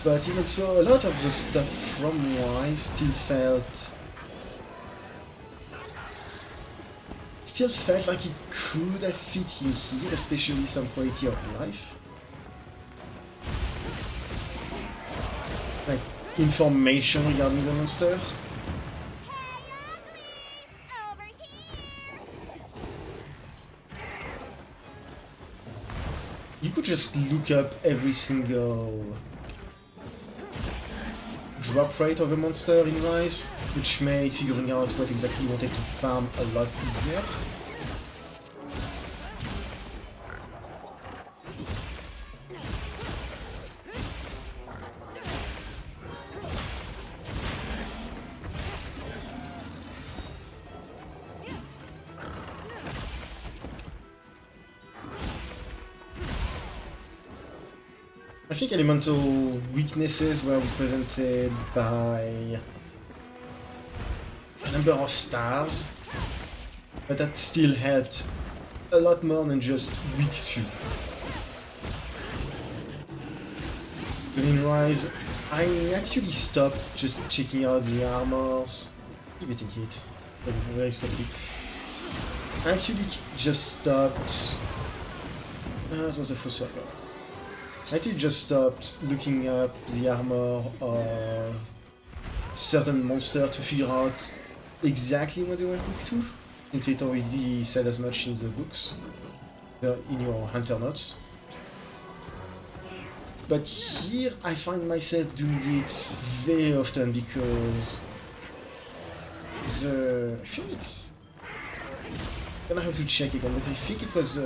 But even so, a lot of the stuff from Y still felt like it could have fit in here, especially some quality of life. Like information regarding the monster. You could just look up every single drop rate of a monster in Rise, which made figuring out what exactly you wanted to farm a lot easier. I think elemental weaknesses were represented by a number of stars, but that still helped a lot more than just weak 2. But in Rise, I actually stopped just checking out the armors. Keep getting hit. Very slowly. I actually just stopped. That was a full circle. I actually just stopped looking up the armor of certain monsters to figure out exactly what they were weak to, since it already said as much in the books, in your hunter notes. But here I find myself doing it very often because I think it's... I'm gonna have to check again, but I think it was...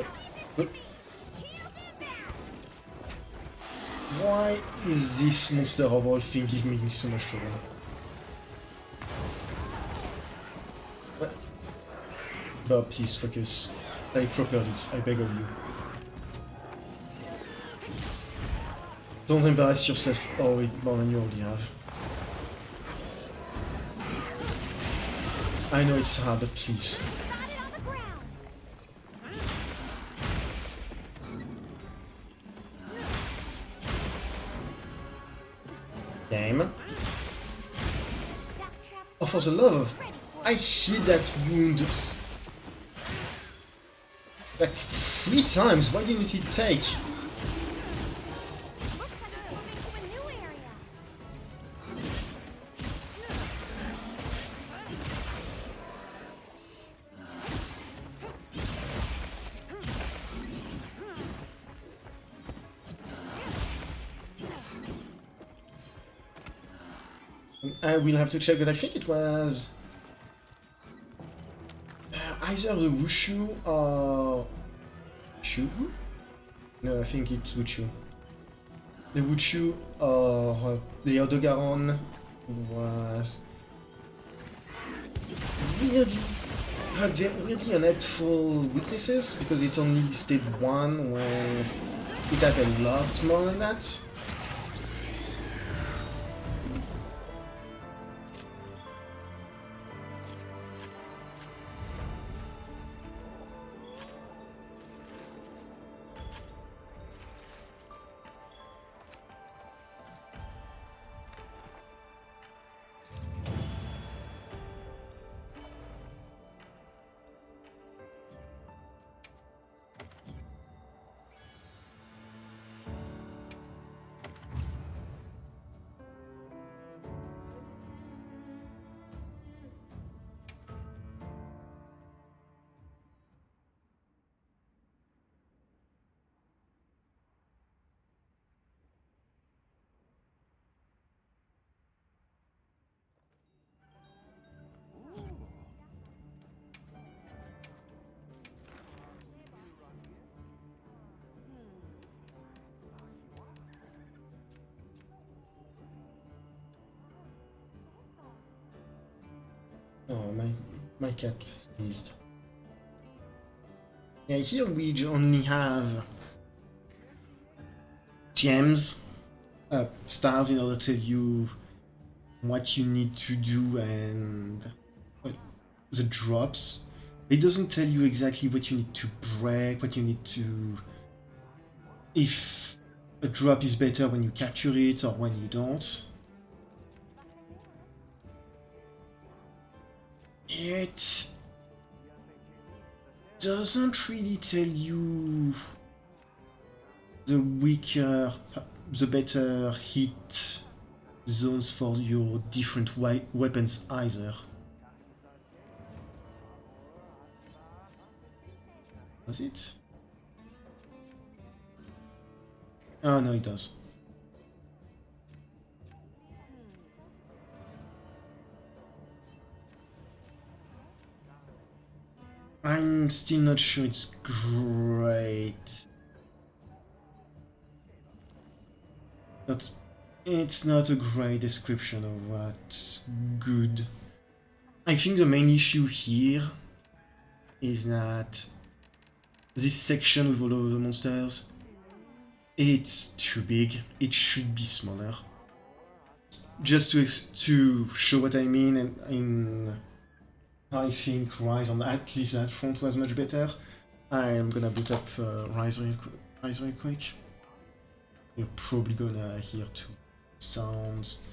Why is this monster of all things giving me so much trouble? Bob, please focus. Die properly, I beg of you. Don't embarrass yourself more than you already have. I know it's hard, but please. Damn. Oh, for the love of... I hit that wound like 3 times. Why didn't it take? I will have to check, but I think it was either the Wushu or Shu? No, I think it's Wushu. The Wushu or the Odogaron was weirdly unhelpful weaknesses because it only listed 1 when it had a lot more than that. my cat sneezed. Yeah, here we only have gems, stars in order to tell you what you need to do and the drops. It doesn't tell you exactly what you need to break, what you need to... if a drop is better when you capture it or when you don't. It doesn't really tell you the weaker, the better hit zones for your different weapons either. Does it? Oh no, it does. I'm still not sure it's great. But it's not a great description of what's good. I think the main issue here is that this section with all of the monsters, it's too big. It should be smaller. Just to show what I mean, and I think Rise on at least that front was much better. I'm gonna boot up Rise real quick. You're probably gonna hear two sounds.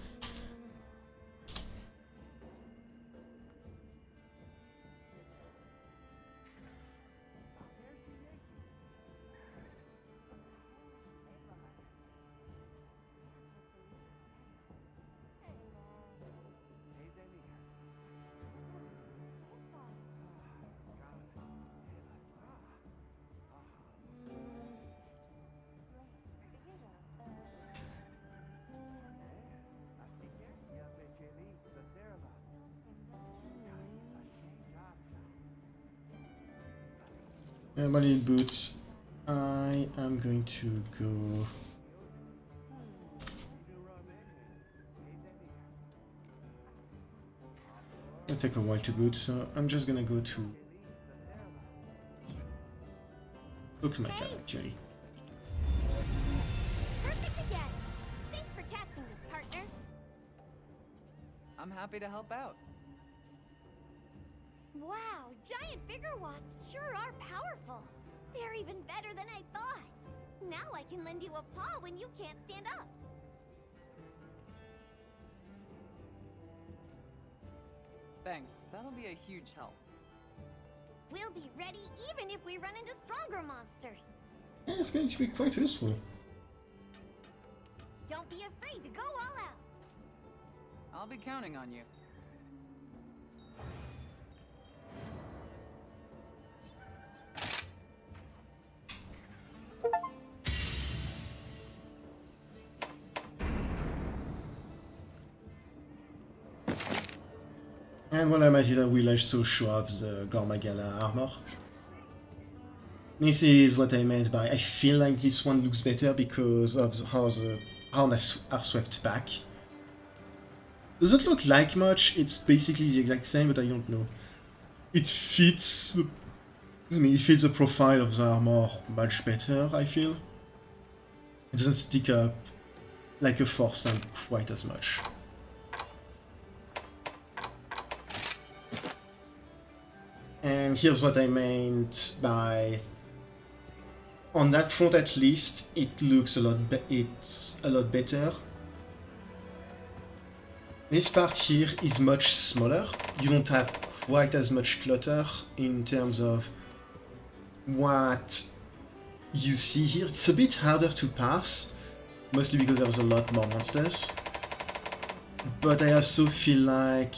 My little boots, I am going to go... It'll take a while to boot, so I'm just gonna go to... Look at my cat, actually.
Perfect again. Thanks for catching this, partner.
I'm happy to help out.
Wow, giant figure wasps sure are powerful. They're even better than I thought. Now I can lend you a paw when you can't stand up.
Thanks, that'll be a huge help.
We'll be ready even if we run into stronger monsters.
Yeah, it's going to be quite useful.
Don't be afraid to go all out.
I'll be counting on you.
And while I'm at it, I will also show off the Gore Magala armor. This is what I meant by I feel like this one looks better because of how the harness are swept back. Doesn't look like much, it's basically the exact same, but I don't know. It fits the profile of the armor much better, I feel. It doesn't stick up like a force hand quite as much. And here's what I meant by, on that front at least, it looks it's a lot better. This part here is much smaller. You don't have quite as much clutter in terms of what you see here. It's a bit harder to pass, mostly because there's a lot more monsters. But I also feel like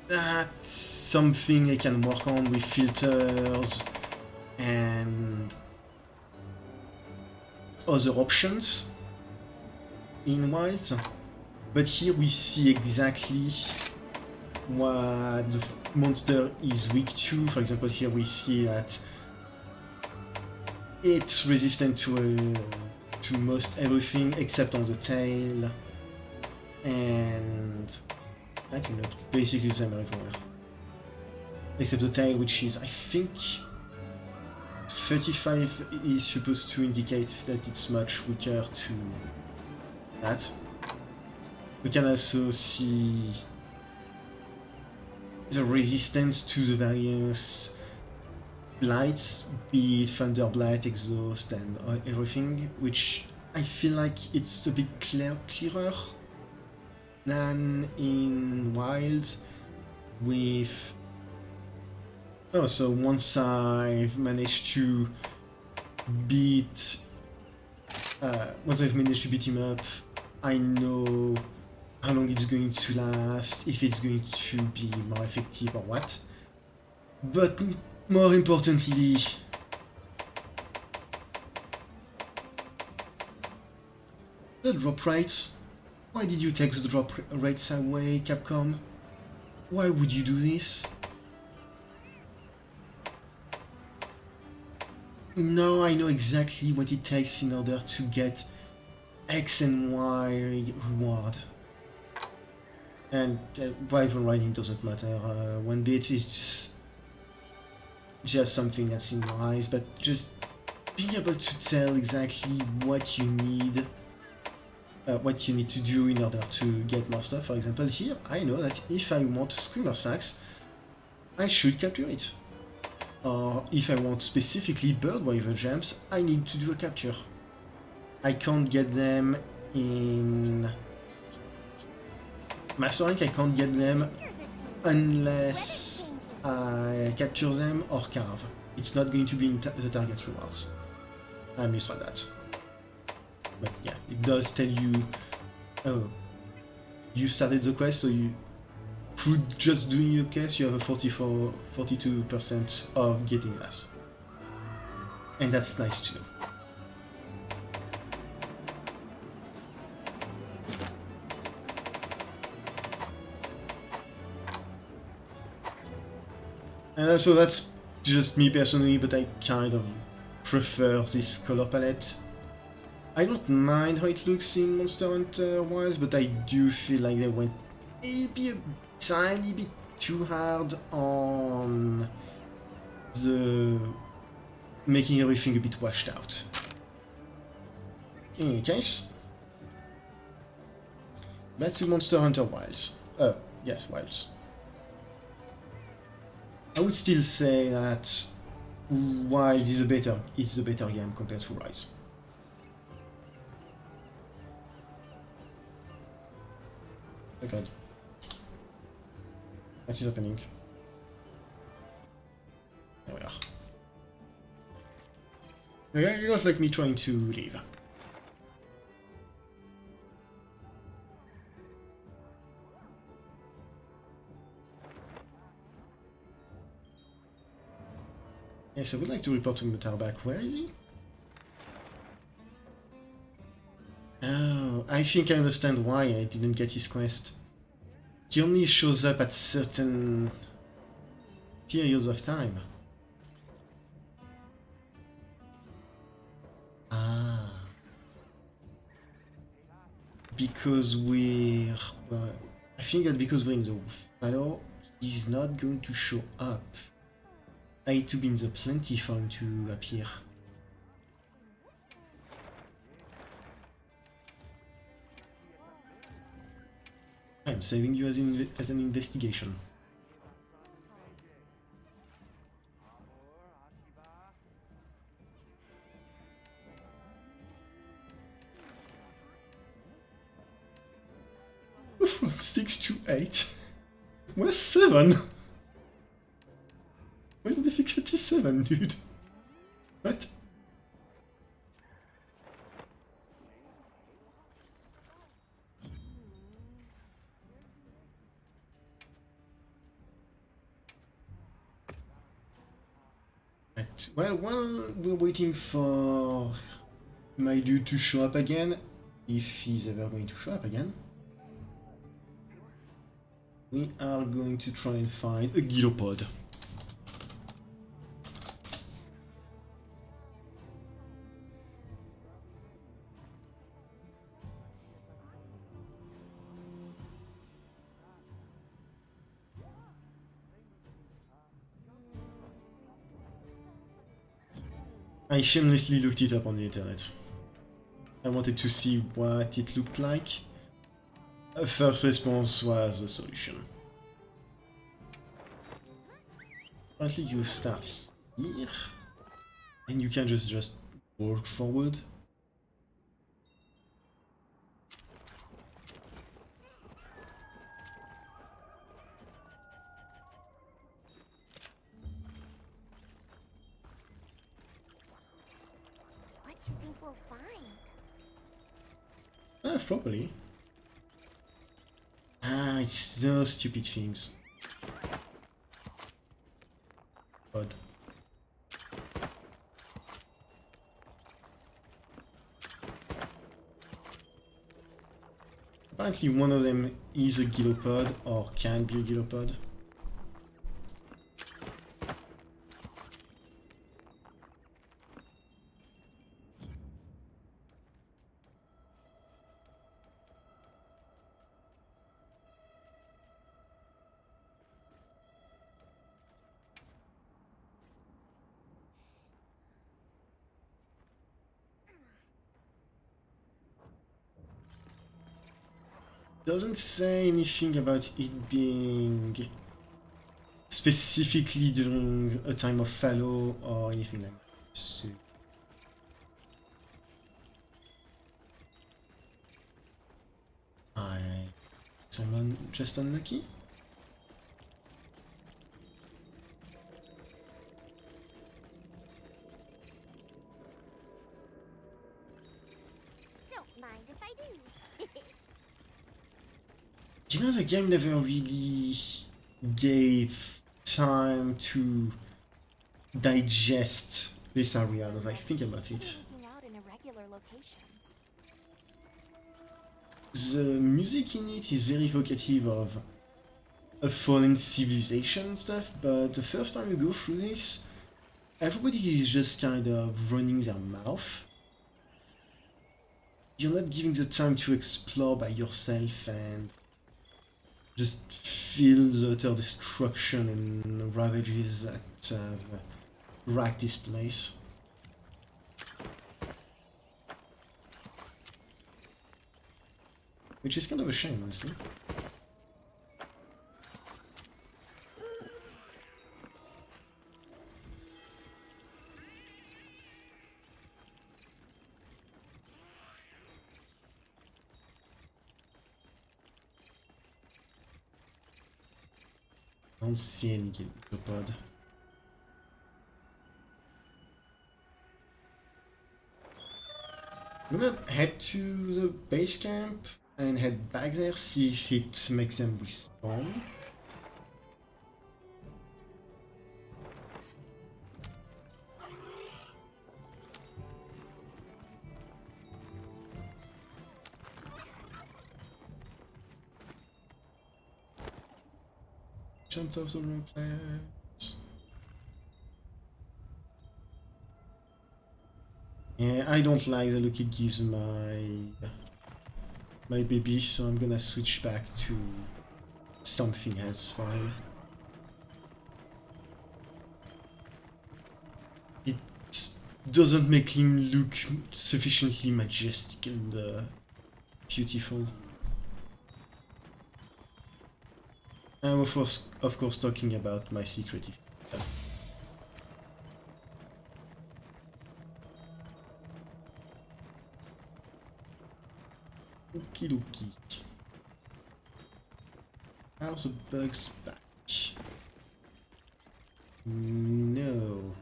that's something I can work on with filters and other options in Wilds. But here we see exactly what the monster is weak to. For example, here we see that it's resistant to most everything except on the tail, and I can note basically the same everywhere. except the tail, which is, I think, 35 is supposed to indicate that it's much weaker to that. We can also see the resistance to the various blights, be it Thunder Blight, Exhaust, and everything, which I feel like it's a bit clearer than in Wilds. With so once I've managed to beat him up, I know how long it's going to last, if it's going to be more effective or what. But more importantly, the drop rates. Why did you take the drop rates away, Capcom? Why would you do this? Now I know exactly what it takes in order to get X and Y reward. And rival riding doesn't matter. 1-bit is just something that's in your eyes, but just being able to tell exactly what you need to do in order to get more stuff. For example, here I know that if I want Screamer Sax, I should capture it. Or if I want specifically Birdweaver gems, I need to do a capture. I can't get them in Master Rank, I can't get them unless I capture them or carve. It's not going to be in the target rewards. I misread that. But yeah, it does tell you, oh, you started the quest, so you, through just doing your quest, you have a 42% of getting that. And that's nice to know. And also that's just me personally, but I kind of prefer this color palette. I don't mind how it looks in Monster Hunter Wilds, but I do feel like they went maybe a tiny bit too hard on the making everything a bit washed out. In any case, back to Monster Hunter Wilds. Yes, Wilds. I would still say that Wilds is a better game compared to Rise. Okay. What is happening? There we are. Okay, you don't like me trying to leave. Yes, I would like to report to Mutarback. Where is he? Oh, I think I understand why I didn't get his quest. He only shows up at certain periods of time. Ah. Because we're... I think that because we're in the Fallow, he's not going to show up. I need to be in the plenty for him to appear. I'm saving you as an investigation. From 6 to 8? Where's 7? Where's the difficulty 7, dude? What? Right. Well, while we're waiting for my dude to show up again, if he's ever going to show up again, we are going to try and find a Gilopod. I shamelessly looked it up on the internet. I wanted to see what it looked like. A first response was a solution. Apparently you start here, and you can just walk forward.
What do you think we'll find?
Probably. Ah, it's those stupid things. Odd. Apparently one of them is a gilopod, or can be a gilopod. Doesn't say anything about it being specifically during a time of fallow or anything like that. So I'm just unlucky.
Don't mind if I do.
You know, the game never really gave time to digest this area as I think about it.
Looking out in irregular locations.
The music in it is very evocative of a fallen civilization stuff, but the first time you go through this, everybody is just kind of running their mouth. You're not giving the time to explore by yourself and just feel the utter destruction and ravages that rack this place. Which is kind of a shame, honestly. I don't see any gilopod. I'm gonna head to the base camp and head back there, see if it makes them respawn. Jumped off the wrong plants. Yeah, I don't like the look it gives my baby, so I'm gonna switch back to something else fine. It doesn't make him look sufficiently majestic and beautiful. I'm of course talking about my secret. Okie dokie. Are the bugs back? No.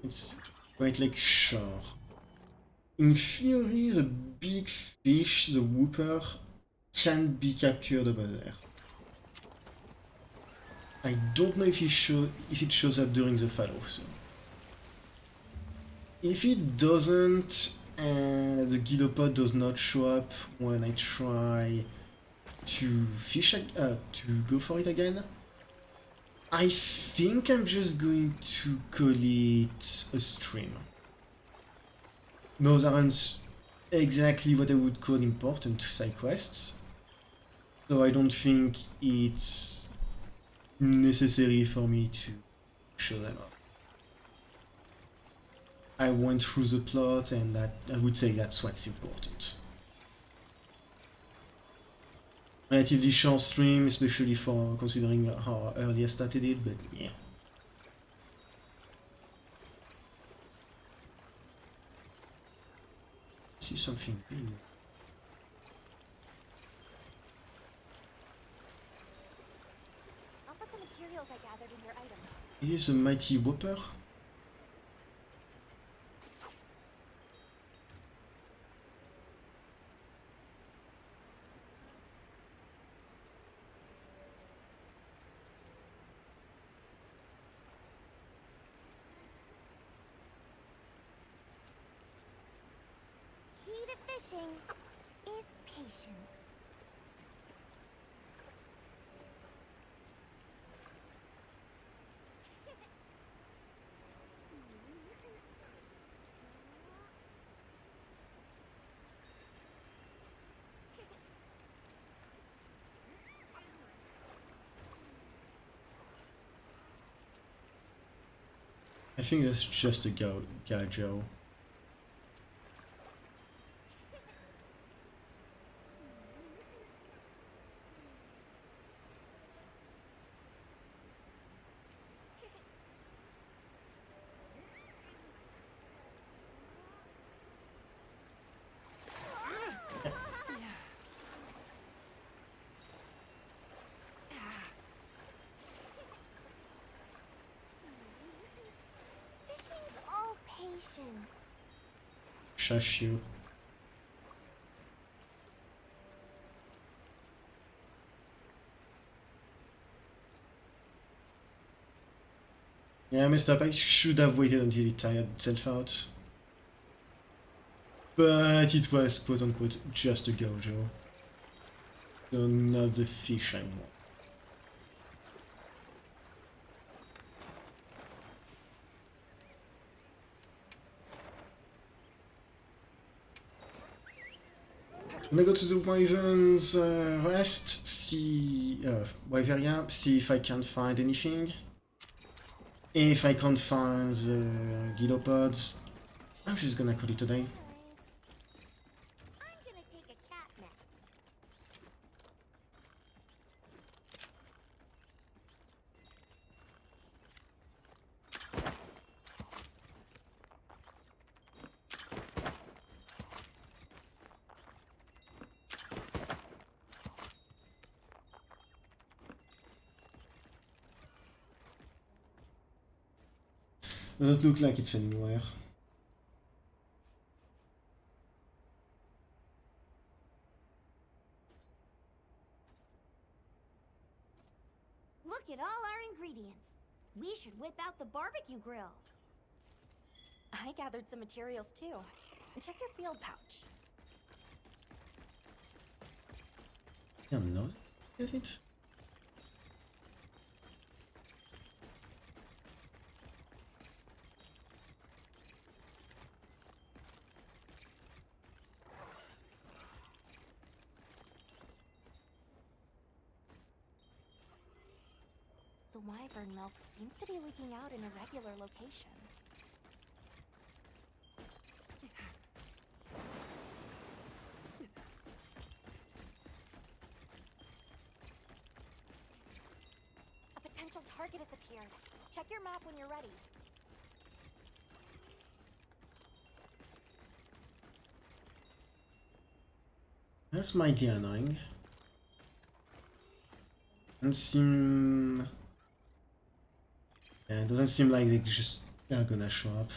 It's quite like shore. In theory, the big fish, the whooper, can be captured over there. I don't know if it shows up during the fallow. So. If it doesn't, and the gilopod does not show up when I try to fish, to go for it again, I think I'm just going to call it a stream. No, there aren't exactly what I would call important side quests, so I don't think it's necessary for me to show them off. I went through the plot, and that I would say that's what's important. Relatively short stream, especially for considering how early I started it, but yeah. See something big.
I'll put the materials I gathered in your item box.
Here's a mighty whopper.
Key to fishing is patience.
I think that's just a Gajo.
Fishing's all patience.
Shush you. Yeah, I messed up. I should have waited until it tired itself out. But it was quote unquote just a Gojo. So not the fish I want. I'm gonna go to the Wyvern's rest, see Wyveria, see if I can find anything. If I can't find the Gilopods, I'm just gonna call it a day.
I'm gonna take a cat nap.
Doesn't look like it's anywhere.
Look at all our ingredients. We should whip out the barbecue grill. I gathered some materials too. Check your field pouch.
I'm not. Is it?
The wyvern milk seems to be leaking out in irregular locations. A potential target has appeared. Check your map when you're ready.
That's mighty annoying. Doesn't seem... Yeah, it doesn't seem like they just are gonna show up.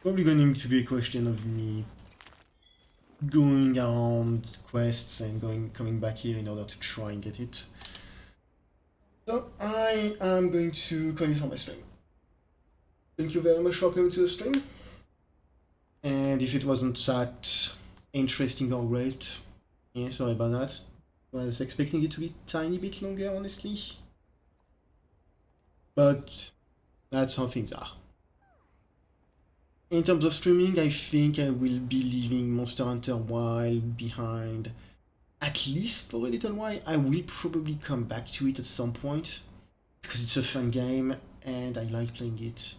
Probably going to be a question of me going around quests and coming back here in order to try and get it. So I am going to call it for my stream. Thank you very much for coming to the stream. And if it wasn't that interesting or great, yeah, sorry about that. I was expecting it to be a tiny bit longer, honestly. But that's how things are. in terms of streaming, I think I will be leaving Monster Hunter Wild behind at least for a little while. I will probably come back to it at some point because it's a fun game and I like playing it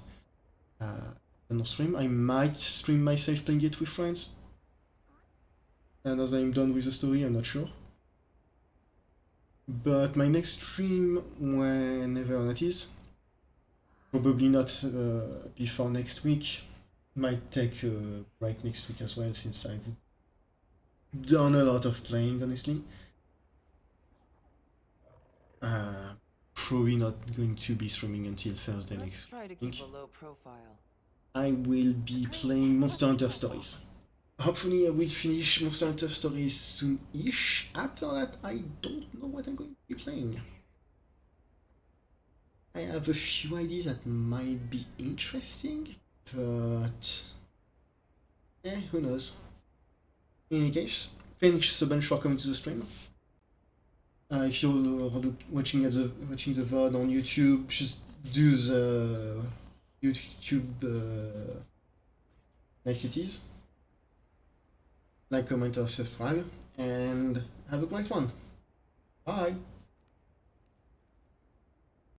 on stream. I might stream myself playing it with friends. And as I'm done with the story, I'm not sure. But my next stream, whenever that is, probably not before next week. Might take a break next week as well, since I've done a lot of playing, honestly. Probably not going to be streaming until Thursday
Let's
next
try to
week.
keep a low profile.
I will be playing Monster Hunter Stories. Hopefully I will finish Monster Hunter Stories soon-ish. After that, I don't know what I'm going to be playing. I have a few ideas that might be interesting, but yeah, who knows. In any case, thanks a bunch for coming to the stream. If you're watching the VOD on YouTube, just do the YouTube niceties. Like, comment, or subscribe, and have a great one. Bye!